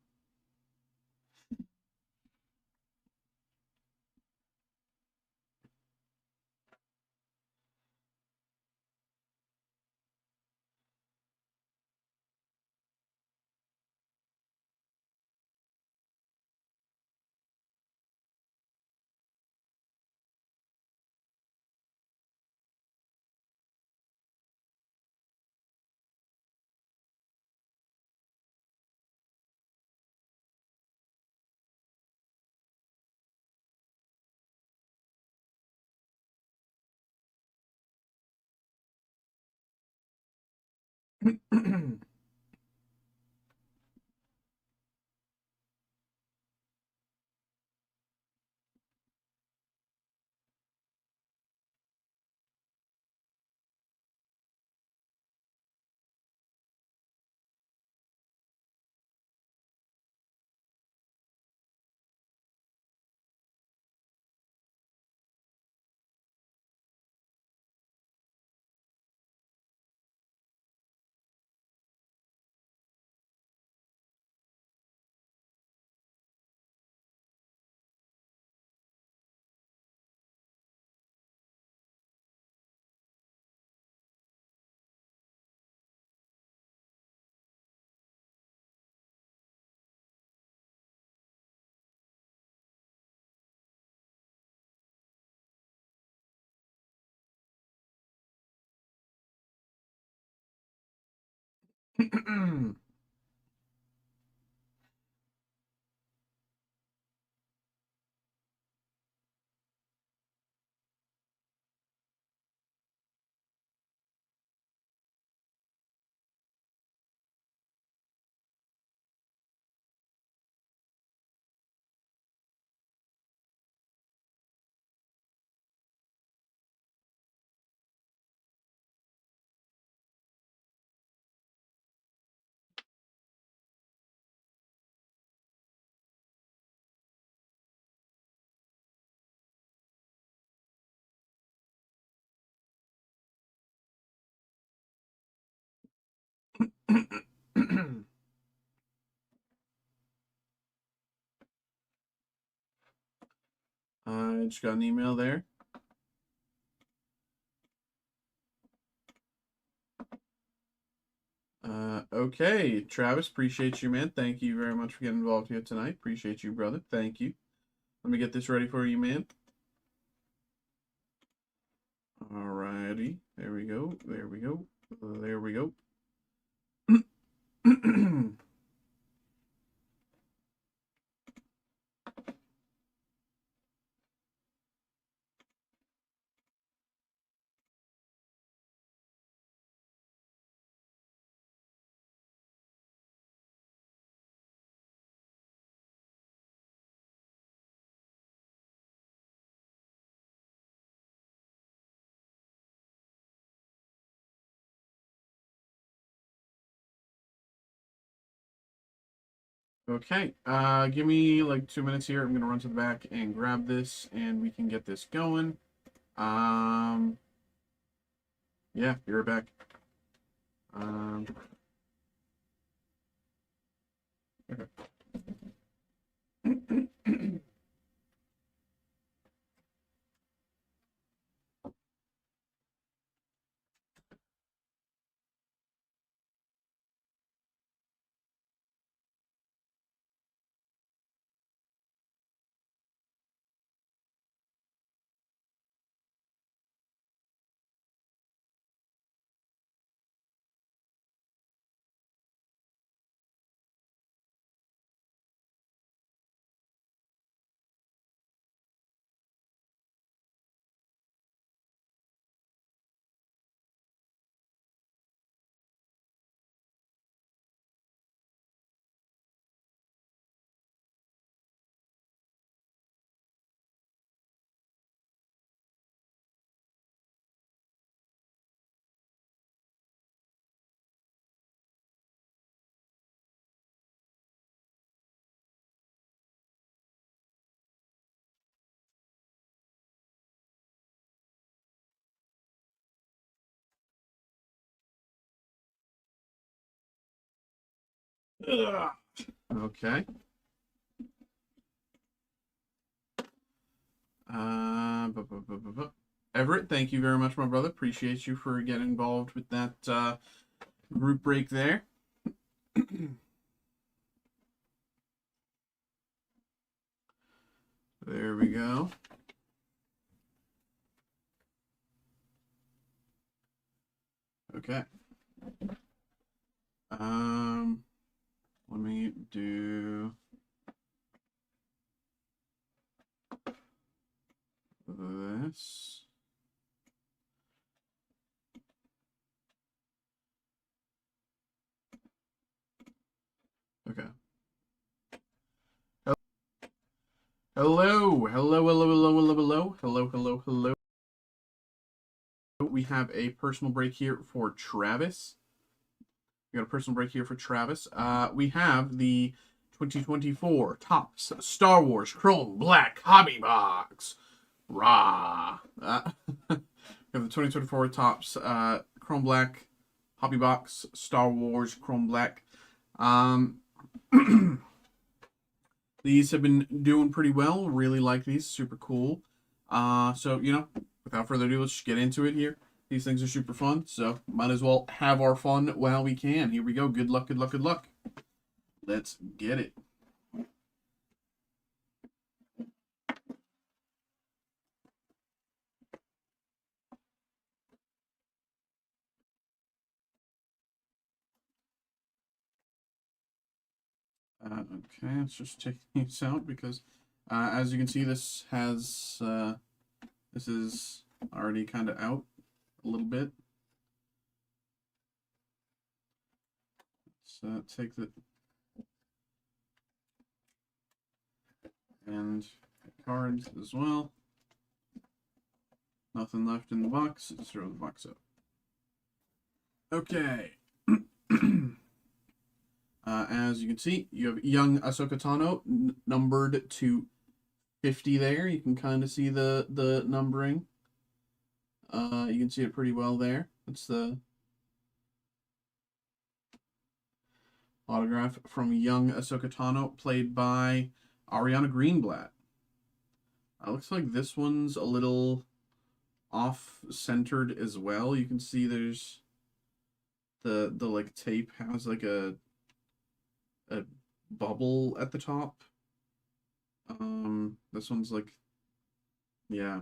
I just got an email there. Okay, Travis, appreciate you, man. Thank you very much for getting involved here tonight. Appreciate you, brother. Thank you. Let me get this ready for you, man. Alrighty. There we go. There we go. There we go. Okay, give me like 2 minutes here. I'm gonna run to the back and grab this, and we can get this going. Um, yeah, be right back. Um, okay. Ugh. Okay. Everett, thank you very much, my brother. Appreciate you for getting involved with that group break there. There we go. Okay. Let me do this. Okay. Hello, hello, hello, hello, hello, hello, hello, hello, hello. We have a personal break here for Travis. We got a personal break here for Travis. We have the 2024 Topps Star Wars Chrome Black Hobby Box. Rah. We have the 2024 Topps Chrome Black Hobby Box Star Wars Chrome Black. These have been doing pretty well. Really like these. Super cool. So, without further ado, let's just get into it here. These things are super fun, so might as well have our fun while we can. Here we go. Good luck, good luck, good luck. Let's get it. Okay, let's just take these out because, as you can see, this is already kind of out a little bit. Let's take the and cards as well. Nothing left in the box. Let's throw the box out. Okay. As you can see, you have young Ahsoka Tano numbered to 50 there. You can kind of see the numbering. You can see it pretty well there. It's the autograph from young Ahsoka Tano, played by Ariana Greenblatt. Looks like this one's a little off-centered as well. You can see there's the like tape has like a bubble at the top. This one's like, yeah.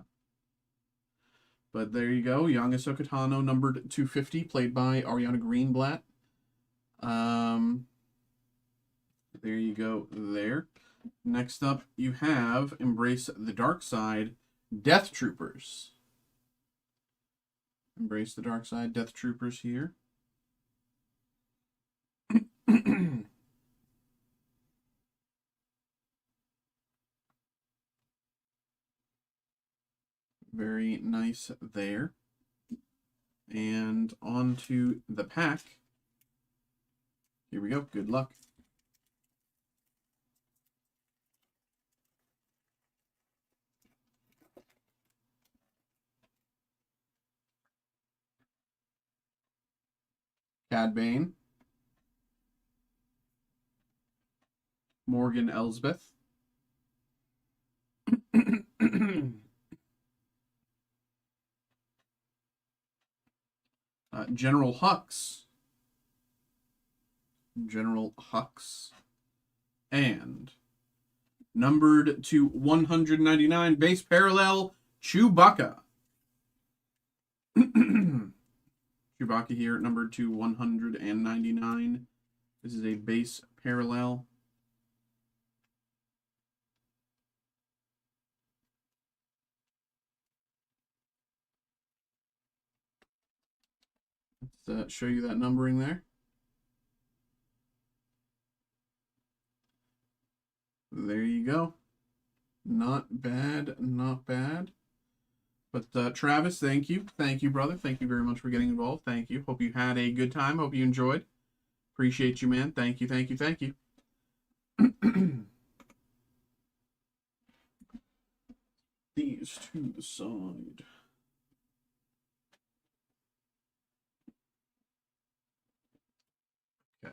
But there you go. Young Ahsoka Tano, numbered 250, played by Ariana Greenblatt. There you go there. Next up, you have Embrace the Dark Side, Death Troopers. Embrace the Dark Side, Death Troopers here. Very nice there. And on to the pack. Here we go. Good luck. Cad Bane. Morgan Elsbeth. General Hux. General Hux. And numbered to 199, base parallel, Chewbacca. Chewbacca here, numbered to 199. This is a base parallel. Let's show you that numbering there. There you go. Not bad, not bad. But Travis, thank you. Thank you, brother. Thank you very much for getting involved. Thank you. Hope you had a good time. Hope you enjoyed. Appreciate you, man. Thank you, thank you, thank you. These to the side. Okay.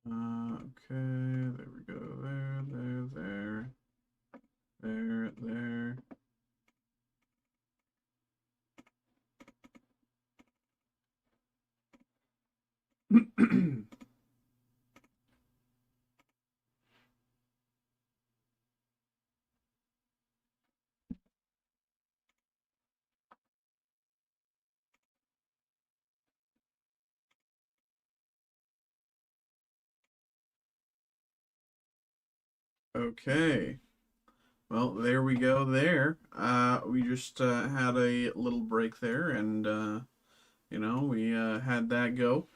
Okay, there we go. There. Okay. Well, there we go there. We just had a little break there, and, you know, we had that go.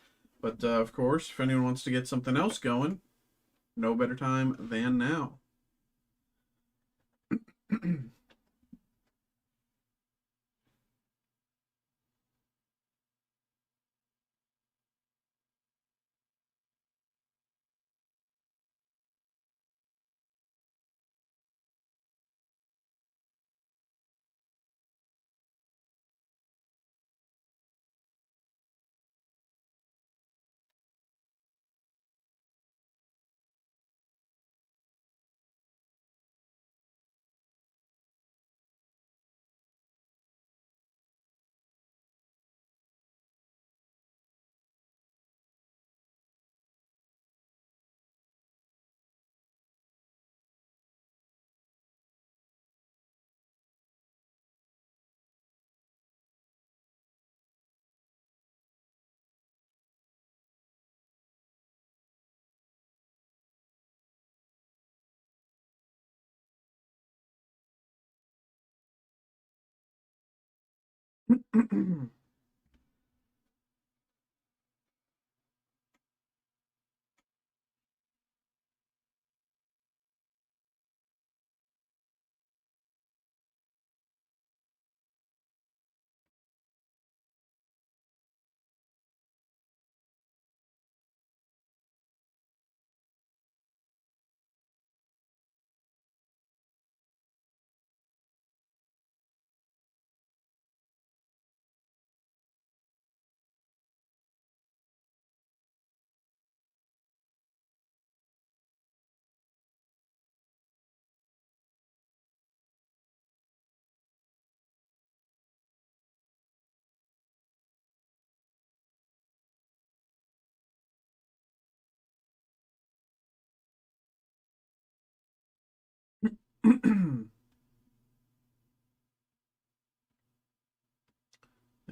But, of course, if anyone wants to get something else going, no better time than now.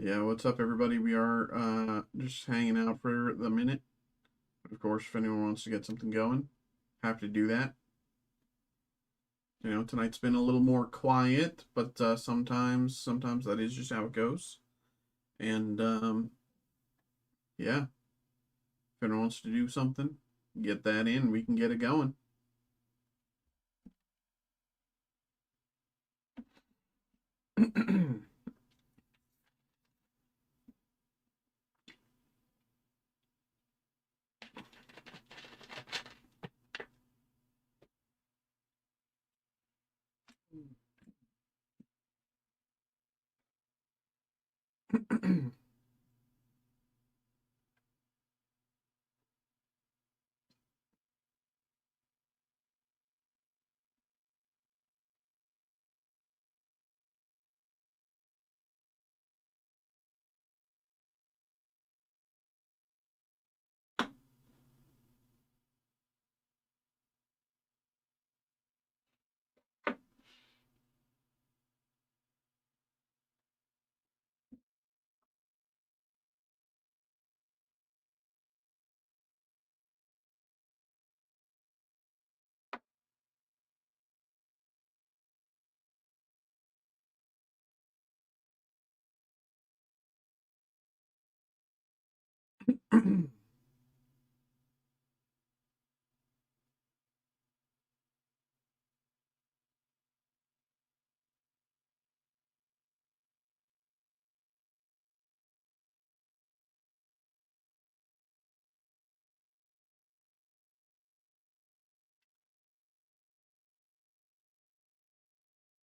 Yeah, what's up, everybody? We are just hanging out for the minute. But of course, if anyone wants to get something going, happy to do that. You know, tonight's been a little more quiet, but sometimes that is just how it goes. And yeah, if anyone wants to do something, get that in. We can get it going.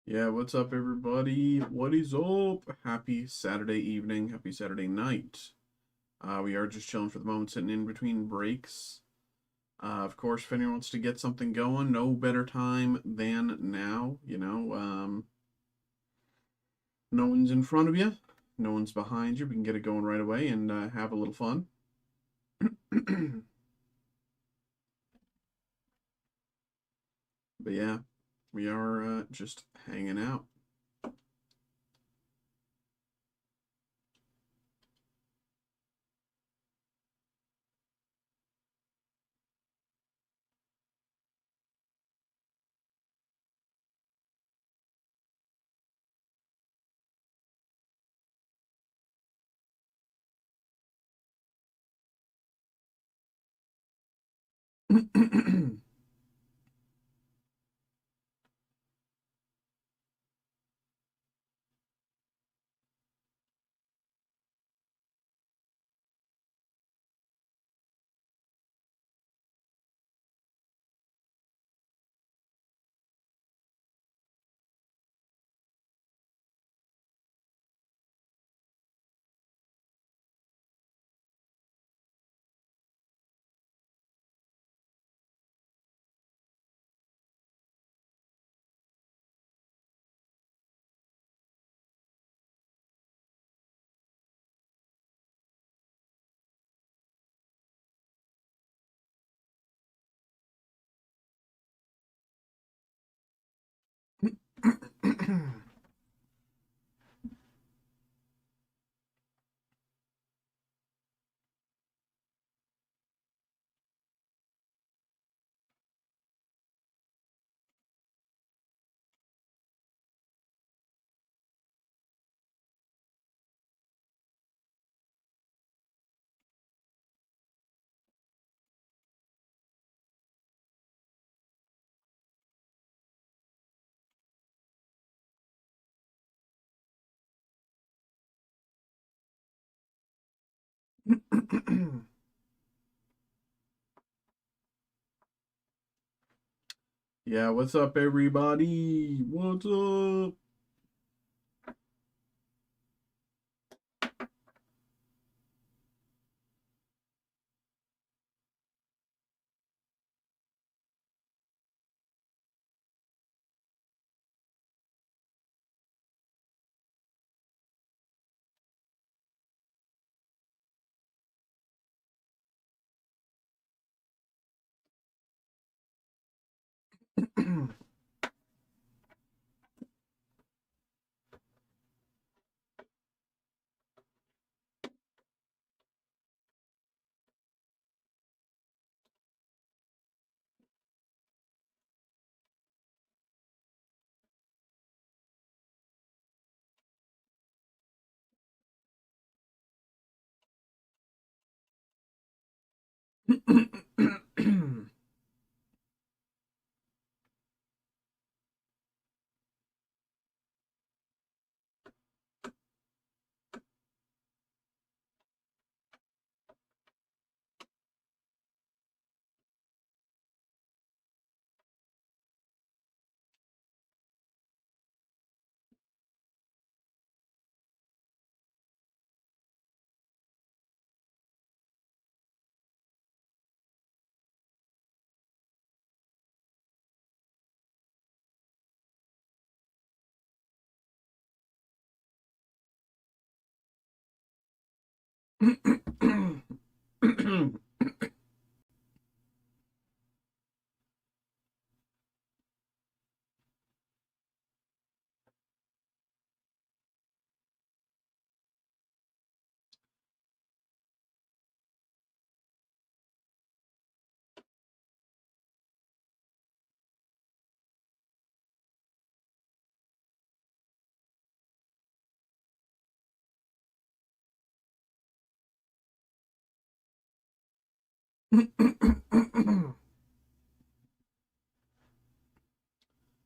Yeah, what's up, everybody? What is up? Happy Saturday evening. Happy Saturday night. We are just chilling for the moment, sitting in between breaks. Of course, if anyone wants to get something going, no better time than now. You know, no one's in front of you, no one's behind you. We can get it going right away and have a little fun. But yeah, we are just hanging out. Yeah, what's up, everybody? What's up?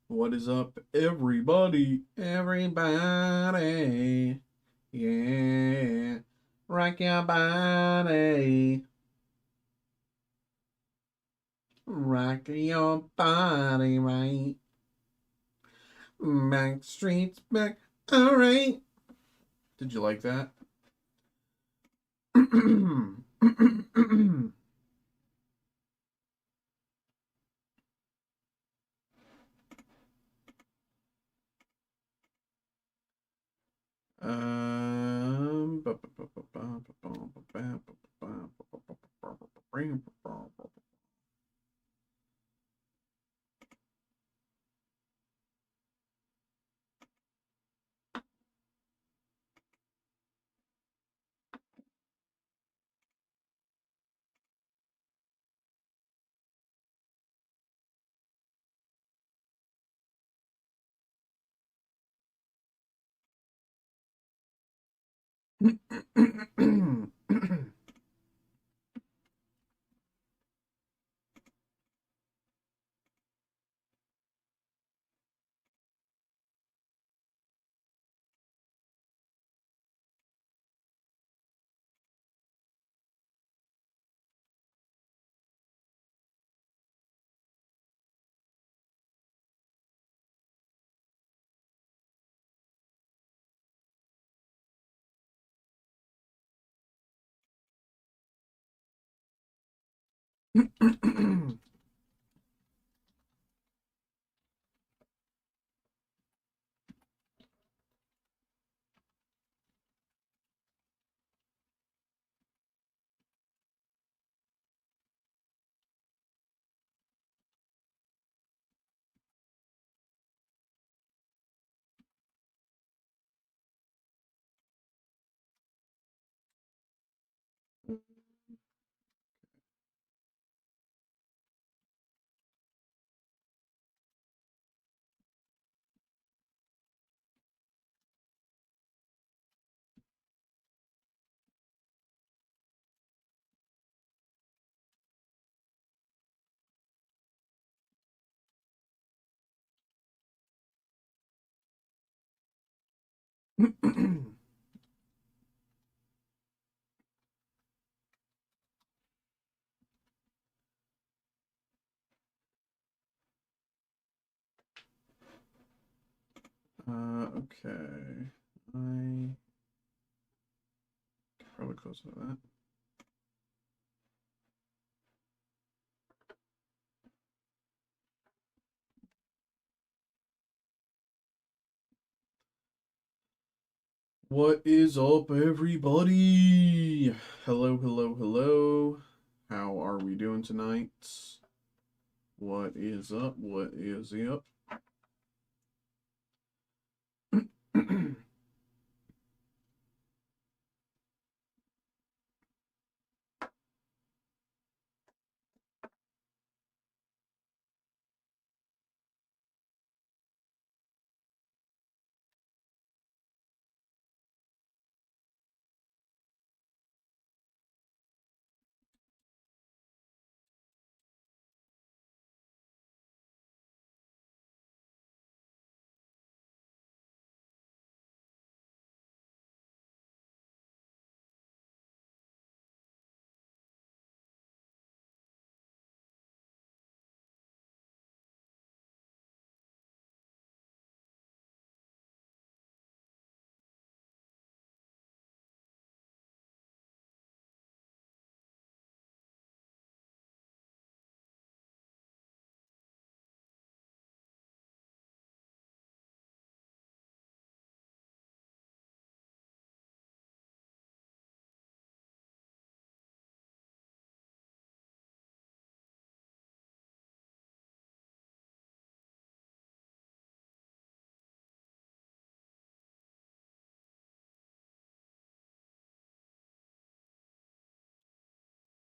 What is up, everybody? Everybody. Yeah. Rock your body. Rock your body right. Back streets back. All right. Did you like that? um. Okay. I could probably close out of that. What is up, everybody? Hello, hello, hello. How are we doing tonight? What is up? What is up?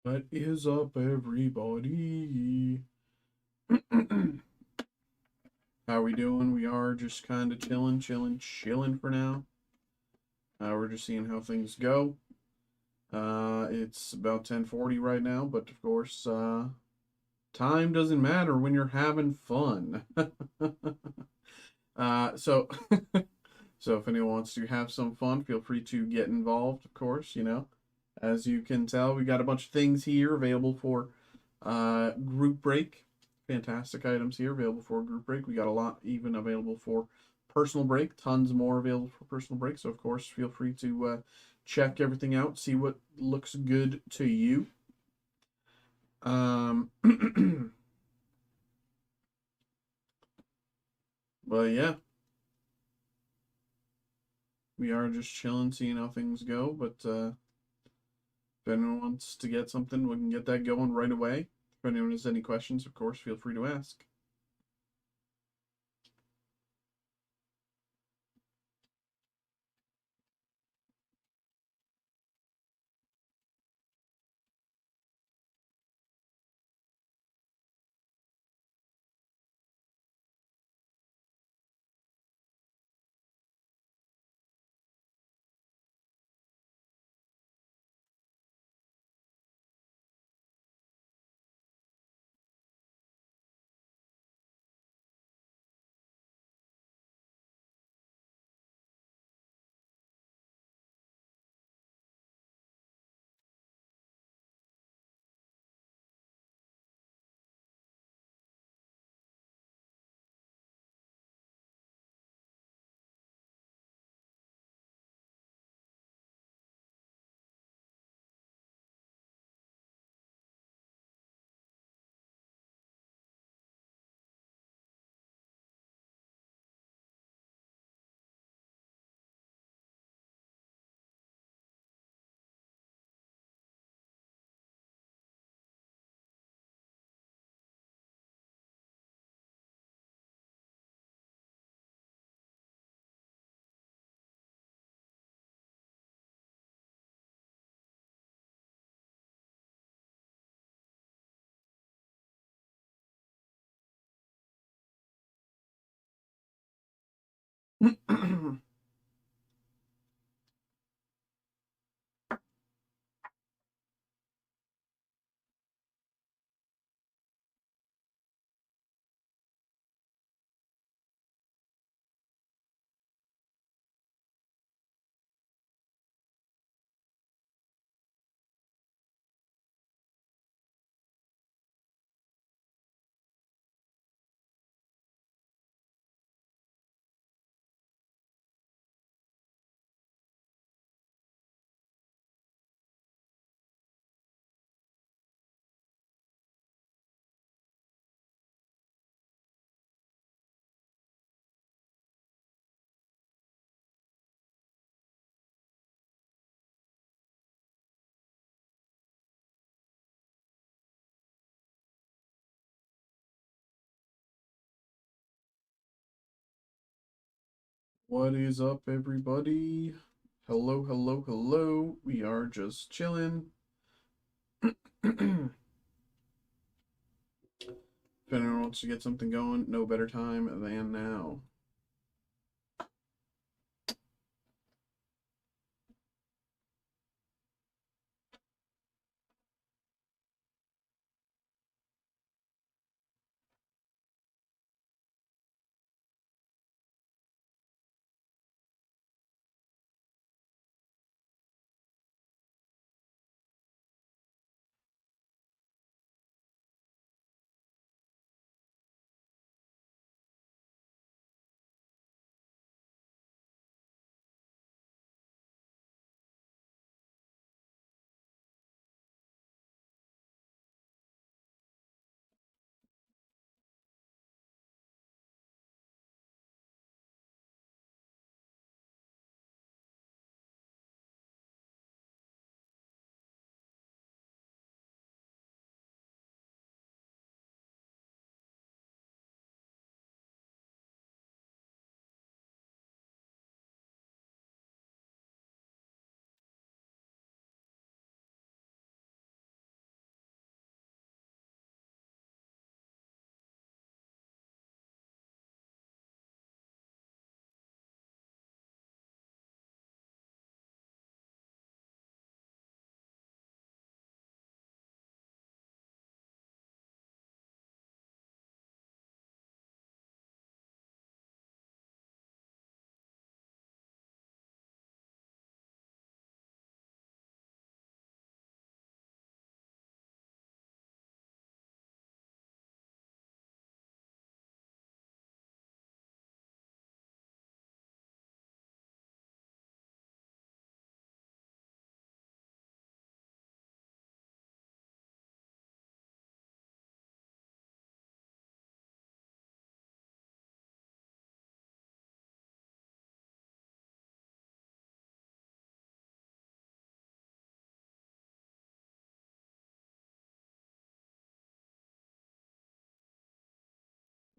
What is up, everybody? How we doing? We are just kind of chilling for now. We're just seeing how things go. It's about 10:40 right now, but of course, time doesn't matter when you're having fun. So, so if anyone wants to have some fun, feel free to get involved. Of course, as you can tell, we got a bunch of things here available for group break. Fantastic items here available for group break. We got a lot even available for personal break. Tons more available for personal break. So of course, feel free to check everything out, see what looks good to you. But yeah, we are just chilling, seeing how things go. But if anyone wants to get something, we can get that going right away. If anyone has any questions, of course, feel free to ask. What is up, everybody? Hello, hello, hello. We are just chilling. If anyone wants to get something going, no better time than now.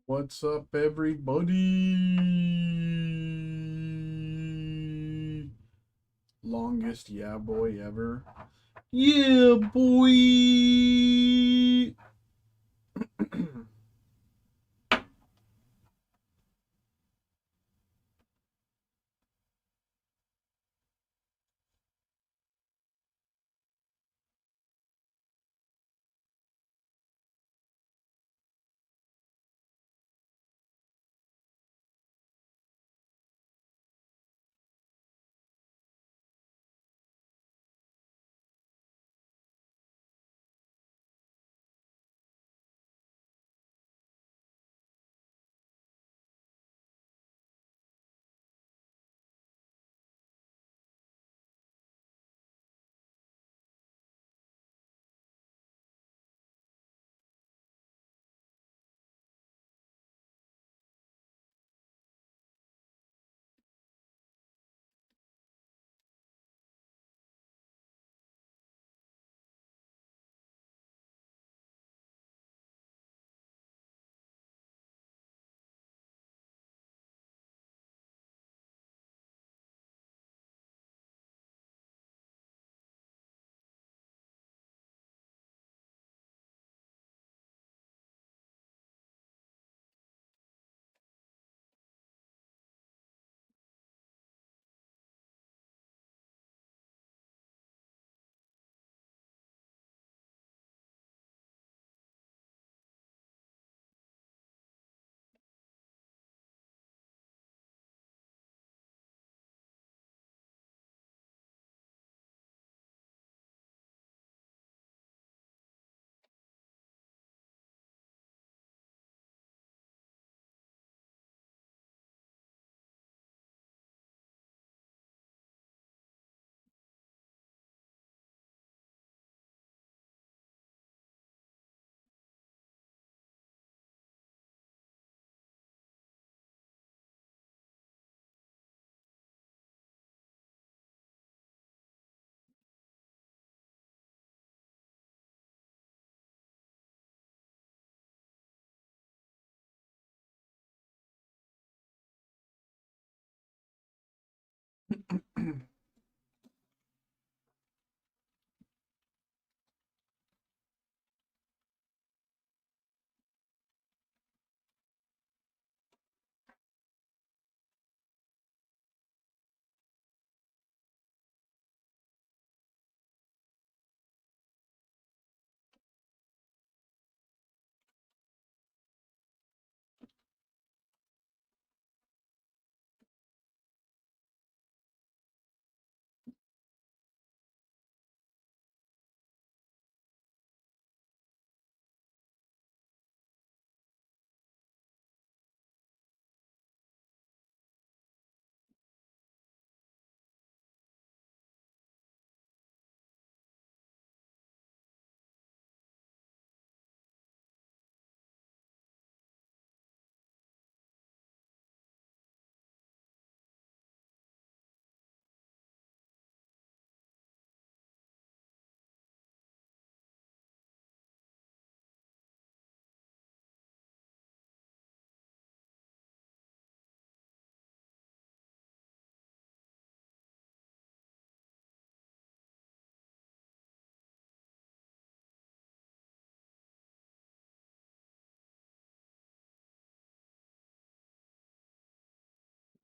What's up, everybody? Longest yeah boy ever. Yeah, boy.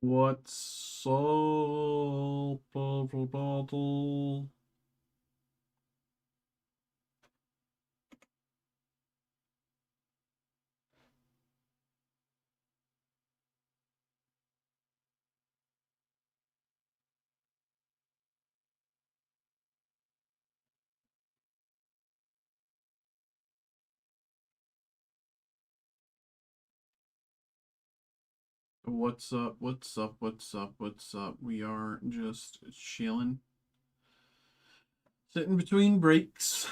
What's up, everybody? What's up? What's up? What's up? What's up? We are just chilling, sitting between breaks.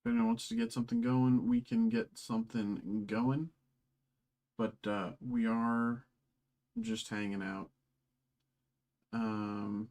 If anyone wants to get something going, we can get something going. But we are just hanging out. Um,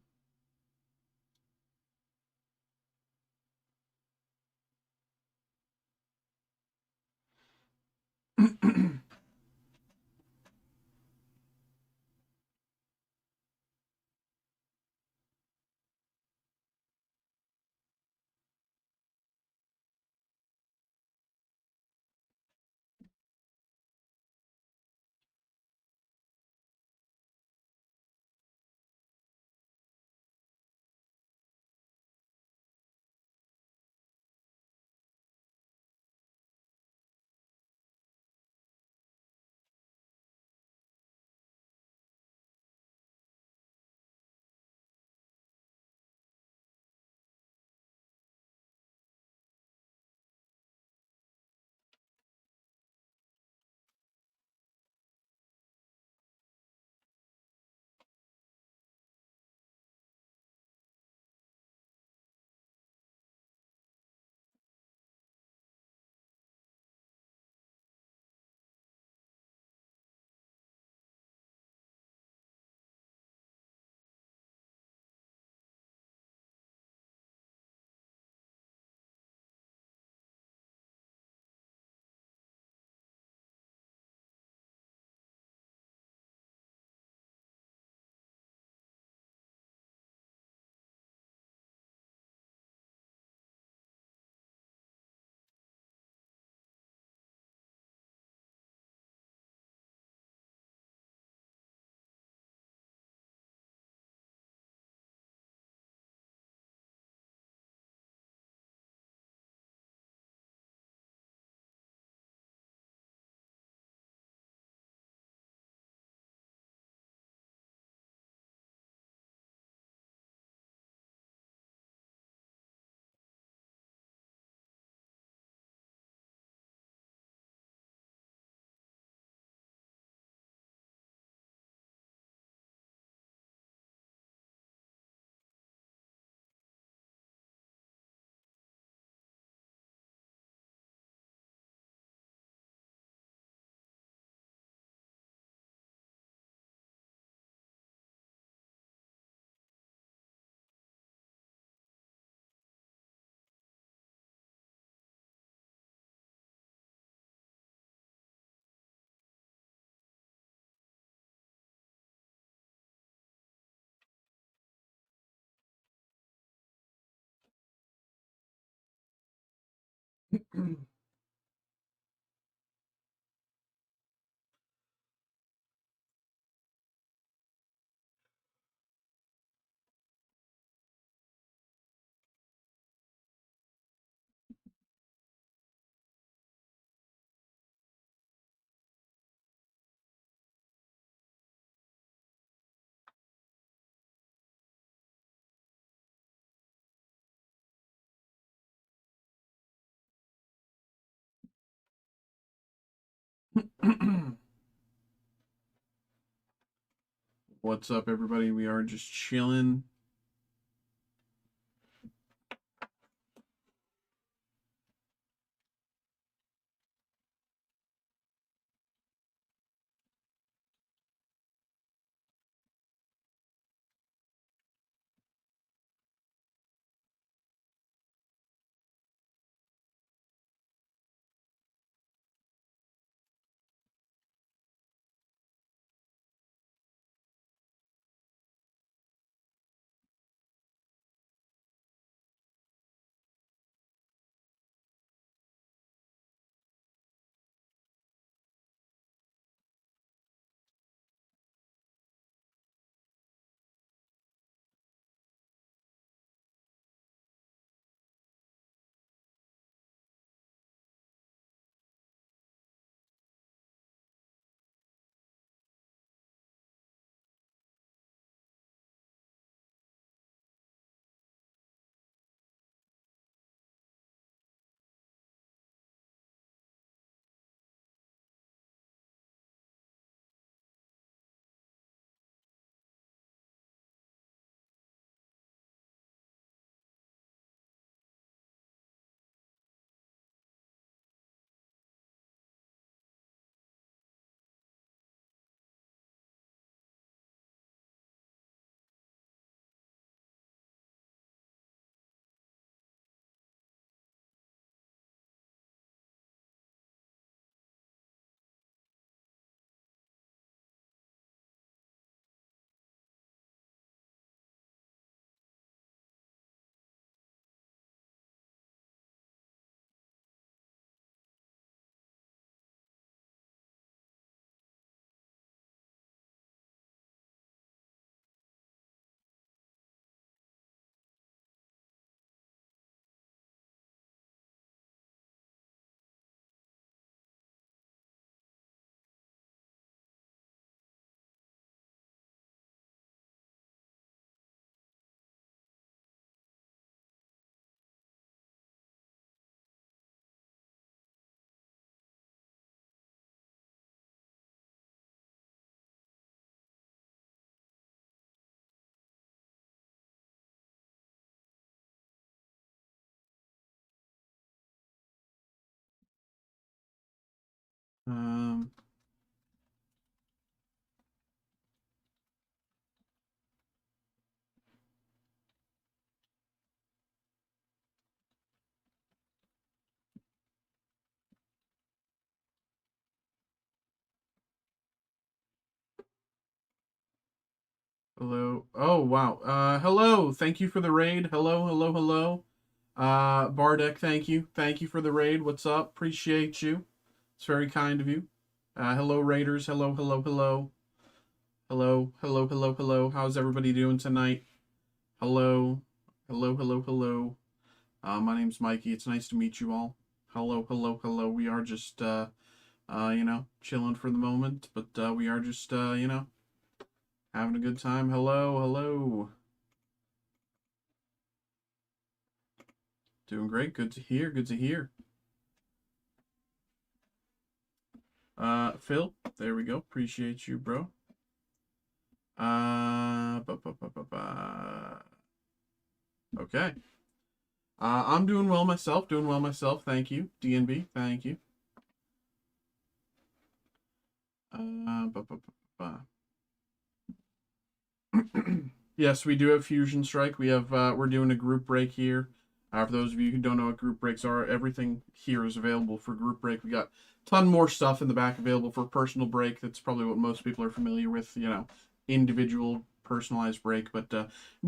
What's up, everybody? We are just chilling. Um, hello. Oh, wow. Hello. Thank you for the raid. Hello, hello, hello. Bardek, thank you. Thank you for the raid. What's up? Appreciate you. It's very kind of you. Hello, raiders. Hello, hello, hello. Hello, hello, hello, hello. How's everybody doing tonight? Hello, hello, hello, hello. My name's Mikey. It's nice to meet you all. Hello, hello, hello. We are just, chilling for the moment, but we are just, having a good time. Hello, hello. Doing great. Good to hear. Good to hear. Phil, there we go. Appreciate you, bro. Ba, ba, ba, ba, ba. Okay. I'm doing well myself. Doing well myself. Thank you. DNB, thank you. Ba, ba, ba, ba. Yes, we do have Fusion Strike. We're doing a group break here. For those of you who don't know what group breaks are, everything here is available for group break. We got a ton more stuff in the back available for personal break. That's probably what most people are familiar with, individual personalized break. But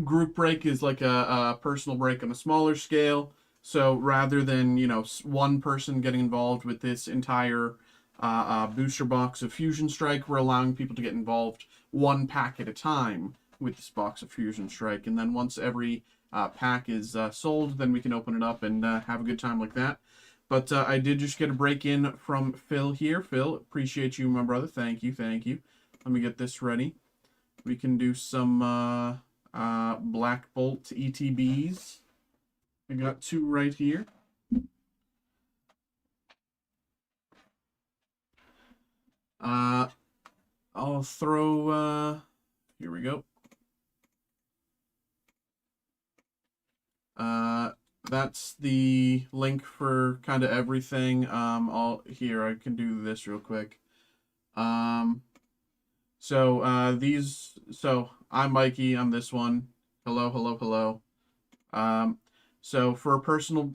group break is like a personal break on a smaller scale. So rather than, you know, one person getting involved with this entire booster box of Fusion Strike, we're allowing people to get involved one pack at a time with this box of Fusion Strike. And then once every pack is sold, then we can open it up and have a good time like that. But I did just get a break in from Phil here. Phil, appreciate you, my brother. Thank you, thank you. Let me get this ready. We can do some Black Bolt ETBs. I got 2 right here. I'll throw, here we go. That's the link for kind of everything. Here, I can do this real quick. So I'm Mikey, I'm this one. Hello, hello, hello. So for personal,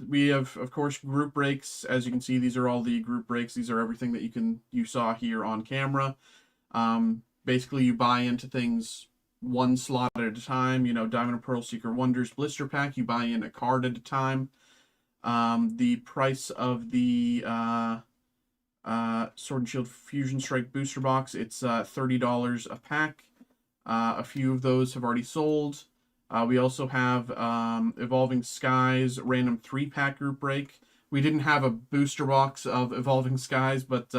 we have, of course, group breaks. As you can see, these are all the group breaks. These are everything that you saw here on camera. Basically, you buy into things one slot at a time. You know, Diamond and Pearl Secret Wonders blister pack, you buy in a card at a time. The price of the Sword and Shield Fusion Strike booster box, it's $30 a pack. A few of those have already sold. We also have Evolving Skies random 3-pack group break. We didn't have a booster box of Evolving Skies, but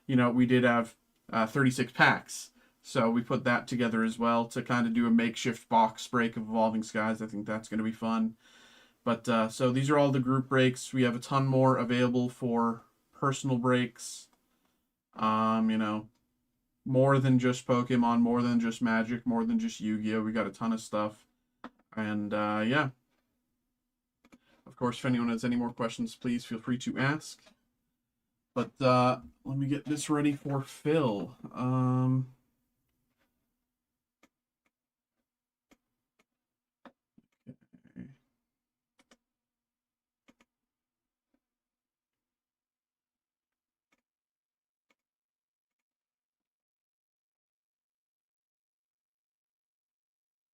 you know, we did have 36 packs. So we put that together as well to kind of do a makeshift box break of Evolving Skies. I think that's going to be fun. But so these are all the group breaks. We have a ton more available for personal breaks. You know, more than just Pokemon, more than just Magic, more than just Yu-Gi-Oh! We got a ton of stuff. And yeah. Of course, if anyone has any more questions, please feel free to ask. But let me get this ready for Phil.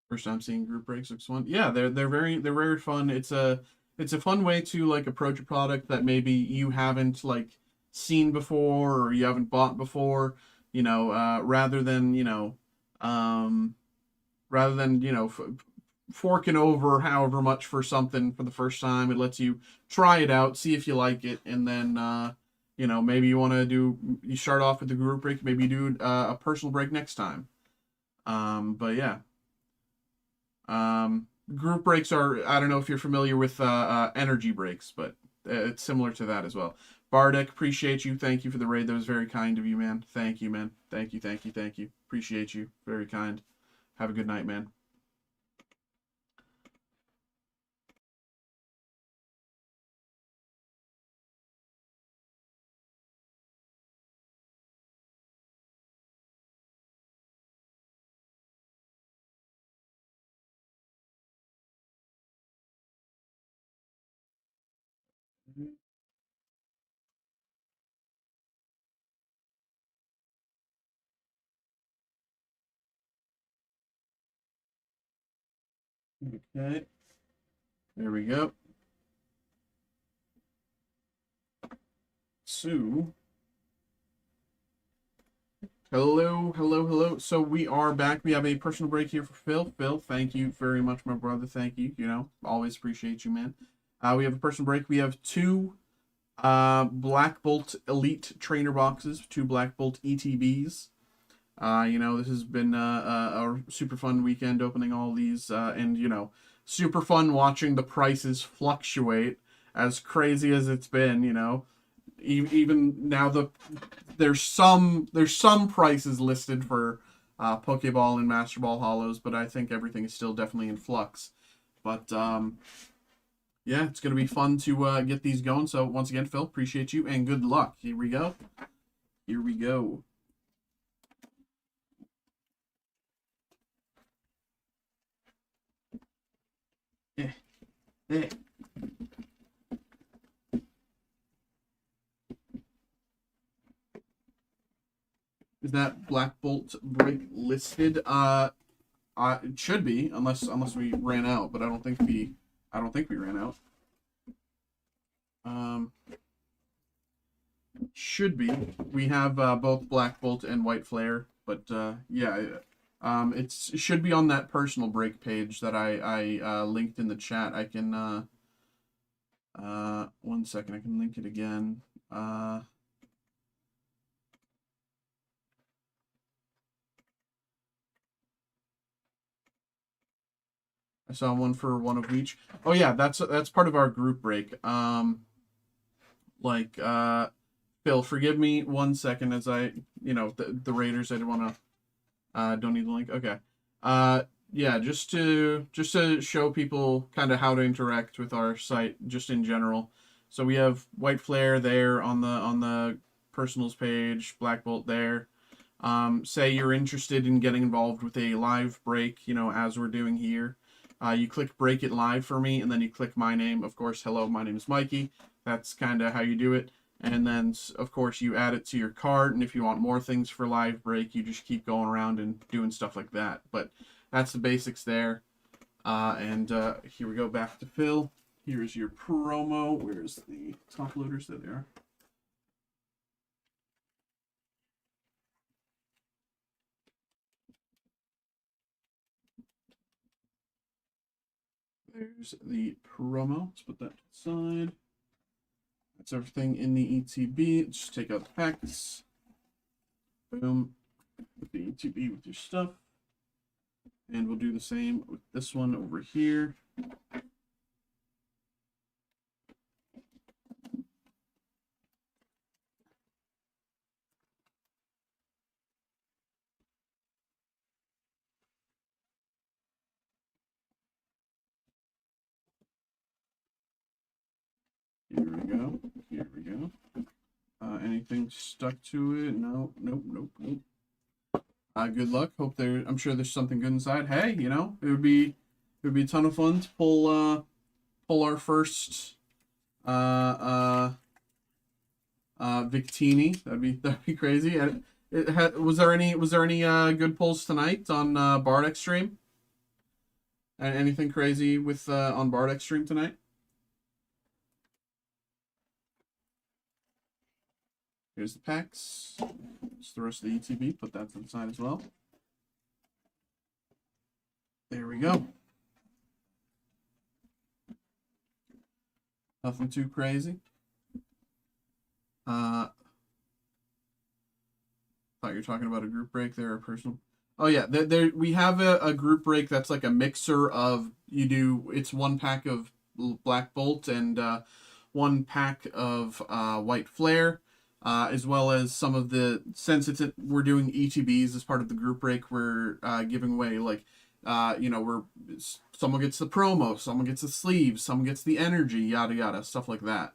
First time seeing group breaks looks fun. Yeah, they're very fun. It's a fun way to like approach a product that maybe you haven't like seen before or you haven't bought before. You know, rather than forking over however much for something for the first time. It lets you try it out, see if you like it, and then you know, maybe you start off with the group break, maybe you do a personal break next time. But yeah. Group breaks are, I don't know if you're familiar with energy breaks, but it's similar to that as well. Bardic, appreciate you. Thank you for the raid. That was very kind of you, man. Thank you, man. Thank you, thank you, thank you. Appreciate you. Very kind. Have a good night, man. Okay. There we go. So, hello, hello, hello. So we are back. We have a personal break here for Phil. Phil, thank you very much, my brother. Thank you. You know, always appreciate you, man. We have a personal break. We have 2 Black Bolt Elite Trainer boxes, 2 Black Bolt ETBs. You know, this has been a super fun weekend opening all these, and you know, super fun watching the prices fluctuate as crazy as it's been. You know, even now there's some prices listed for Pokeball and Master Ball Hollows, but I think everything is still definitely in flux. But yeah, it's gonna be fun to get these going. So once again, Phil, appreciate you and good luck. Here we go. Here we go. Eh, eh. Is that Black Bolt break listed? It should be, unless we ran out, but I don't think we ran out. Should be. We have both Black Bolt and White Flare, but yeah, it should be on that personal break page that I linked in the chat. I can 1 second. I can link it again. I saw one for one of each. Oh yeah, that's part of our group break. Like Phil, forgive me 1 second as I, the Raiders. I didn't want to. Don't need the link. Okay. Yeah, just to show people kind of how to interact with our site, just in general. So we have White Flare there on the personals page, Black Bolt there. Say you're interested in getting involved with a live break, as we're doing here. You click break it live for me, and then you click my name. Of course, hello, my name is Mikey. That's kind of how you do it. And then, of course, you add it to your cart. And if you want more things for live break, you just keep going around and doing stuff like that. But that's the basics there. And here we go, back to Phil. Here's your promo. Where's the top loaders? There they are. There's the promo. Let's put that to the side. That's everything in the ETB. Just take out the packs. Boom. Put the ETB with your stuff. And we'll do the same with this one over here. Here we go. Here we go. Anything stuck to it? No, nope, nope, nope. Good luck. Hope I'm sure there's something good inside. Hey, it would be a ton of fun to pull our first Victini. That'd be crazy. Was there any good pulls tonight on Bard Extreme? Anything crazy with on Bard Extreme tonight? Here's the packs. Just the rest of the ETB. Put that to the side as well. There we go. Nothing too crazy. Thought you were talking about a group break there, or personal. Oh yeah, there we have a group break that's like a mixer of it's 1 pack of Black Bolt and 1 pack of White Flare. As well as some of since we're doing ETBs as part of the group break, we're giving away someone gets the promo, someone gets the sleeves, someone gets the energy, yada yada, stuff like that,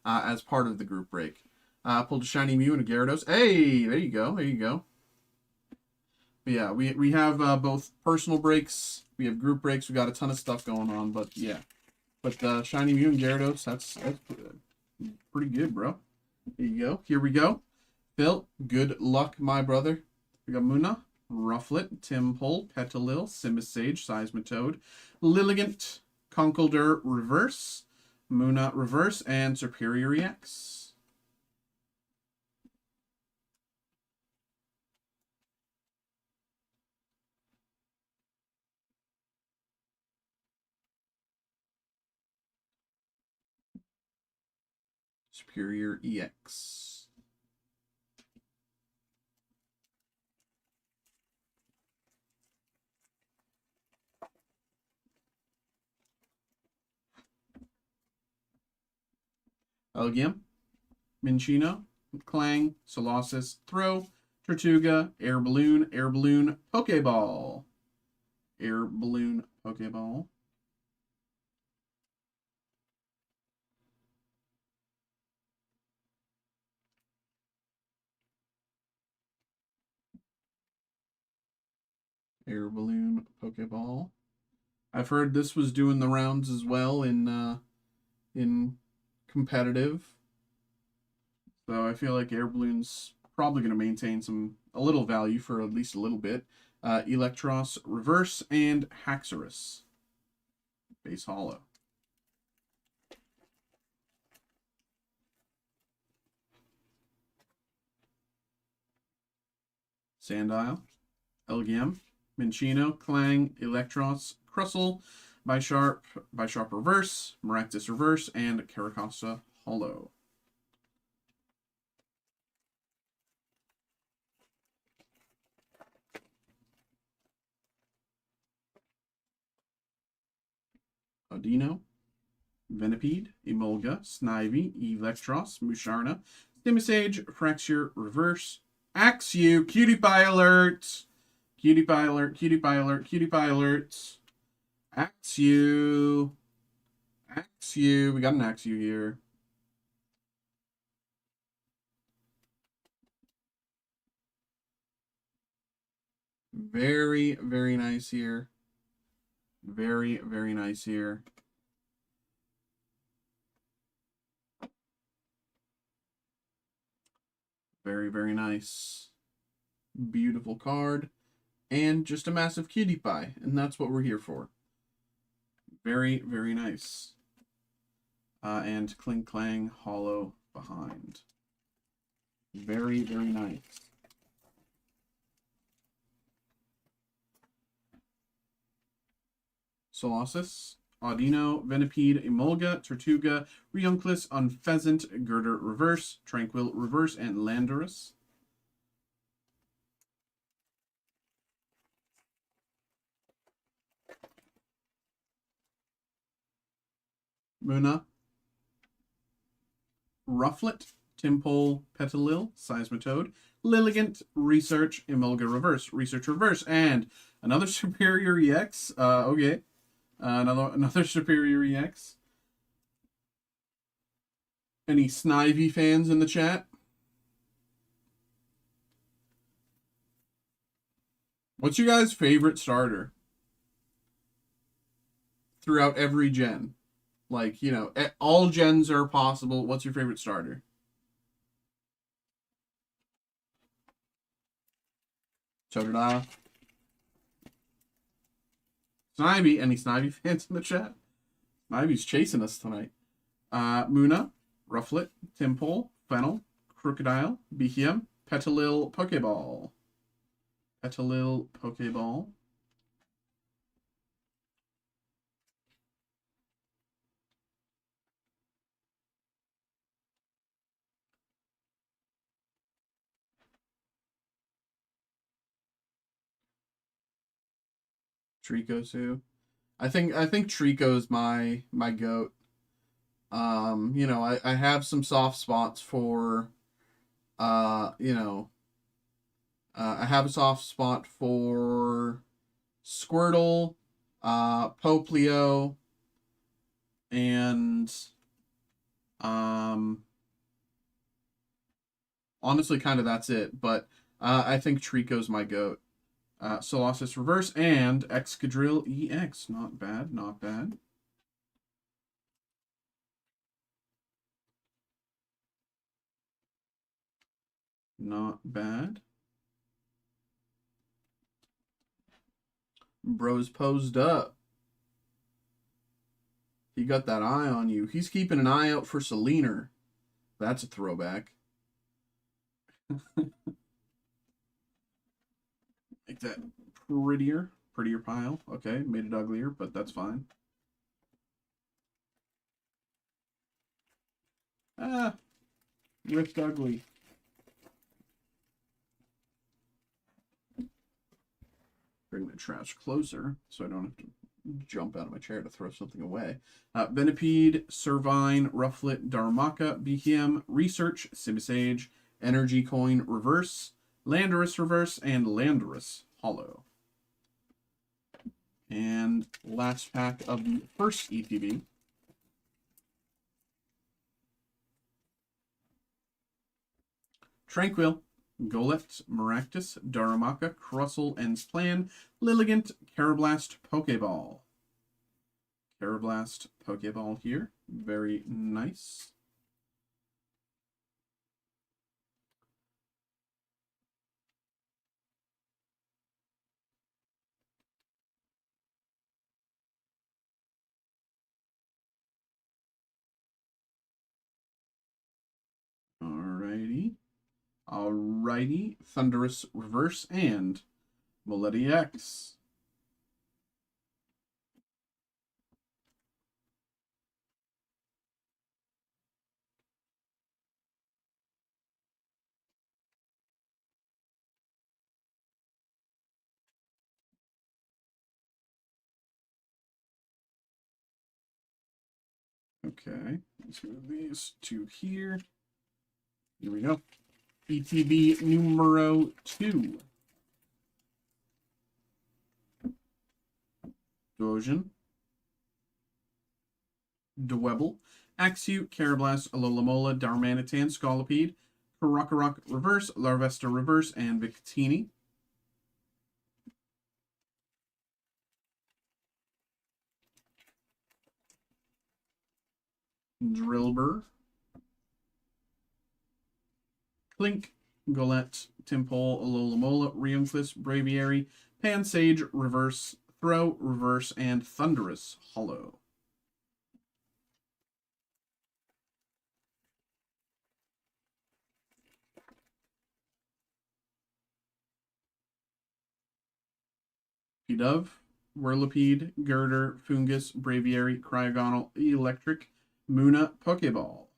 as part of the group break. Pulled a Shiny Mew and a Gyarados. Hey, there you go, there you go. But yeah, we have both personal breaks, we have group breaks, we got a ton of stuff going on, but yeah. But Shiny Mew and Gyarados, that's pretty good, bro. Here you go. Here we go. Phil, good luck, my brother. We got Muna, Rufflet, Timpole, Petalil, Simisage, Seismitoad, Lilligant, Conkeldurr Reverse, Muna Reverse, and Superior EX. Superior EX. Elgium, Minchino, Clang, Colossus, Throw, Tortuga, Air Balloon, Pokeball. Air Balloon, Pokeball. Air Balloon, Pokeball. I've heard this was doing the rounds as well in competitive. So I feel like Air Balloon's probably going to maintain a little value for at least a little bit. Electros Reverse and Haxorus. Base Hollow. Sandile, Elgium, Minccino, Clang, Electros, Crustle, Bisharp Reverse, Maractus Reverse, and Caracosta Hollow. Audino, Venipede, Emolga, Snivy, Electros, Musharna, Simisage, Fraxure, Reverse, Axew, Cutie Pie Alert! Cutie Pie Alert, Cutie Pie Alert, Cutie Pie Alert. Axew. Axew. We got an Axew here. Very, very nice here. Very, very nice here. Very, very nice. Beautiful card. And just a massive cutie pie. And that's what we're here for. Very, very nice. And Clink Clang Hollow behind. Very, very nice. Colossus, Audino, Venipede, Emolga, Tortuga, Reunclus, Unpheasant, Girder Reverse, Tranquil Reverse, and Landorus. Muna, Rufflet, Timpole, Petalil, Seismitoad, Lilligant, Research, Emolga Reverse, Research Reverse, and another Superior EX. Okay. Another Superior EX. Any Snivy fans in the chat? What's your guys' favorite starter throughout every gen? Like, you know, all gens are possible. What's your favorite starter? Totodile. Snivy. Any Snivy fans in the chat? Snivy's chasing us tonight. Muna, Rufflet, Timpole, Fennel, Crocodile, Behem, Petalil, Pokeball. Petalil, Pokeball. Trico too. I think Trico's my goat. You know, I have some soft spots for you know, I have a soft spot for Squirtle, Poplio, and honestly kind of that's it, but I think Trico's my goat. Colossus Reverse and Excadrill EX. Not bad, not bad. Not bad. Bro's posed up. He got that eye on you. He's keeping an eye out for Selena. That's a throwback. Make that prettier pile. Okay, made it uglier, but that's fine. Ah, ripped ugly. Bring the trash closer so I don't have to jump out of my chair to throw something away. Venipede, Servine, Rufflet, Darumaka, Behem, Research, Simisage, Energy Coin Reverse, Landorus Reverse, and Landorus Hollow. And last pack of the first ETB. Tranquil, Golett, Maractus, Darumaka, Crustle, Ensplan, Lilligant, Carablast, Pokeball. Carablast, Pokeball here. Very nice. Alrighty. Alrighty. Thunderous Reverse and Milady X. Okay, let's move these to here. Here we go. ETB numero 2. Dogen. Dwebble. Axew, Carablast, Alola-Mola, Darmanitan, Scolipede, Karakarok Reverse, Larvesta Reverse, and Victini. Drillbur. Clink, Golett, Timpole, Alola-Mola, Reonthus, Braviary, Pansage, Reverse, Throw, Reverse, and Thunderous Hollow. Pidove, Whirlipede, Girder, Fungus, Braviary, Cryogonal, Electric, Munna, Pokeball.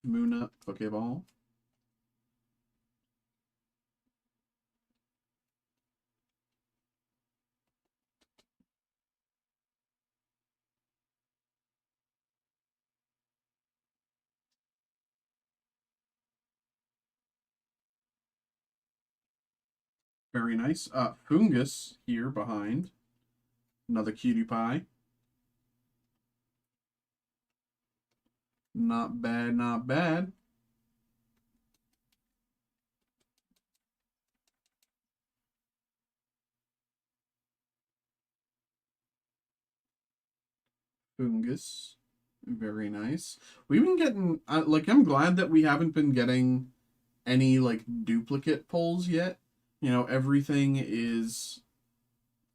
Munna, Pokeball. Very nice. Fungus here behind. Another cutie pie. Not bad, not bad. Fungus. Very nice. We've been getting, like, I'm glad that we haven't been getting any, like, duplicate pulls yet. You know, everything is,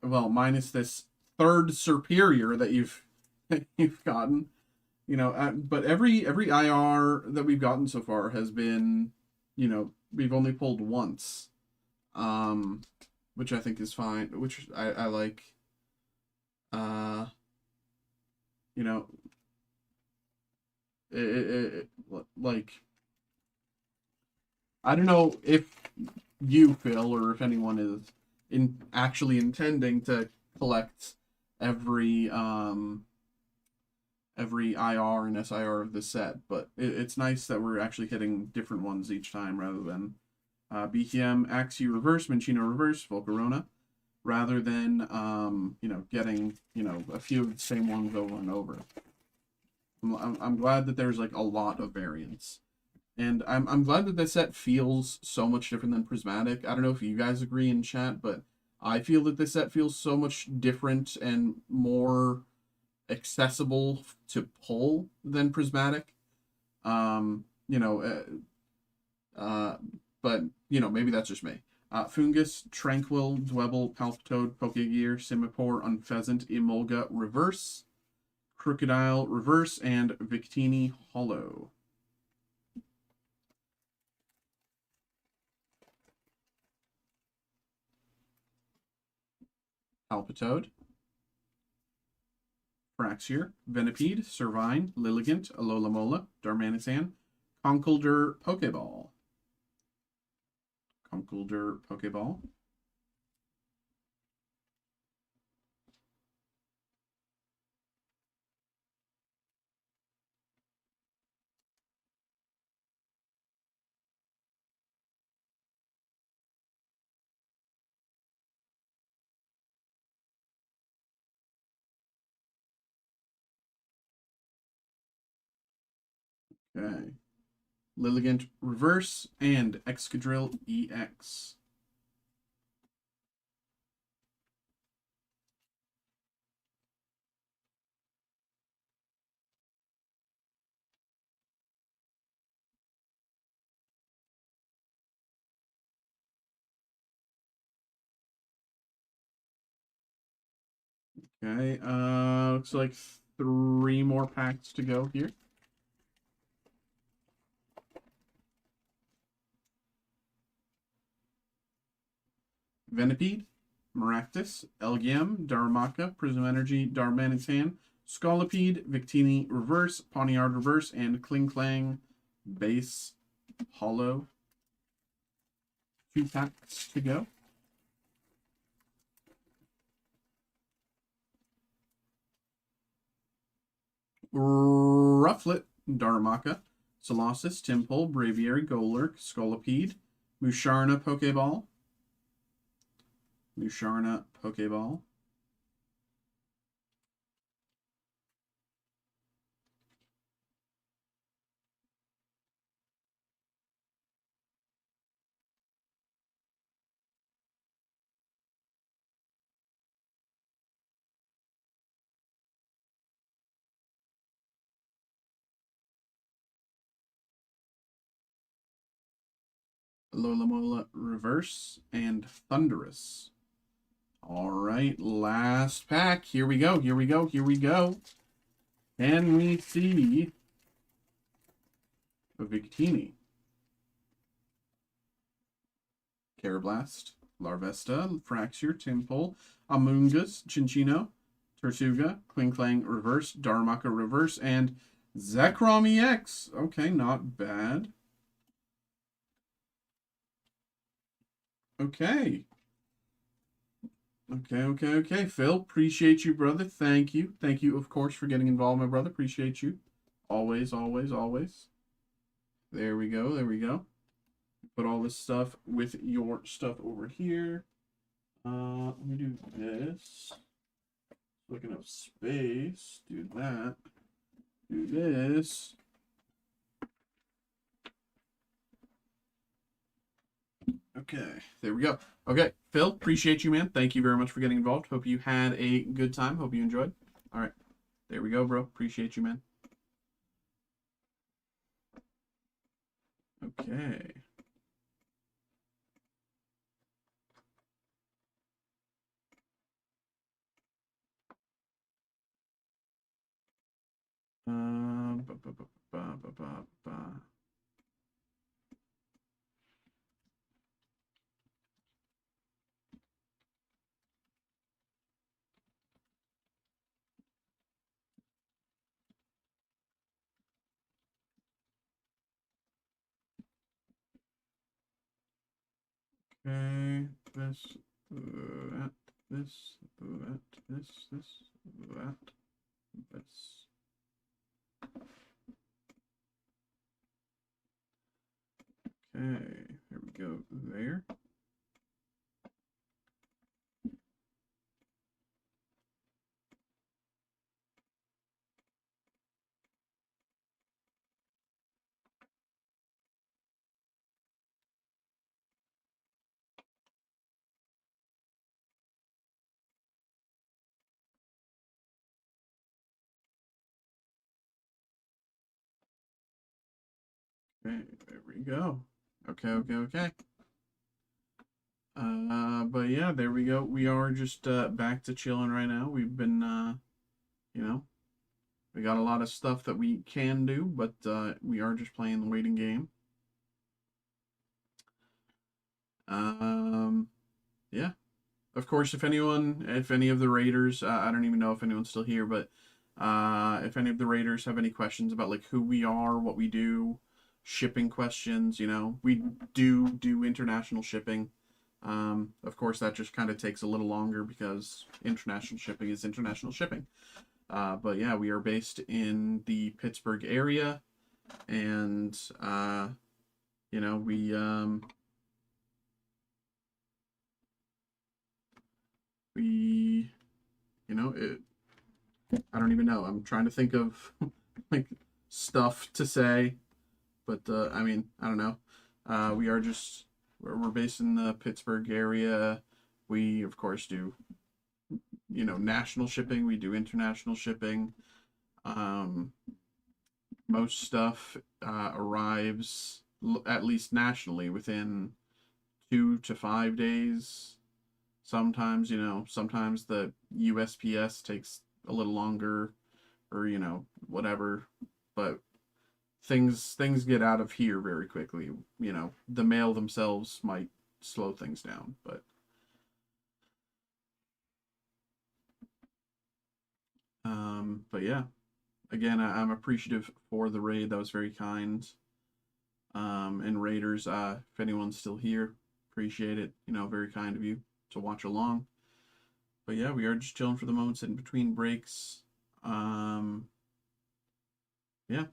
well, minus this third superior that you've you've gotten. You know, but every IR that we've gotten so far has been, you know, we've only pulled once, which I think is fine. Which I like. You know, like, I don't know if you, Phil, or if anyone is actually intending to collect every every IR and SIR of the set, but it's nice that we're actually hitting different ones each time rather than BTM, Axie Reverse, Minchino Reverse, Volcarona, rather than you know, getting, you know, a few of the same ones over and over. I'm glad that there's, like, a lot of variants. And I'm glad that this set feels so much different than Prismatic. I don't know if you guys agree in chat, but I feel that this set feels so much different and more accessible to pull than Prismatic. You know, but, you know, maybe that's just me. Fungus, Tranquil, Dwebble, Palpitoad, Pokegear, Simipour, Unpheasant, Emolga, Reverse, Crocodile, Reverse, and Victini, Hollow. Palpitoad, Fraxier, Venipede, Servine, Lilligant, Alola-Mola, Darmanitan, Conkeldurr, Pokeball. Conkeldurr, Pokeball. Okay. Lilligant Reverse and Excadrill EX. Okay, looks like 3 more packs to go here. Venipede, Maractus, Elgium, Darumaka, Prism Energy, Darmanitan, Scolipede, Victini Reverse, Pawniard Reverse, and Klinklang Base Hollow. 2 packs to go. Rufflet, Darumaka, Colossus, Timpole, Braviary, Golurk, Scolipede, Musharna Pokeball, Alola Reverse, and Thunderous. All right, last pack. Here we go. Can we see a Victini? Carablast, Larvesta, Fraxier, Timpole, Amoonguss, Chinchino, Tortuga, Klinklang Reverse, Darumaka Reverse, and Zekrom EX. Okay, not bad. Okay. Phil, appreciate you, brother. Thank you, of course, for getting involved, my brother. Appreciate you. Always. There we go. Put all this stuff with your stuff over here. Let me do this. Looking up space. Do that. Do this. Okay, there we go. Okay, Phil, appreciate you, man. Thank you very much for getting involved. Hope you had a good time. Hope you enjoyed. All right, there we go, bro. Appreciate you, man. Okay. Ba, ba, ba, ba, ba, ba, ba. Okay, this, that, this, that, this, that, this. Okay, here we go there. Okay, there we go. Okay. But yeah, there we go. We are just back to chilling right now. We've been, you know, we got a lot of stuff that we can do, but we are just playing the waiting game. Yeah. Of course, if any of the raiders, I don't even know if anyone's still here, but if any of the raiders have any questions about like who we are, what we do, shipping questions, we do international shipping. Of course, that just kind of takes a little longer because international shipping is international shipping. But yeah, we are based in the Pittsburgh area, and we I don't even know. I'm trying to think of like stuff to say, but I mean, I don't know. We're based in the Pittsburgh area. We of course do national shipping. We do international shipping. Most stuff arrives at least nationally within 2 to 5 days. Sometimes the USPS takes a little longer, or whatever, but things get out of here very quickly. The mail themselves might slow things down, but But yeah, again, I'm appreciative for the raid. That was very kind. And Raiders, if anyone's still here, appreciate it. Very kind of you to watch along. But yeah, we are just chilling for the moment, sitting between breaks. Um, yeah,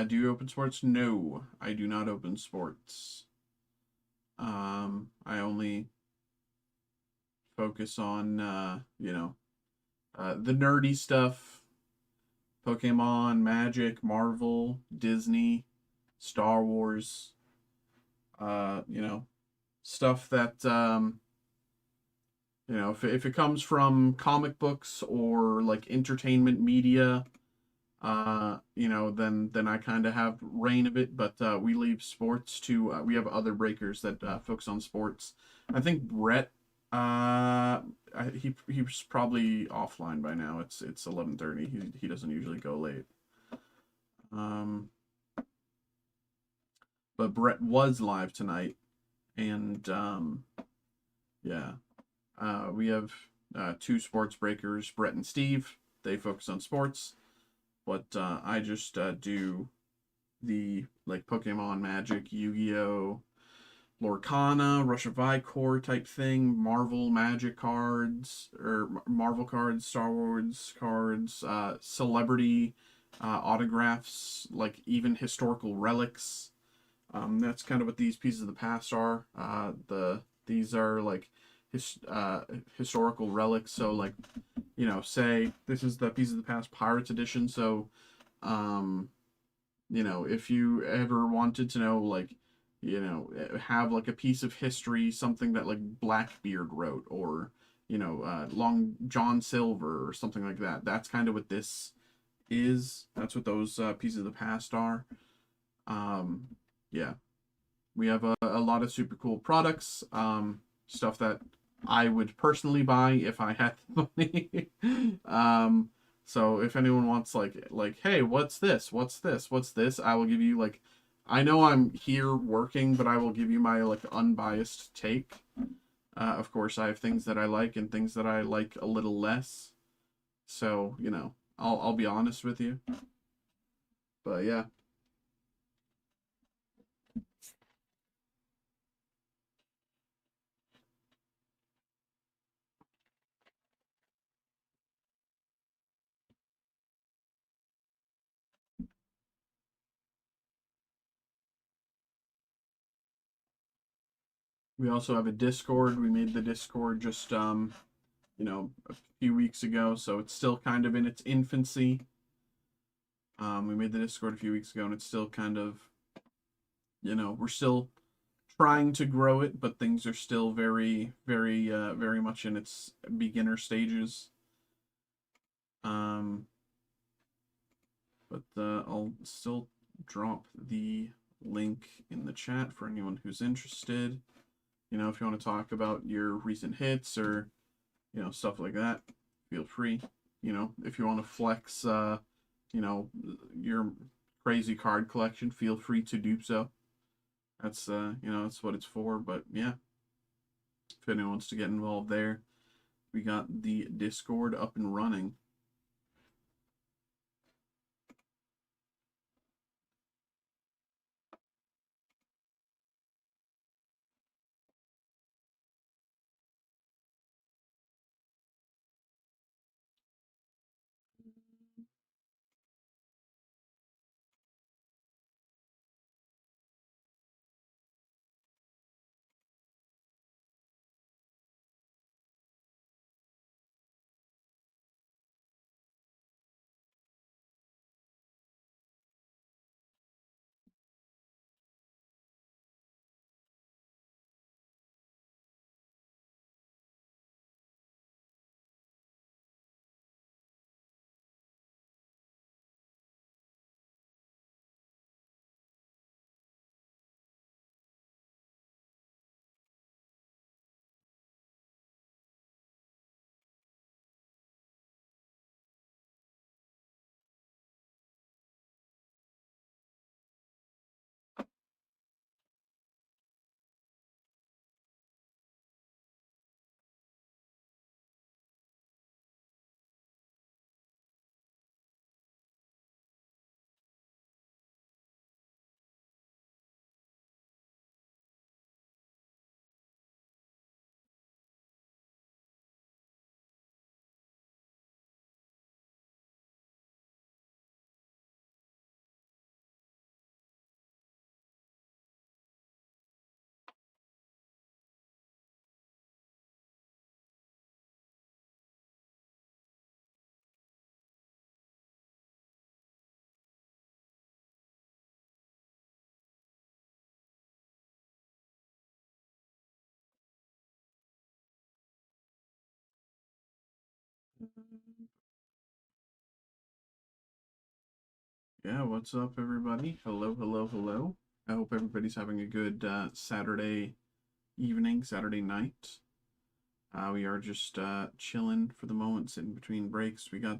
do you open sports? No, I do not open sports. I only focus on the nerdy stuff: Pokemon, Magic, Marvel, Disney, Star Wars. Stuff that if it comes from comic books or like entertainment media, then I kind of have reign of it. But we leave sports to we have other breakers that focus on sports. I think Brett, he was probably offline by now. It's 11:30. He doesn't usually go late. Um, but Brett was live tonight, and yeah, we have two sports breakers, Brett and Steve. They focus on sports, but I just do the like Pokemon, Magic, Yu-Gi-Oh, Lorcana, Rush of Vicor type thing, Marvel Magic cards or Marvel cards, Star Wars cards, celebrity autographs, like even historical relics. That's kind of what these pieces of the past are. These are like historical relics. So like say this is the piece of the past Pirates edition. So um, if you ever wanted to know, like, have like a piece of history, something that like Blackbeard wrote, or Long John Silver or something like that. That's kind of what this is. That's what those pieces of the past are. Um, yeah, we have a lot of super cool products, stuff that I would personally buy if I had the money. So if anyone wants hey, what's this? What's this? What's this? I will give you like, I know I'm here working, but I will give you my like unbiased take. Of course, I have things that I like and things that I like a little less. So I'll be honest with you. But yeah. We also have a Discord. We made the Discord just a few weeks ago, so it's still kind of in its infancy. We made the Discord a few weeks ago, and it's still kind of, we're still trying to grow it, but things are still very, very, very much in its beginner stages. Um, but I'll still drop the link in the chat for anyone who's interested. If you want to talk about your recent hits or stuff like that, feel free. If you want to flex, you know, your crazy card collection, feel free to do so. That's that's what it's for. But yeah, if anyone wants to get involved there, we got the Discord up and running. Yeah, what's up, everybody? Hello, hello, hello. I hope everybody's having a good Saturday evening, Saturday night. We are just chilling for the moment, sitting between breaks. We got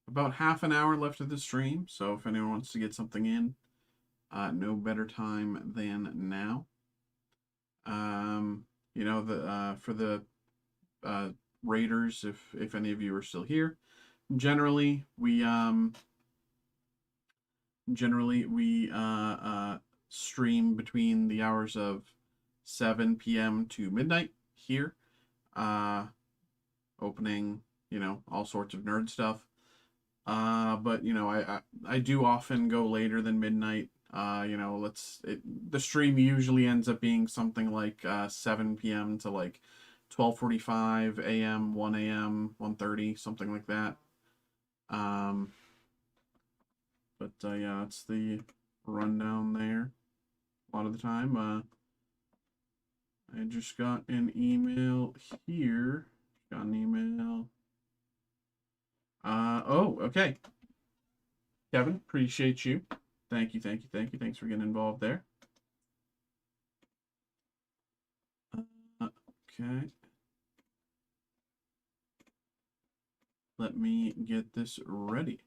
about half an hour left of the stream, so if anyone wants to get something in, no better time than now. You know, for the Raiders, if any of you are still here, generally we stream between the hours of 7 p.m. to midnight here, opening, all sorts of nerd stuff. But I do often go later than midnight. The stream usually ends up being something like 7 p.m. to like 12:45 a.m., 1 a.m., 1:30, something like that. But yeah, it's the rundown there. A lot of the time, I just got an email here. Got an email. Oh, okay. Kevin, appreciate you. Thank you, thank you, thank you. Thanks for getting involved there. Okay. Let me get this ready.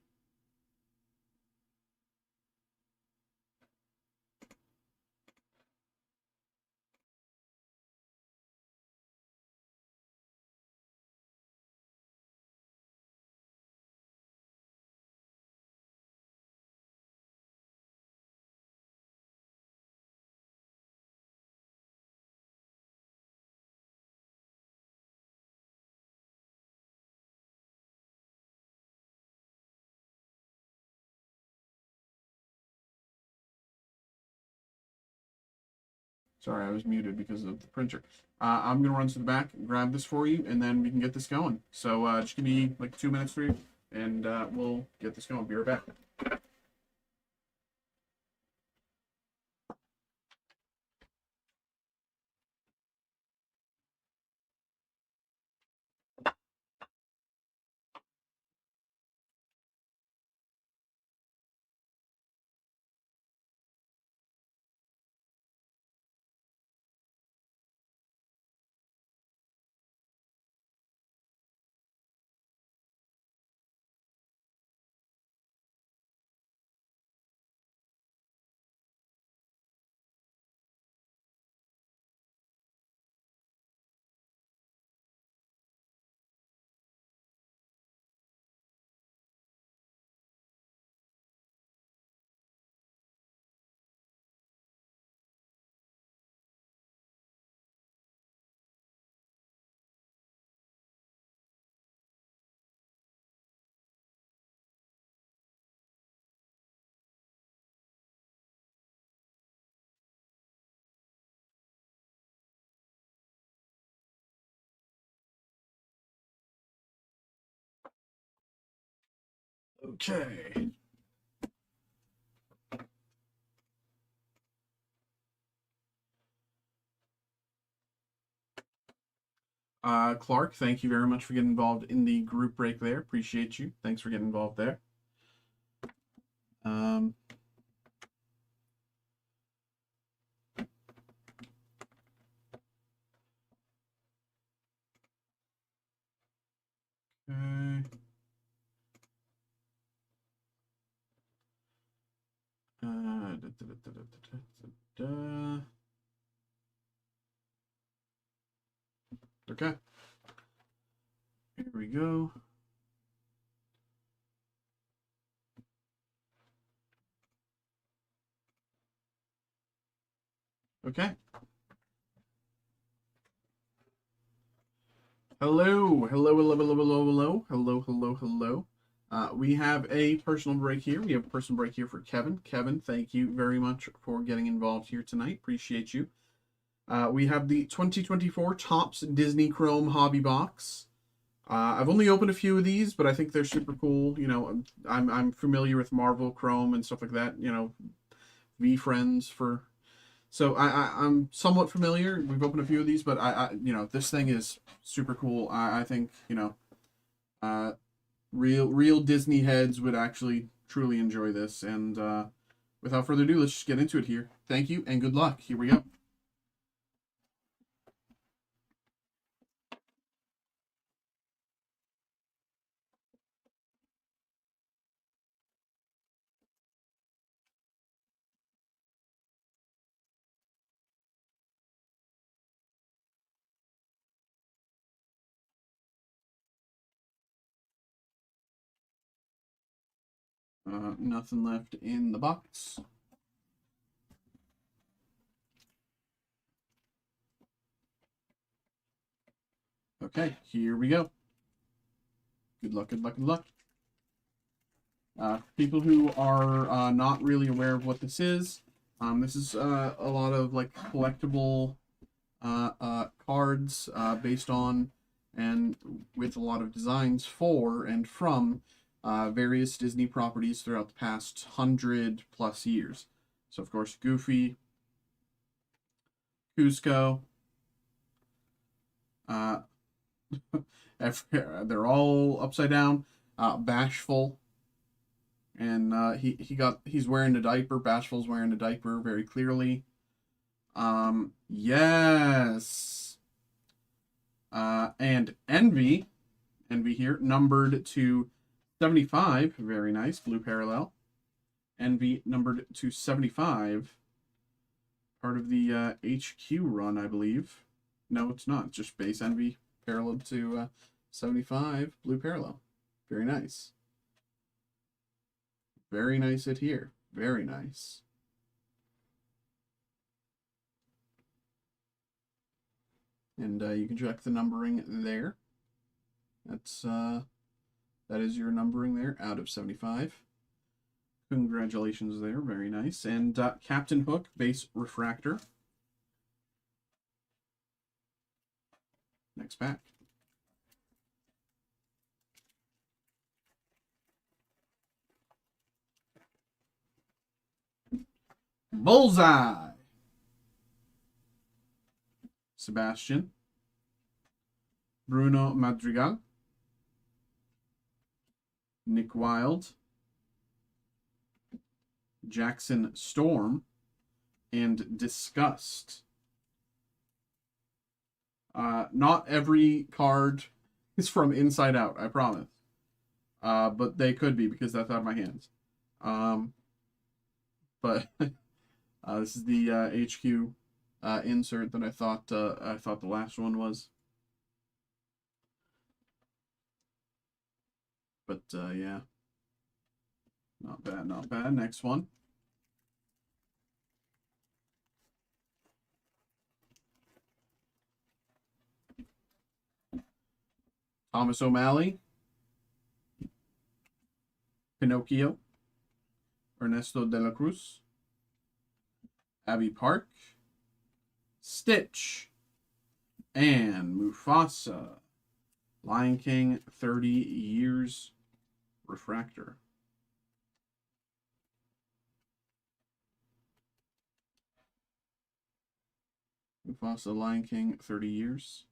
Sorry, I was muted because of the printer. I'm going to run to the back, grab this for you, and then we can get this going. So just give me like 2 minutes for you, and we'll get this going. Be right back. Okay. Clark, thank you very much for getting involved in the group break there. Appreciate you. Thanks for getting involved there. Okay. Okay. Here we go. Okay. Hello, hello, hello, hello, hello, hello, hello, hello, hello. We have a personal break here. We have a personal break here for Kevin. Kevin, thank you very much for getting involved here tonight. Appreciate you. We have the 2024 Topps Disney Chrome Hobby Box. I've only opened a few of these, but I think they're super cool. I'm familiar with Marvel Chrome and stuff like that. V Friends for. So I'm somewhat familiar. We've opened a few of these, but this thing is super cool. I think Real Disney heads would actually truly enjoy this. And without further ado, let's just get into it here. Thank you and good luck. Here we go. Nothing left in the box. Okay, here we go. Good luck, good luck, good luck. People who are not really aware of what this is a lot of like collectible cards based on and with a lot of designs for and from various Disney properties throughout the past 100+ years. So, of course, Goofy, Cusco, they're all upside down. Bashful, and he's wearing a diaper. Bashful's wearing a diaper very clearly. Yes. And Envy here, numbered to 75. Very nice. Blue parallel. Envy numbered to 75. Part of the HQ run, I believe. No, it's not. It's just base Envy parallel to 75. Blue parallel. Very nice. Very nice it here. Very nice. And you can check the numbering there. That is your numbering there out of 75. Congratulations there. Very nice. And Captain Hook, base refractor. Next pack. Bullseye. Sebastian. Bruno Madrigal. Nick Wilde. Jackson Storm. And Disgust. Not every card is from Inside Out, I promise. But they could be because that's out of my hands. But this is the HQ insert that I thought the last one was. But yeah, not bad, not bad. Next one. Thomas O'Malley, Pinocchio, Ernesto de la Cruz, Abby Park, Stitch, and Mufasa. Lion King 30 Years Refractor. Mufasa, Lion King 30 Years.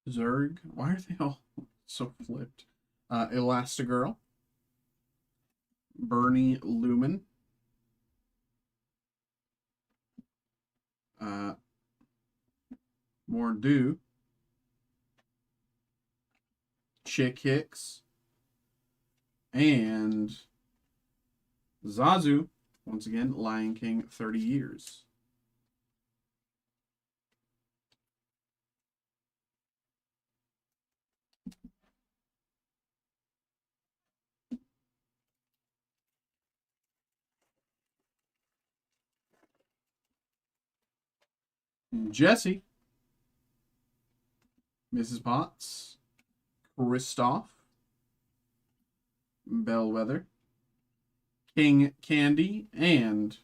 Zurg. Why are they all so flipped? Elastigirl. Bernie Lumen. Mordu. Chick Hicks. And Zazu. Once again, Lion King 30 Years. Jesse. Mrs. Potts. Kristoff. Bellwether. King Candy. And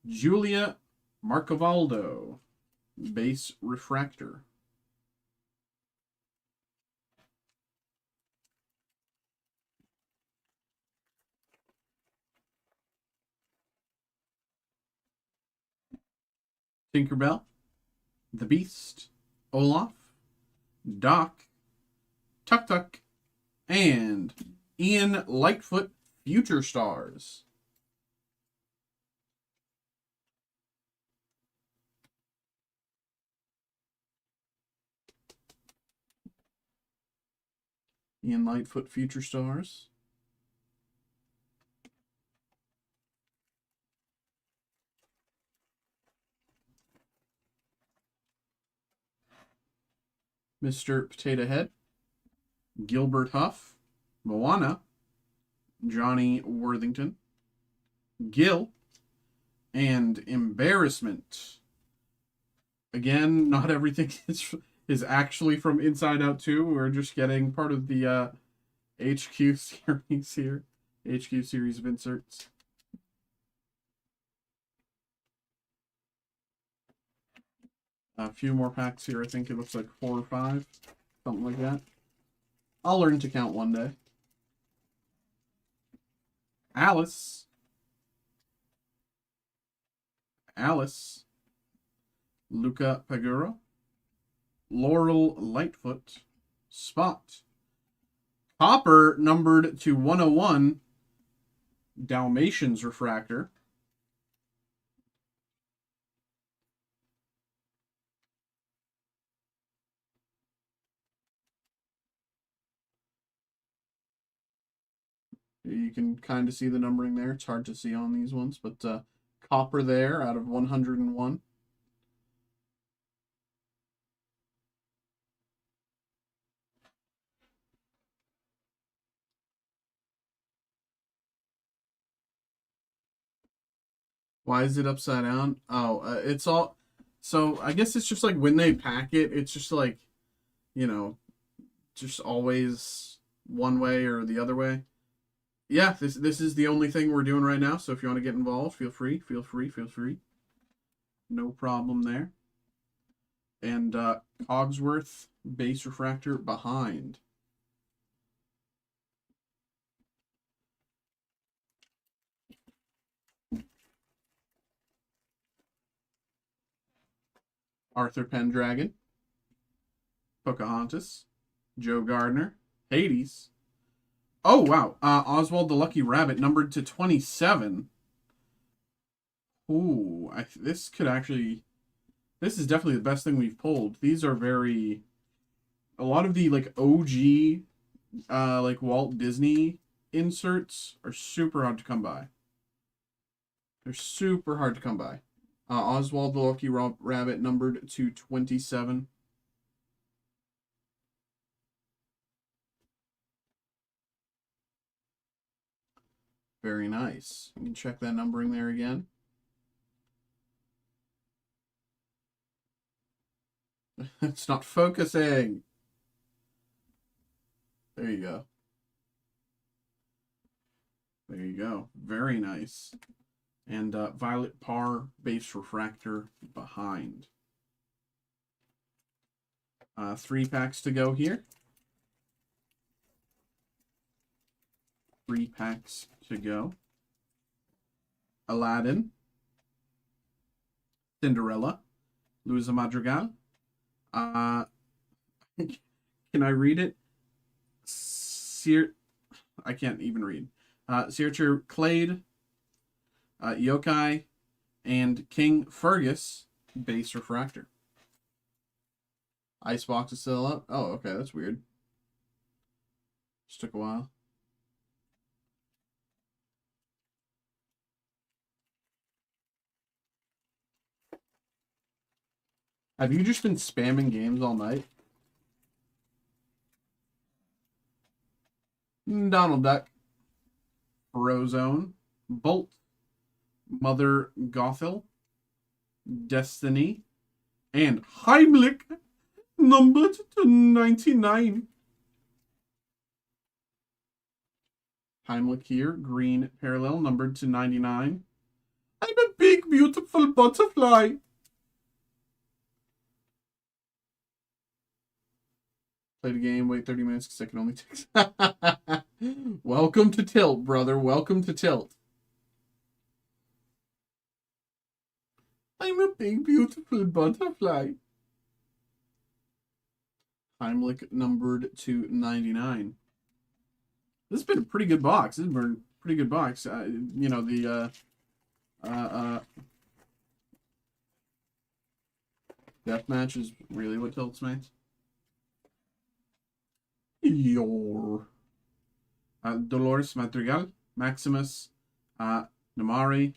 Julia Marcovaldo. Base Refractor. Tinkerbell, the Beast, Olaf, Doc, Tuk Tuk, and Ian Lightfoot, Future Stars. Ian Lightfoot, Future Stars. Mr. Potato Head, Gilbert Huff, Moana, Johnny Worthington, Gil, and Embarrassment. Again, not everything is actually from Inside Out 2. We're just getting part of the HQ series here. HQ series of inserts. A few more packs here. I think it looks like 4 or 5. Something like that. I'll learn to count one day. Alice. Luca Paguro. Laurel Lightfoot. Spot. Copper numbered to 101. Dalmatians Refractor. You can kind of see the numbering there. It's hard to see on these ones, but copper there out of 101. Why is it upside down? Oh, it's all... So, I guess it's just like when they pack it, it's just like, you know, just always one way or the other way. Yeah, this is the only thing we're doing right now, so if you want to get involved, feel free. No problem there. And Cogsworth, base refractor behind. Arthur Pendragon, Pocahontas, Joe Gardner, Hades. Oh, wow. Oswald the Lucky Rabbit, numbered to 27. Ooh, this could actually... This is definitely the best thing we've pulled. These are very... A lot of the, like, OG, like, Walt Disney inserts are super hard to come by. They're super hard to come by. Oswald the Lucky Rabbit, numbered to 27. Very nice. You can check that numbering there again. It's not focusing. There you go. There you go. Very nice. And Violet Parr, base refractor behind. 3 packs to go here. 3 packs to go. Aladdin. Cinderella. Luisa Madrigal. Can I read it? I can't even read. Searcher Clade. Yokai, and King Fergus, base refractor. Icebox is still up. Oh, okay, that's weird. Just took a while. Have you just been spamming games all night? Donald Duck, Frozone, Bolt, Mother Gothel, Destiny, and Heimlich, numbered to 99. Heimlich here, green parallel, numbered to 99. I'm a big, beautiful butterfly. Play the game, wait 30 minutes because I can only take... Welcome to Tilt, brother. Welcome to Tilt. I'm a big, beautiful butterfly. Heimlich numbered to 99. This has been a pretty good box. This has been a pretty good box. You know, the deathmatch is really what tilts me. Your Dolores Madrigal, Maximus, Namari,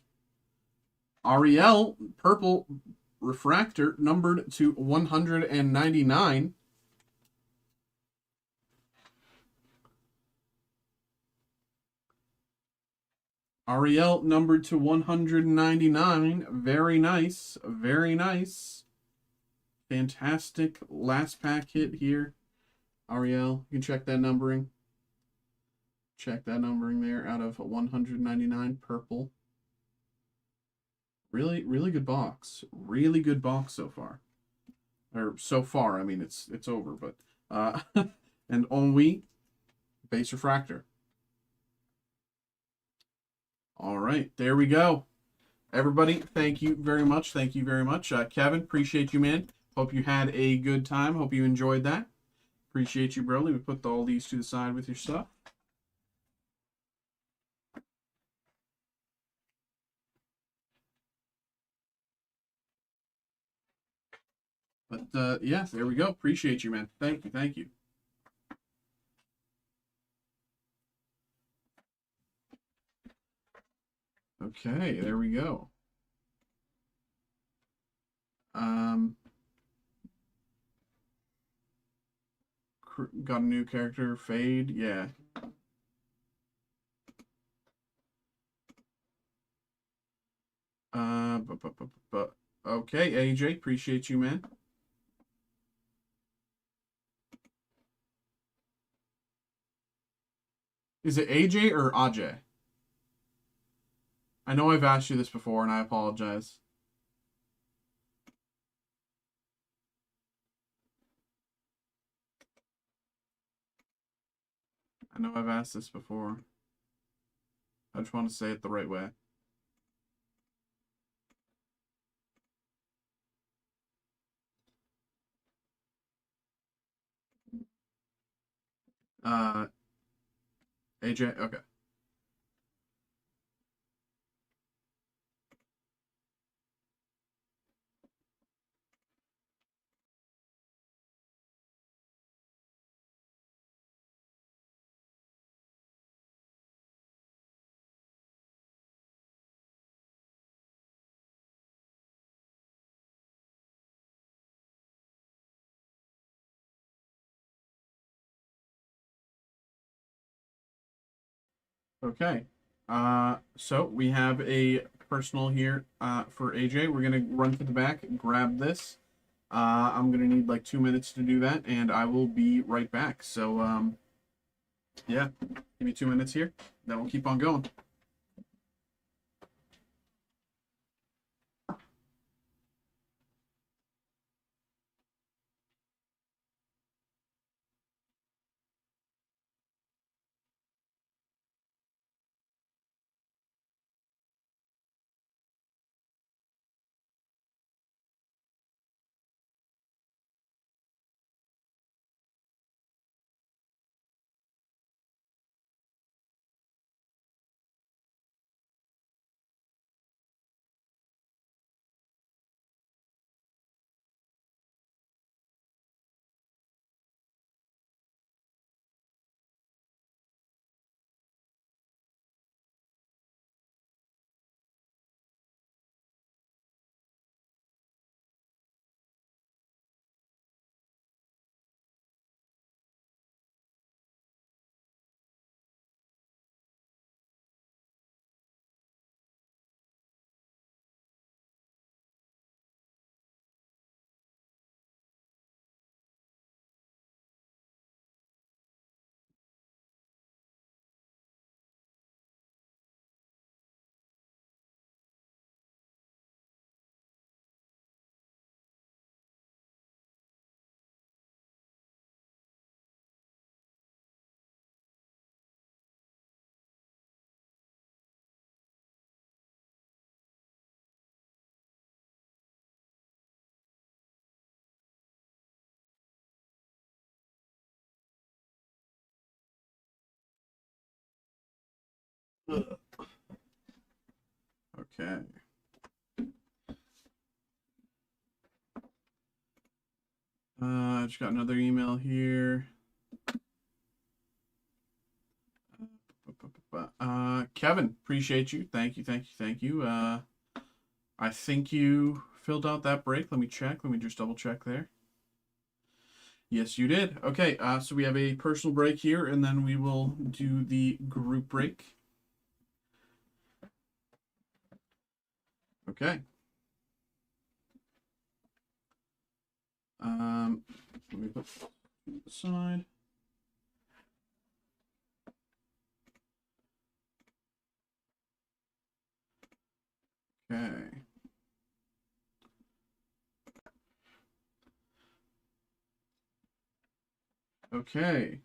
Ariel, purple refractor, numbered to 199. Ariel, numbered to 199. Very nice. Very nice. Fantastic last pack hit here. Ariel, you can check that numbering. Check that numbering there out of 199 purple. Really, really good box. Really good box so far. Or so far, I mean it's over, but and Onwe, base refractor. All right, there we go. Everybody, thank you very much. Thank you very much. Kevin, appreciate you, man. Hope you had a good time. Hope you enjoyed that. Appreciate you, bro. Let me put all these to the side with your stuff. But yeah, there we go. Appreciate you, man. Thank you. Thank you. Okay, there we go. Got a new character, Fade. Yeah. But okay, AJ, appreciate you, man. Is it AJ or Ajay? I know I've asked you this before, and I apologize. I know I've asked this before. I just want to say it the right way. AJ, okay. Okay. So we have a personal here for AJ. We're gonna run to the back, grab this. I'm gonna need like 2 minutes to do that, and I will be right back. So yeah, give me 2 minutes here. Then we'll keep on going. Okay. I just got another email here. Kevin, appreciate you. Thank you, thank you, thank you. I think you filled out that break. Let me check. Let me just double check there. Yes, you did. Okay, so we have a personal break here, and then we will do the group break. Okay. Let me put it aside. Okay. Okay.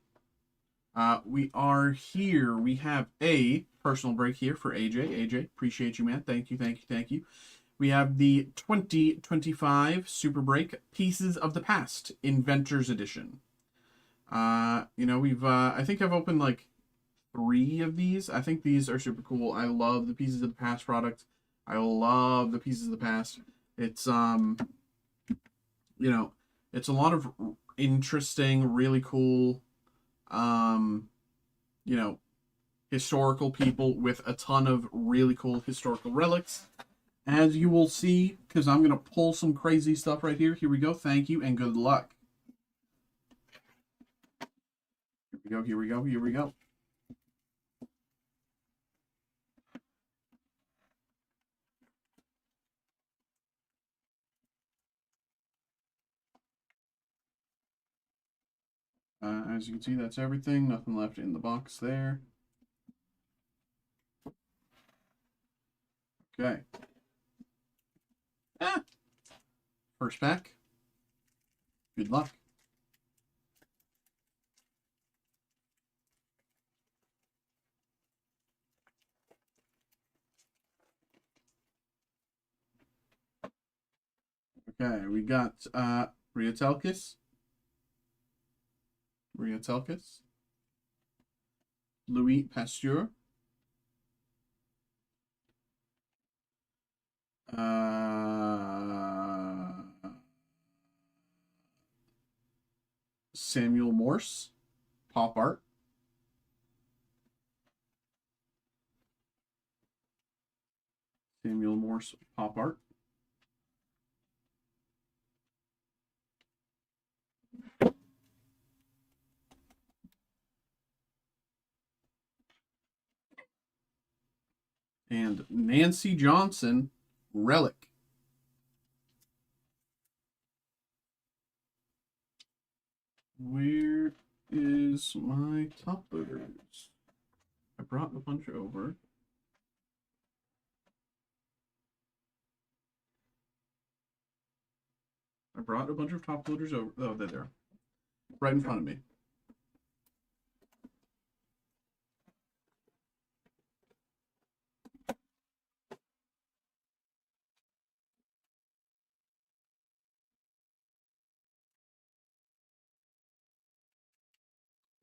We are here. We have a personal break here for AJ. AJ, appreciate you, man. Thank you, thank you, thank you. We have the 2025 Super Break Pieces of the Past Inventors Edition. We've I think I've opened like 3 of these. I think these are super cool. I love the Pieces of the Past product. I love the Pieces of the Past. It's it's a lot of interesting, really cool um, you know, historical people with a ton of really cool historical relics. As you will see, because I'm going to pull some crazy stuff right here. Here we go. Thank you and good luck. Here we go, here we go, here we go. As you can see, that's everything. Nothing left in the box there. Okay. First pack. Good luck. Okay, we got Riatelkis. Louis Pasteur. Samuel Morse. Pop art. Samuel Morse pop art. And Nancy Johnson relic. Where is my top loaders? I brought a bunch over. I brought a bunch of top loaders over. Oh, there they are. Right in front of me.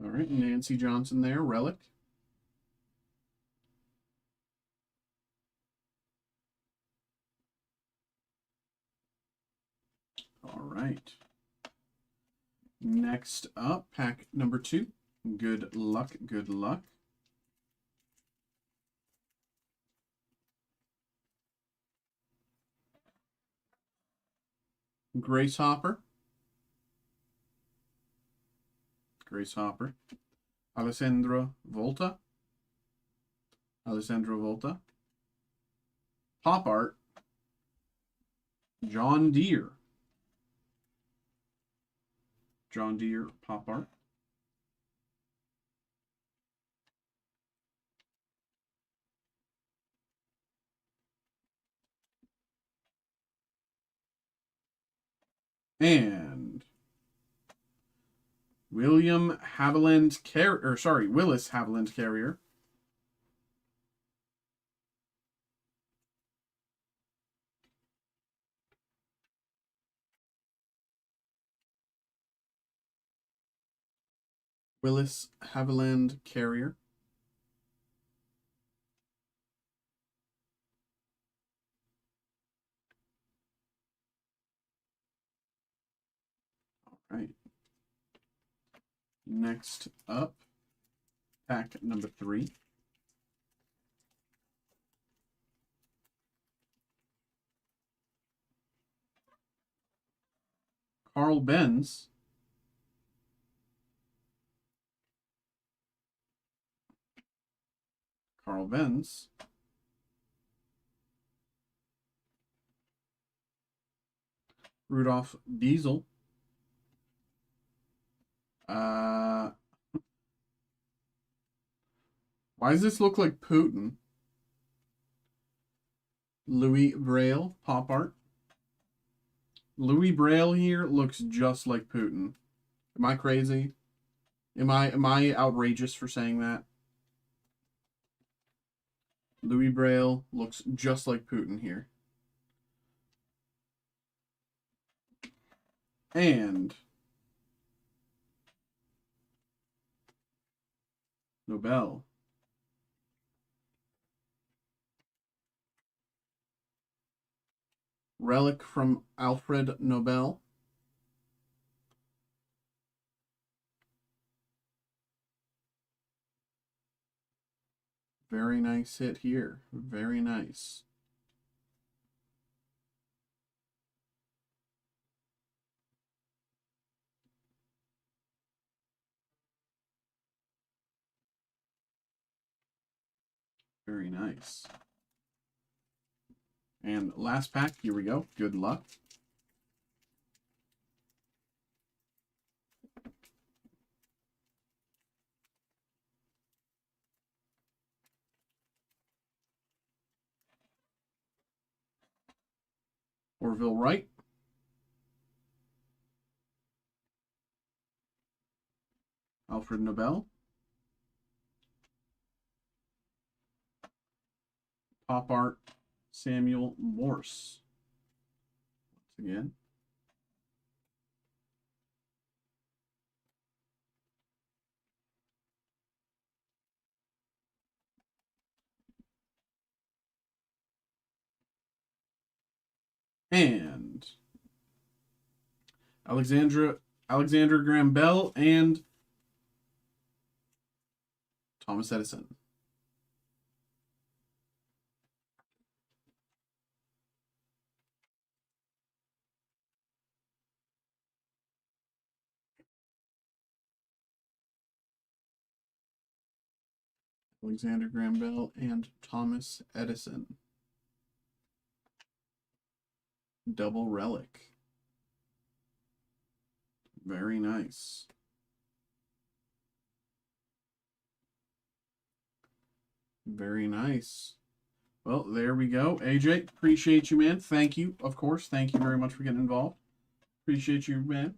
All right, Nancy Johnson there, relic. All right. Next up, pack number 2. Good luck, good luck. Grace Hopper. Alessandro Volta. Pop art. John Deere pop art. And Willis Haviland Carrier. Willis Haviland Carrier. right. Next up, pack number 3. Carl Benz. Carl Benz. Rudolph Diesel. Why does this look like Putin? Louis Braille, pop art. Louis Braille here looks just like Putin. Am I crazy? Am I outrageous for saying that? Louis Braille looks just like Putin here. And Nobel. Relic from Alfred Nobel. Very nice hit here. Very nice. Very nice. And last pack, here we go. Good luck. Orville Wright. Alfred Nobel. Pop art, Samuel Morse. Once again. And Alexander Graham Bell and Thomas Edison. Alexander Graham Bell and Thomas Edison. Double relic. Very nice. Very nice. Well, there we go. AJ, appreciate you, man. Thank you, of course. Thank you very much for getting involved. Appreciate you, man.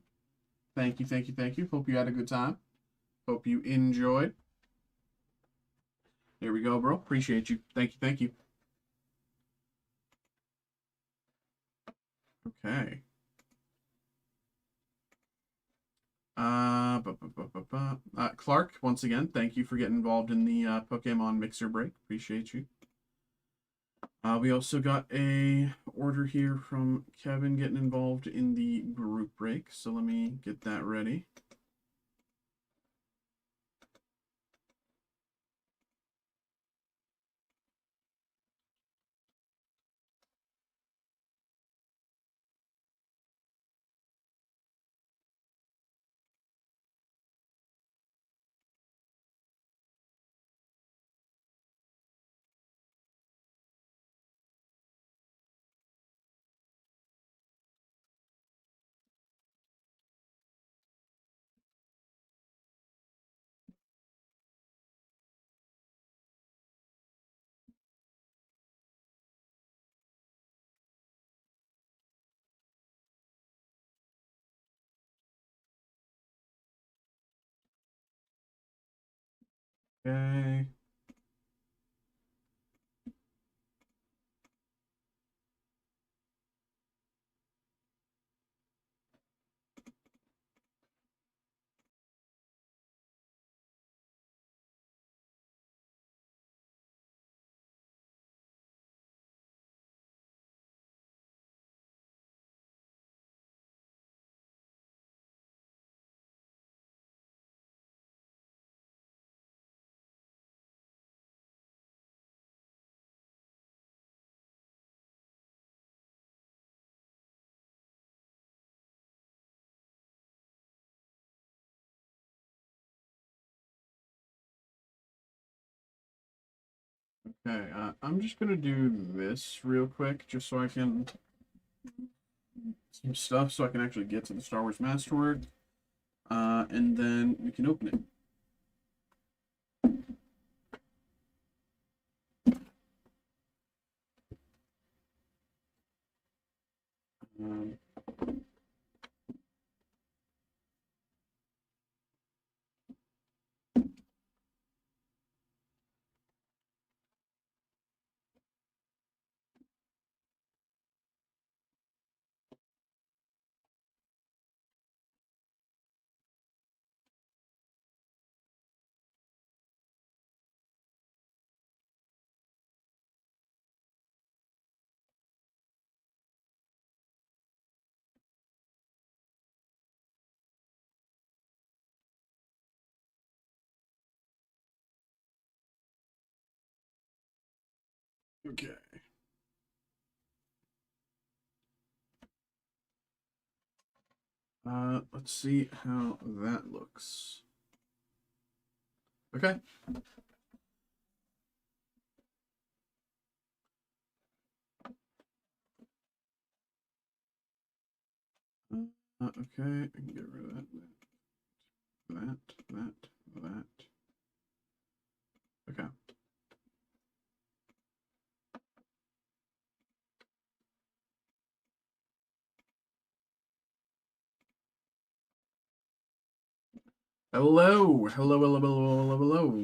Thank you, thank you, thank you. Hope you had a good time. Hope you enjoyed. There we go, bro. Appreciate you. Thank you, thank you. Okay. Clark, once again, thank you for getting involved in the Pokemon Mixer break. Appreciate you. We also got a order here from Kevin getting involved in the group break. So let me get that ready. Okay. Okay, I'm just gonna do this real quick, just so I can some stuff, so I can actually get to the Star Wars Masterwork, and then we can open it. Um, okay. Let's see how that looks. Okay. Okay, I can get rid of that. Okay. Hello.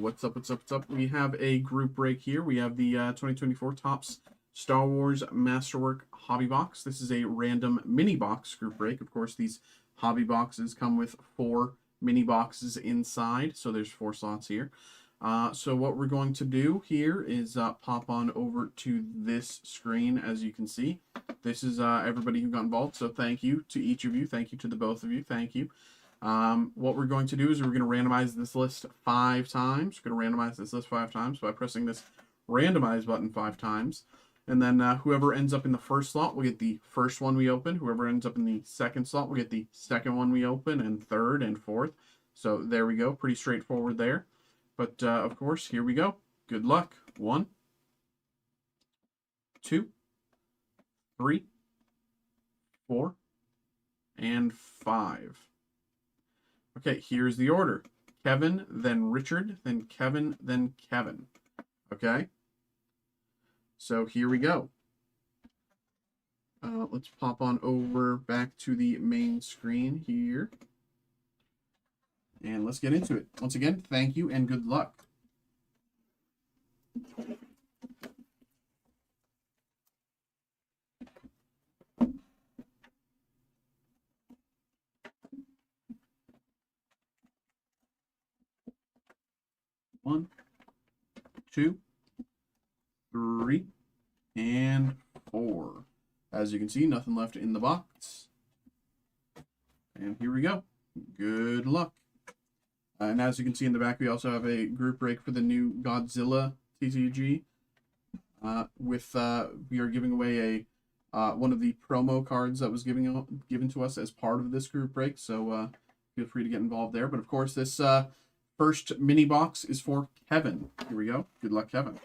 What's up? We have a group break here. We have the 2024 Topps Star Wars Masterwork Hobby Box. This is a random mini box group break. Of course, these hobby boxes come with 4 mini boxes inside, so there's 4 slots here. So what we're going to do here is pop on over to this screen. As you can see, this is everybody who got involved. So thank you to each of you. Thank you to the both of you. Thank you. What we're going to do is we're going to randomize this list 5 times. We're going to randomize this list 5 times by pressing this randomize button 5 times. And then whoever ends up in the first slot will get the first one we open. Whoever ends up in the second slot will get the second one we open, and third and fourth. So there we go. Pretty straightforward there. But of course, here we go. Good luck. 1, 2, 3, 4, and 5. Okay, here's the order. Kevin, then Richard, then Kevin, then Kevin. Okay? So here we go. Let's pop on over back to the main screen here. And let's get into it. Once again, thank you and good luck. One, 2, 3, and 4. As you can see, nothing left in the box. And here we go. Good luck. And as you can see in the back, we also have a group break for the new Godzilla TCG. We are giving away a one of the promo cards that was given to us as part of this group break. So feel free to get involved there. But of course, this first mini box is for Kevin. Here we go. Good luck, Kevin.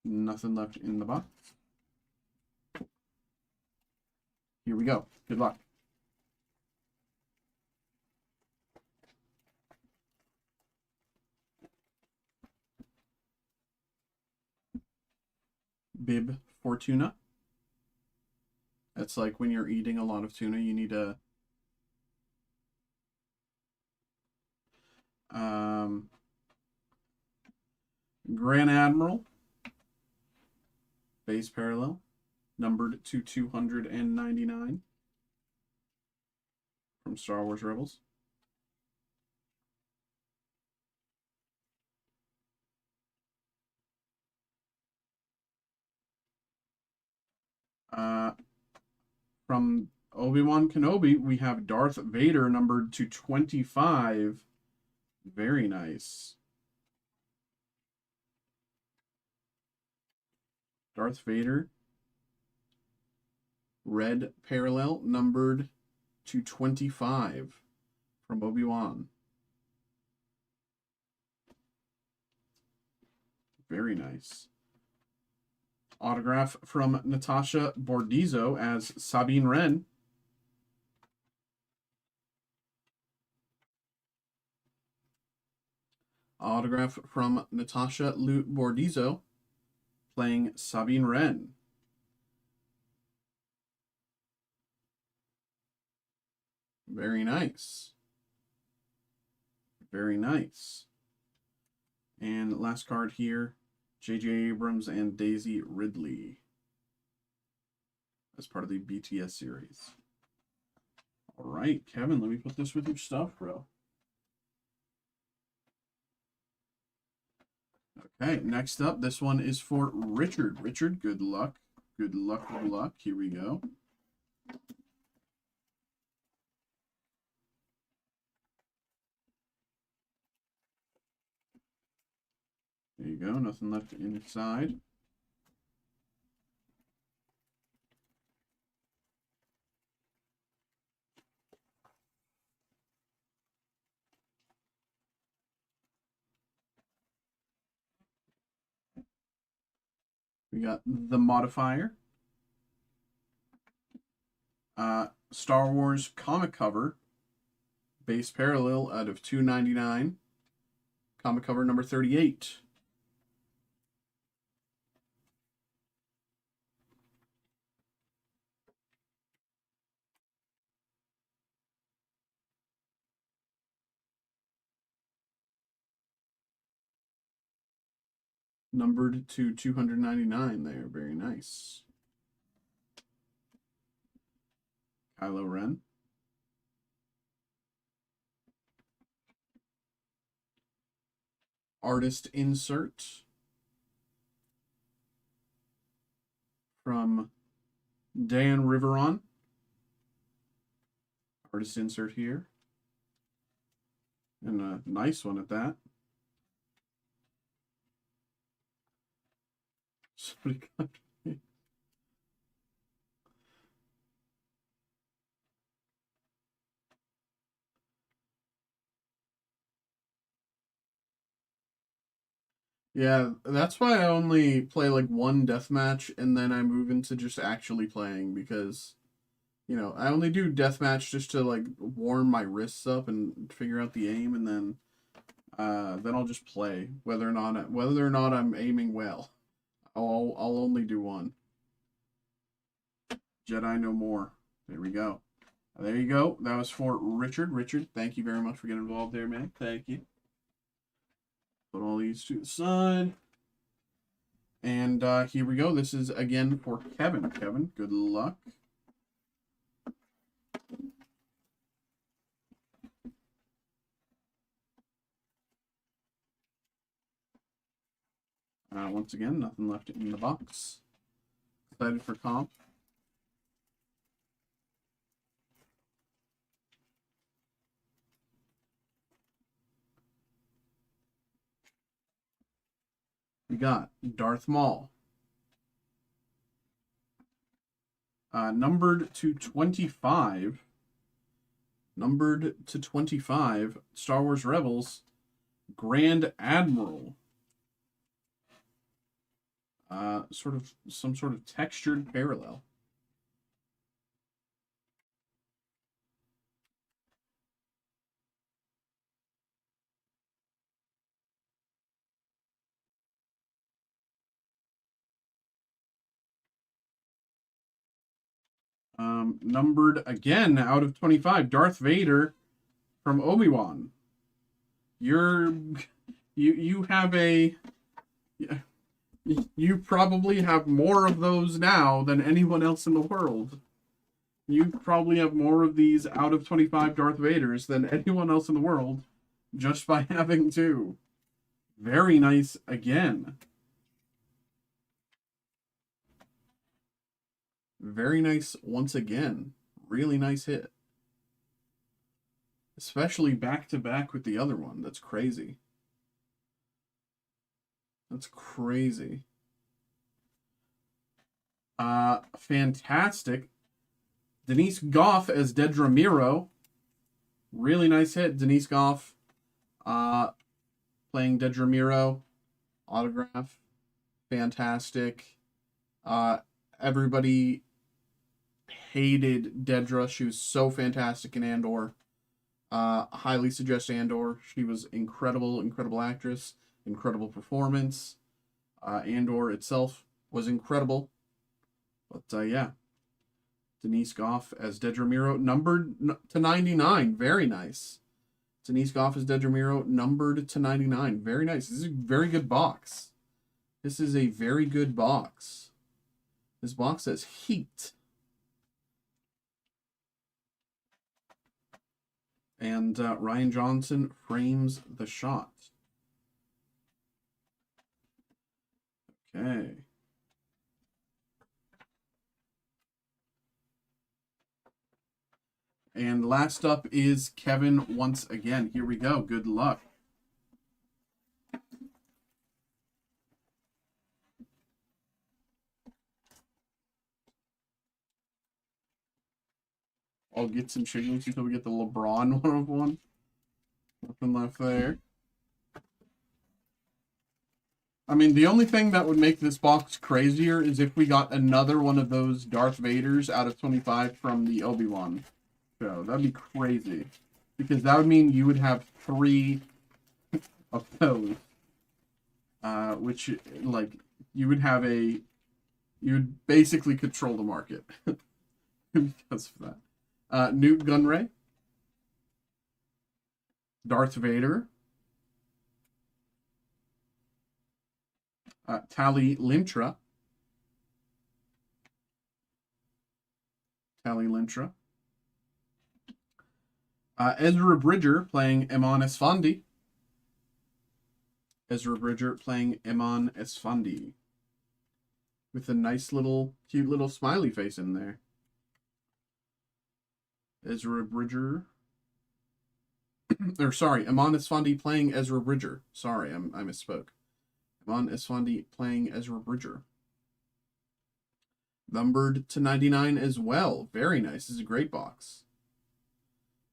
Nothing left in the box. Here we go. Good luck. Bib Fortuna. That's like when you're eating a lot of tuna, you need a Grand Admiral, base parallel, numbered to 299 from Star Wars Rebels. From Obi-Wan Kenobi, we have Darth Vader numbered to 25. Very nice. Darth Vader Red parallel numbered to 25 from Obi-Wan. Very nice. Autograph from Natasha Bordizzo as Sabine Wren. Autograph from Natasha Bordizzo playing Sabine Wren. Very nice. Very nice. And last card here, J.J. Abrams and Daisy Ridley as part of the BTS series. All right, Kevin, let me put this with your stuff, bro. Okay, next up, this one is for Richard. Richard, good luck. Good luck, good luck. Here we go. There you go, nothing left inside. We got the modifier. Star Wars comic cover. Base parallel out of 299. Comic cover number 38. Numbered to 299 there. Very nice. Kylo Ren. Artist insert from Dan Riveron. Artist insert here. And a nice one at that. Somebody got me. Yeah, that's why I only play like one deathmatch and then I move into just actually playing because, you know, I only do deathmatch just to like warm my wrists up and figure out the aim, and then I'll just play whether or not I'm aiming well. I'll only do one. Jedi No More. There we go. There you go. That was for Richard. Richard, thank you very much for getting involved there, man. Thank you. Put all these to the side. And here we go. This is again for Kevin. Kevin, good luck. Once again, nothing left in the box. Excited for comp. We got Darth Maul. Numbered to 25. Numbered to 25. Star Wars Rebels. Grand Admiral. Some sort of textured parallel. Numbered again out of 25. Darth Vader from Obi-Wan. You have a... You probably have more of those now than anyone else in the world. You probably have more of these out of 25 Darth Vaders than anyone else in the world just by having two. Very nice again. Very nice once again. Really nice hit. Especially back to back with the other one. That's crazy. That's crazy. Fantastic. Denise Goff as Dedra Miro. Really nice hit. Denise Goff playing Dedra Miro. Autograph. Fantastic. Everybody hated Dedra. She was so fantastic in Andor. Highly suggest Andor. She was incredible, incredible actress, incredible performance. Andor itself was incredible. But yeah, Denise Goff as Dedra Miro, numbered to 99. Very nice. Denise Goff as Dedra Miro, numbered to 99. Very nice. This is a very good box. This is a very good box. This box says Heat. And Ryan Johnson frames the shot. Okay. And last up is Kevin once again. Here we go. Good luck. I'll get some chickens until we get the LeBron 1/1. Nothing left there. I mean, the only thing that would make this box crazier is if we got another one of those Darth Vaders out of 25 from the Obi-Wan show. That'd be crazy. Because that would mean you would have 3 of those. Which, like, you would basically control the market. Because of that. Newt Gunray. Darth Vader. Tali Lintra. Ezra Bridger playing Eman Esfandi. With a nice little, cute little smiley face in there. Ezra Bridger. Or sorry, Eman Esfandi playing Ezra Bridger. Sorry, I misspoke. Eman Esfandi playing Ezra Bridger. Numbered to 99 as well. Very nice. This is a great box.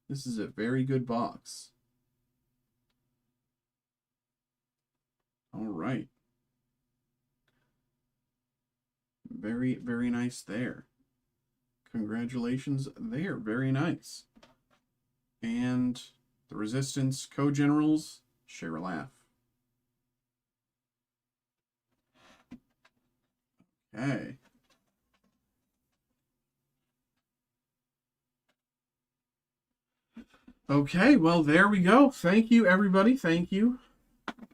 This is a very good box. All right. Very, very nice there. Congratulations there. Very nice. And the Resistance Co-Generals, share a laugh. Okay. Okay, well, there we go. Thank you, everybody. Thank you.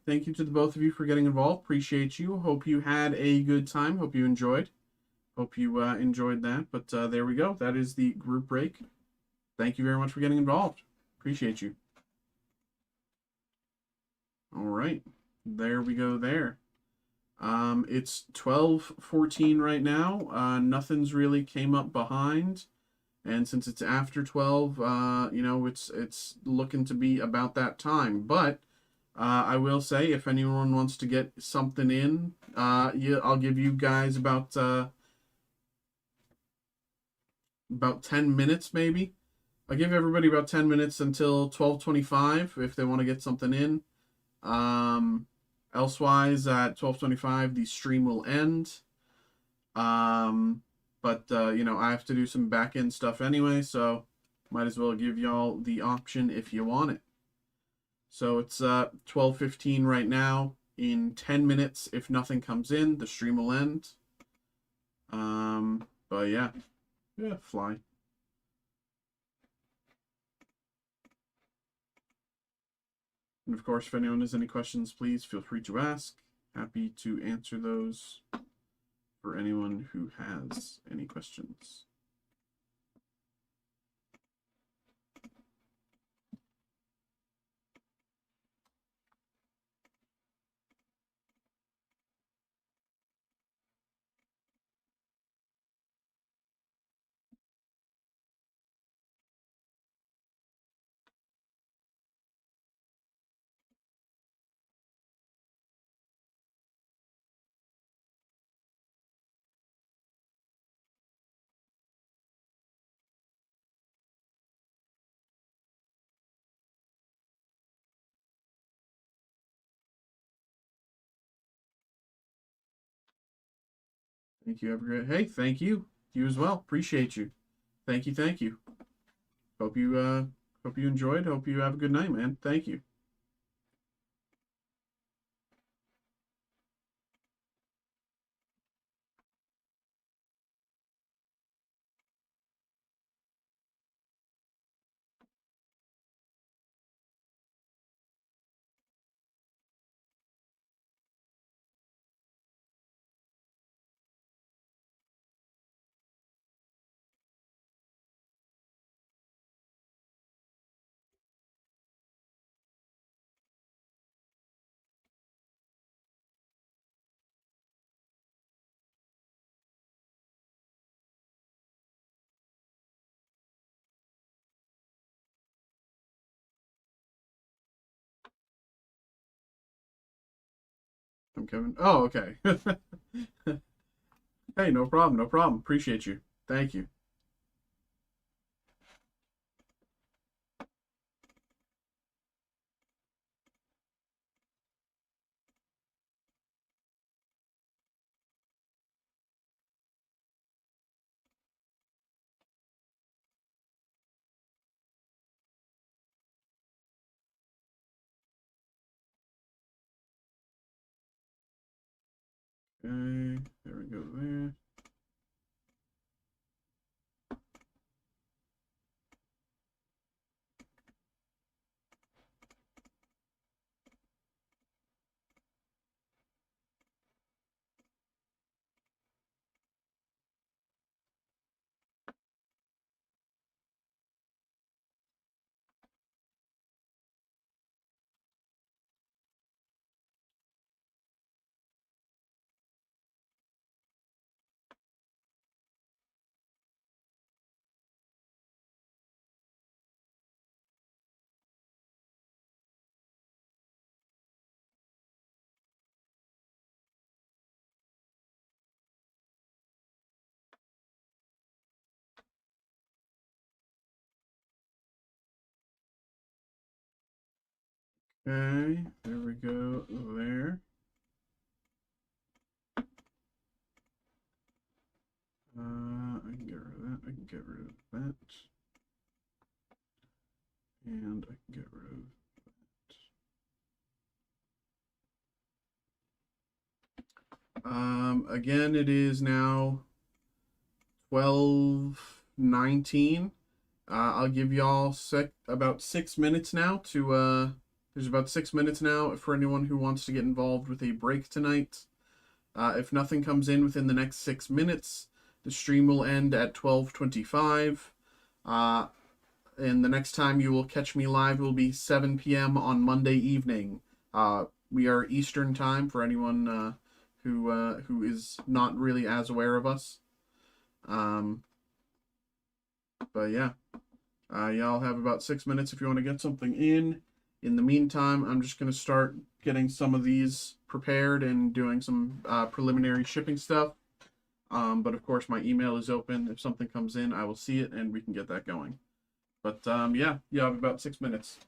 Thank you to the both of you for getting involved. Appreciate you. Hope you had a good time. Hope you enjoyed. Hope you enjoyed that. But there we go. That is the group break. Thank you very much for getting involved. Appreciate you. All right. There we go there. It's 12:14 right now. Nothing's really came up behind. And since it's after 12, you know, it's looking to be about that time. But I will say, if anyone wants to get something in, yeah, I'll give you guys about 10 minutes, maybe. I'll give everybody about 10 minutes until 12:25 if they want to get something in. Elsewise, at 12:25, the stream will end. But you know, I have to do some back-end stuff anyway, so might as well give y'all the option if you want it. So it's 12:15 right now. In 10 minutes, if nothing comes in, the stream will end. But yeah, fly. And of course, if anyone has any questions, please feel free to ask. Happy to answer those for anyone who has any questions. Thank you. Have a great. Hey, thank you. You as well. Appreciate you. Thank you. Thank you. Hope you hope you enjoyed. Hope you have a good night, man. Thank you. I'm Kevin. Oh, okay. Hey, no problem. No problem. Appreciate you. Thank you. Okay, there we go there. Okay, there we go there. I can get rid of that. I can get rid of that. And I can get rid of again, it is now 12:19. I'll give y'all about 6 minutes now to there's about 6 minutes now for anyone who wants to get involved with a break tonight. If nothing comes in within the next 6 minutes, the stream will end at 12:25. And the next time you will catch me live will be 7 p.m. on Monday evening. We are Eastern time for anyone who is not really as aware of us. But yeah, y'all have about 6 minutes if you want to get something in. In the meantime, I'm just going to start getting some of these prepared and doing some preliminary shipping stuff. But of course, my email is open. If something comes in, I will see it and we can get that going. But yeah, you have about 6 minutes.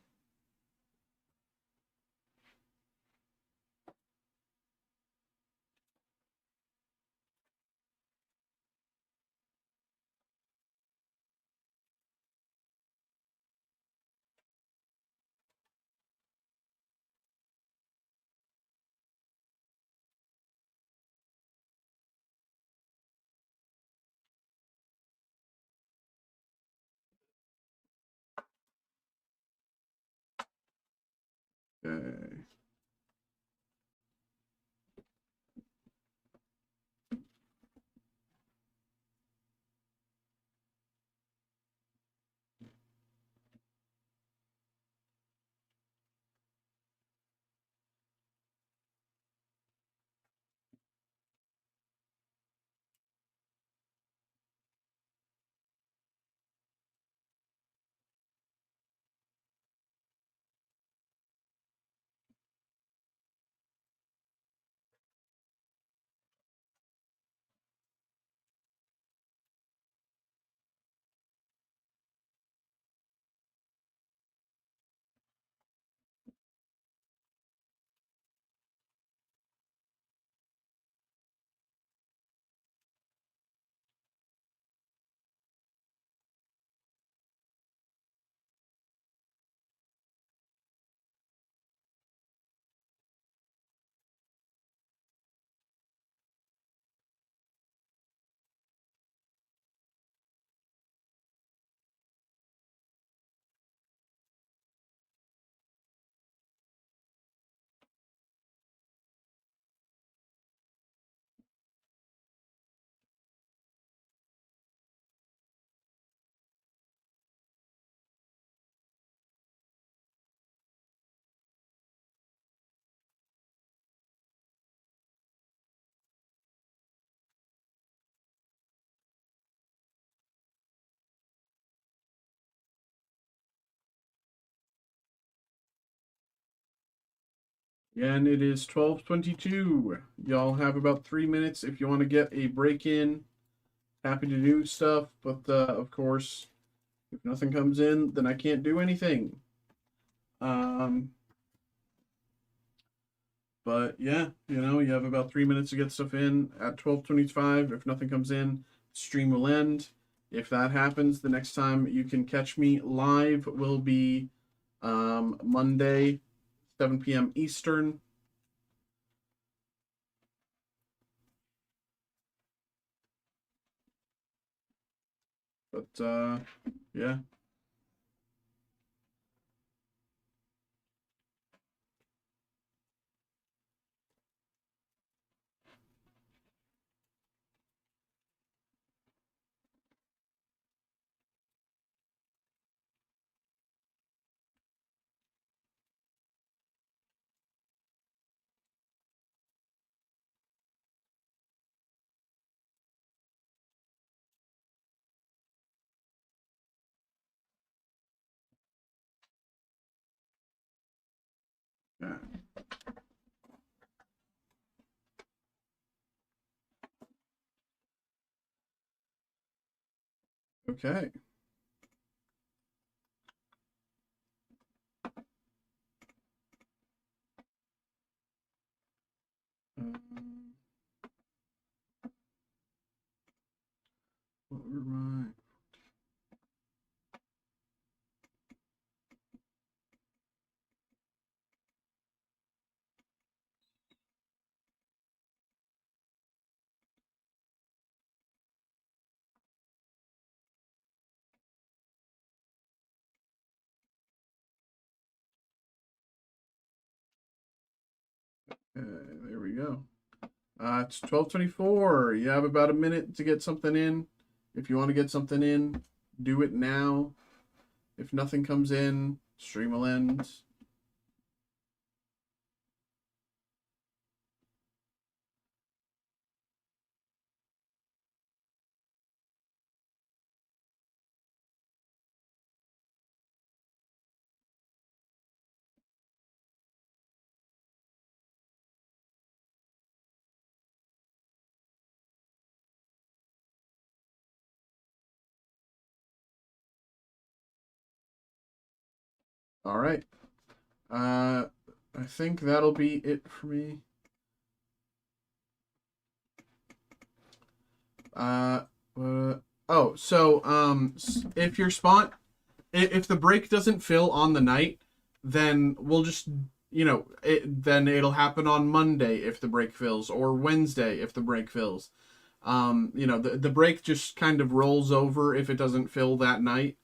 Okay. And it is 12:22. Y'all have about 3 minutes if you want to get a break in. Happy to do stuff, but of course, if nothing comes in, then I can't do anything. But yeah, you have about 3 minutes to get stuff in. At 12:25, if nothing comes in, stream will end. If that happens, the next time you can catch me live will be Monday, 7 p.m. Eastern. But yeah. Yeah. Okay. What were my... there we go. It's 12:24. You have about a minute to get something in. If you want to get something in, do it now. If nothing comes in, stream will end. All right. I think that'll be it for me. Uh, if your spot, if the break doesn't fill on the night, then we'll just, then it'll happen on Monday if the break fills, or Wednesday if the break fills. The break just kind of rolls over if it doesn't fill that night.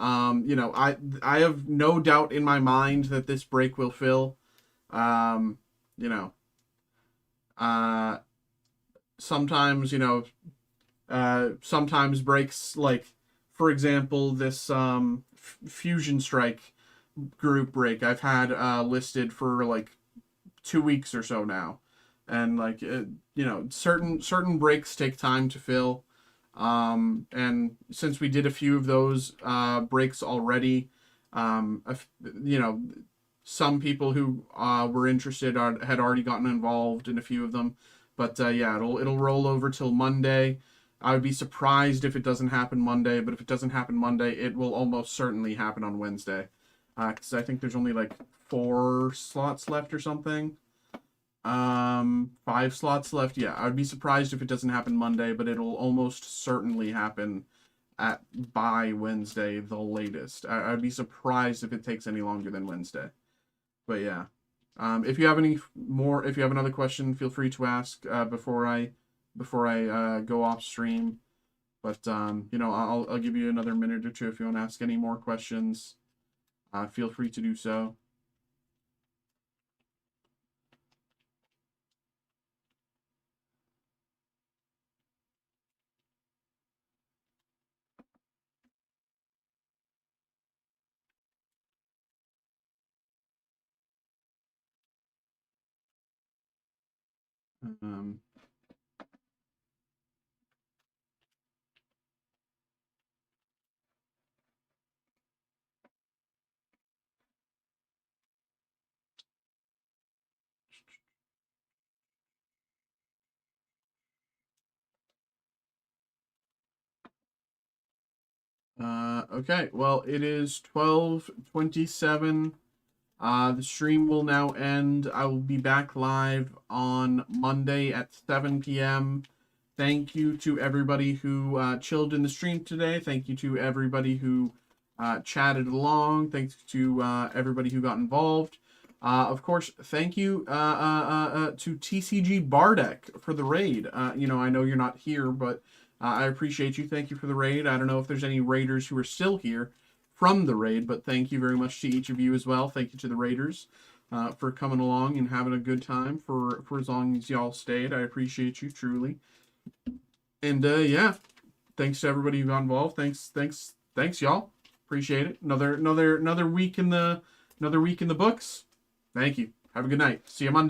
I have no doubt in my mind that this break will fill. Um, you know, uh, sometimes sometimes breaks, like for example this Fusion Strike group break I've had listed for like 2 weeks or so now, and like certain breaks take time to fill. And since we did a few of those breaks already, um, you know, some people who were interested had already gotten involved in a few of them. But yeah, it'll roll over till Monday. I would be surprised if it doesn't happen Monday, but if it doesn't happen Monday, it will almost certainly happen on Wednesday. Because I think there's only like 4 slots left or something. 5 slots left. Yeah, I'd be surprised if it doesn't happen Monday, but it'll almost certainly happen by Wednesday, the latest. I'd be surprised if it takes any longer than Wednesday. But yeah, if you have if you have another question, feel free to ask before I go off stream. But I'll give you another minute or two if you want to ask any more questions. Feel free to do so. Um, Okay, well, it is 12:27. The stream will now end. I will be back live on Monday at 7 p.m. Thank you to everybody who chilled in the stream today. Thank you to everybody who chatted along. Thanks to everybody who got involved. Of course, thank you to TCG Bardeck for the raid. I know you're not here, but I appreciate you. Thank you for the raid. I don't know if there's any raiders who are still here from the raid, but thank you very much to each of you as well. Thank you to the raiders for coming along and having a good time for as long as y'all stayed. I appreciate you truly. And yeah, thanks to everybody who got involved. Thanks y'all. Appreciate it. Another week in the books. Thank you. Have a good night. See you Monday.